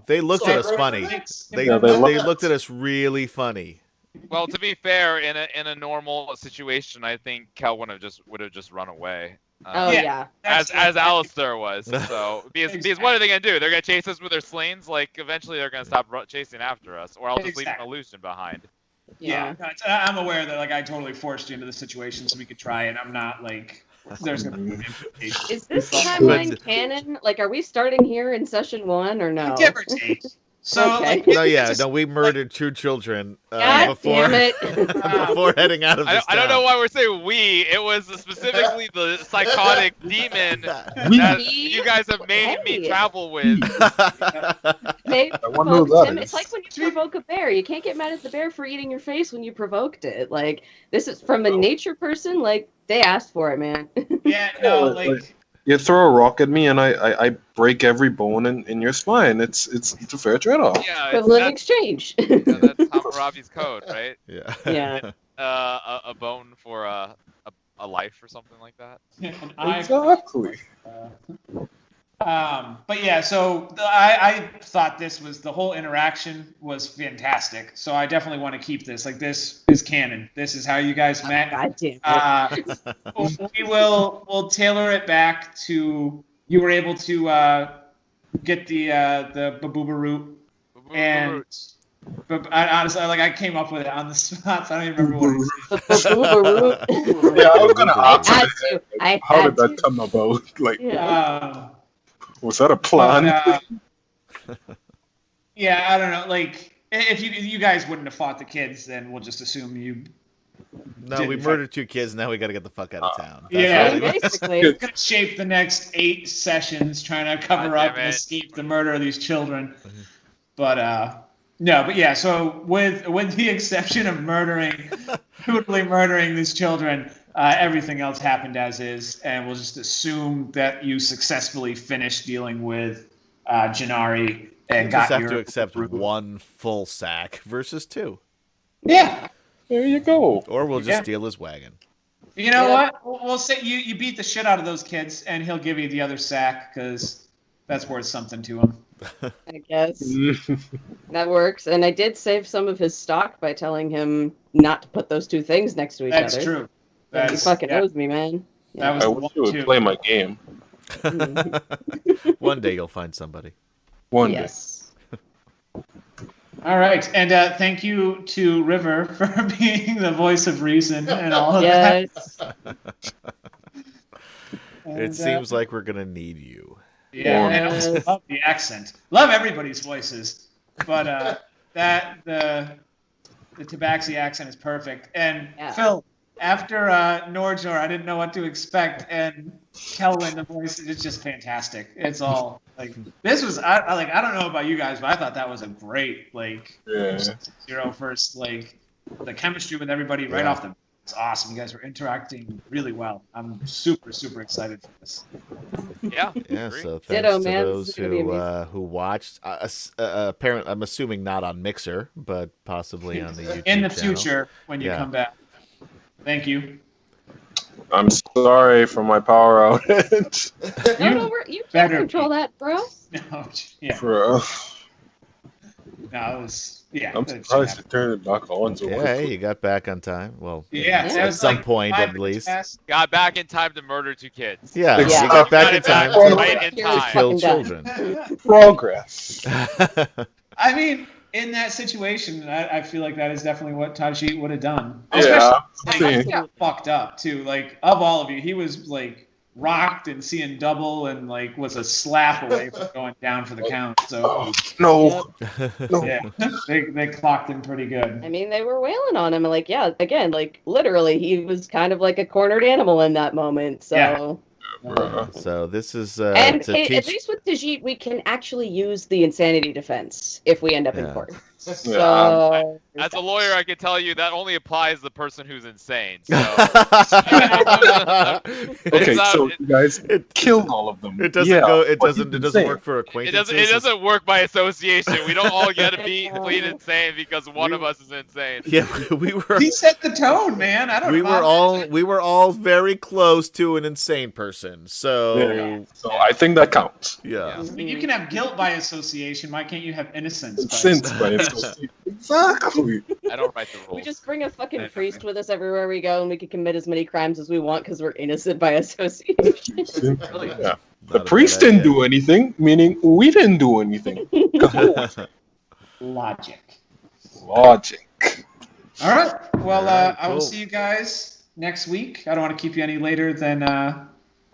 They looked at us Sorry, funny. thanks. They Yeah, they looked at us really funny. Well, to be fair, in a normal situation, I think Kelwin would have just run away. Oh yeah. As Alistair was. So because what are they gonna do? They're gonna chase us with their slings. Like eventually they're gonna stop chasing after us, or I'll just leave an illusion behind. Yeah, I'm aware that like I totally forced you into the situation so we could try it. I'm not like there's gonna be implications. Is this timeline canon? Like, are we starting here in session 1 or no? Give or take. So Okay. like, we murdered 2 children God before damn it. before heading out of this I don't know town. why we're saying we. It was specifically the psychotic demon that you guys have made me travel with. Hey, I wonder who that Tim, is. it's like when you provoke a bear. You can't get mad at the bear for eating your face when you provoked it. Like, this is from a nature person. Like, they asked for it, man. yeah, no, like You throw a rock at me and I break every bone in your spine. It's a fair trade-off. Yeah, Equivalent exchange. that's Hammurabi's code, right? Yeah. Yeah. A bone for a life or something like that. an eye. Exactly. But yeah, so I thought the whole interaction was fantastic. So I definitely want to keep this. Like, this is canon. This is how you guys met. God damn it. We'll tailor it back to you were able to get the babooba root, and but honestly, like I came up with it on the spot. So I don't even remember what it was. Yeah, I was gonna ask. How did that come about? Like, was that a plan? Yeah, I don't know. Like, if you guys wouldn't have fought the kids, then we'll just assume you. No, we murdered 2 kids. Now we got to get the fuck out of town. Yeah, basically. It's gonna shape the next 8 sessions trying to cover up and escape the murder of these children. But no, but yeah. So with the exception of brutally murdering these children, everything else happened as is, and we'll just assume that you successfully finished dealing with Janari and You got just have your to accept 1 full sack versus 2. Yeah. There you go. Or we'll just steal his wagon. You know what? We'll say you beat the shit out of those kids, and he'll give you the other sack because that's worth something to him. I guess. That works. And I did save some of his stock by telling him not to put those 2 things next to each other. That's true. He fucking owes me, man. That was I wish you would play my game. One day you'll find somebody. One day. Yes. All right, and thank you to River for being the voice of reason and all of that. Yes. And, It seems like we're going to need you. Yeah, and I also love the accent. Love everybody's voices, but the Tabaxi accent is perfect. And Phil, after Nordjor, I didn't know what to expect, and Kelwin, the voice is just fantastic. It's all like this was. I don't know about you guys, but I thought that was a great first the chemistry with everybody right off the. It's awesome. You guys were interacting really well. I'm super, super excited for this. Yeah. Yeah. So thanks Ditto, to man. those who watched. Apparently, I'm assuming not on Mixer, but possibly on the YouTube in the channel. future when you come back. Thank you. I'm sorry for my power outage. No, you can't control that, bro. No, yeah. Bro. No, it was. Yeah, I'm surprised to turn it back on so Yeah, you got back on time. Well, at some point at least. Got back in time to murder 2 kids. Yeah, you got back in time to kill children. Progress. I mean, in that situation, I feel like that is definitely what Tajeet would have done. Yeah. Especially, like, fucked up too. Like, of all of you, he was like rocked and seeing double, and like was a slap away from going down for the count. So yeah, they clocked him pretty good. I mean, they were wailing on him. Like, literally, he was kind of like a cornered animal in that moment. So. So this is and to teach... at least with Tajeet, we can actually use the insanity defense if we end up in court. So as a lawyer, I can tell you that only applies to the person who's insane. So. Okay, not- so you guys It- killed all of them. It doesn't Yeah, go. It what doesn't. you've It been doesn't saying. work for It acquaintances. doesn't work by association. We don't all get to be clean insane because one of us is insane. Yeah, we were. He set the tone, man. I don't. We know were about all. that. We were all very close to an insane person. So Yeah. So I think that counts. yeah. I mean, you can have guilt by association. Why can't you have innocence? By Since by association. Exactly. I don't write the rules. We just bring a fucking priest with us everywhere we go, and we can commit as many crimes as we want because we're innocent by association. Yeah. The Not a priest bad didn't idea. do anything, meaning we didn't do anything. Logic. Logic. All right. Well, All right, I will cool. see you guys next week. I don't want to keep you any later than I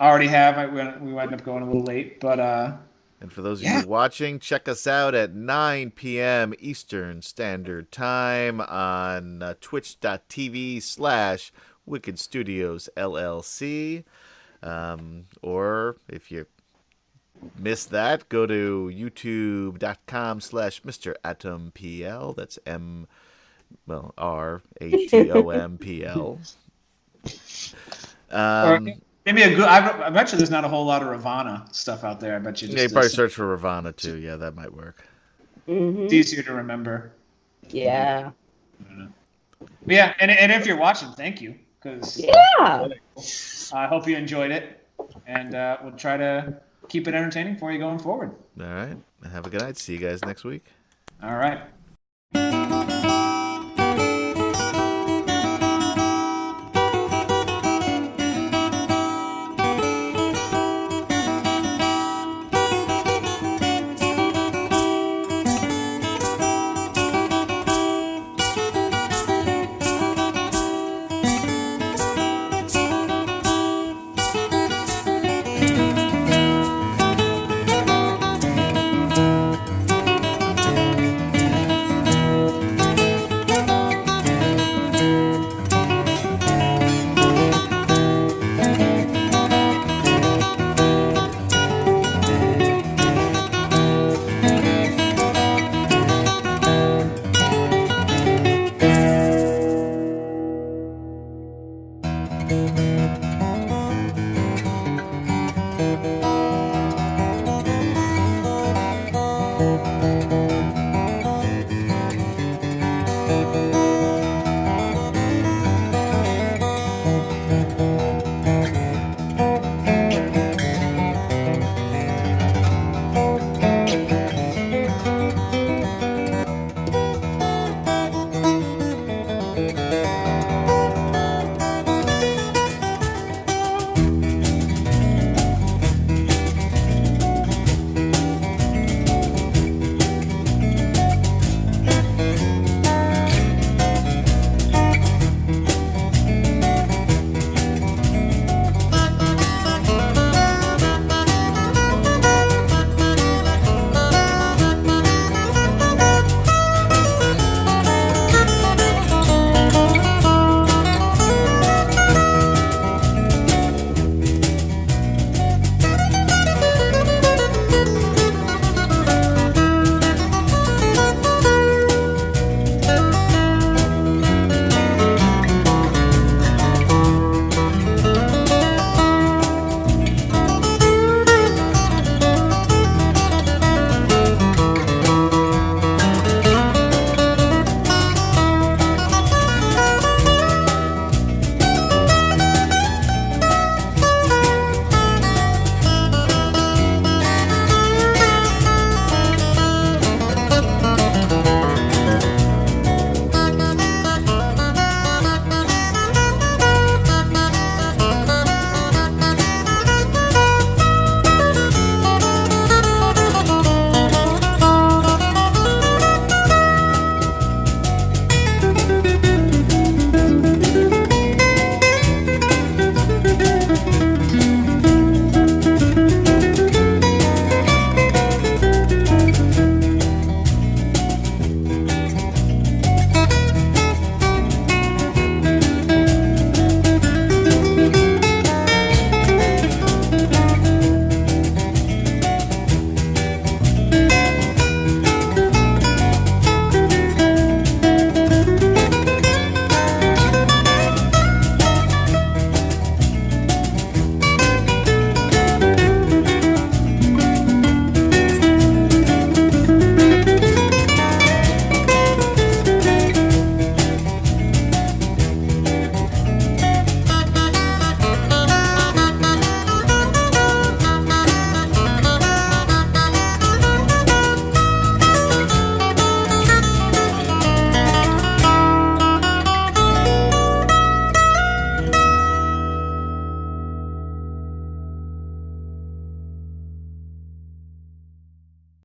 already have. We wind up going a little late, but And for those of Yeah. you watching, check us out at 9 p.m. Eastern Standard Time on twitch.tv/Wicked Studios LLC. Or if you missed that, go to youtube.com/Mr. AtomPL. That's RATOMPL. maybe a good. I bet you there's not a whole lot of Ravanna stuff out there. I bet you just Yeah, you probably search for Ravanna too. Yeah, that might work. it's easier to remember. Yeah. But yeah, and if you're watching, thank you, because Yeah. I hope you enjoyed it, and we'll try to keep it entertaining for you going forward. All right. Have a good night. See you guys next week. All right.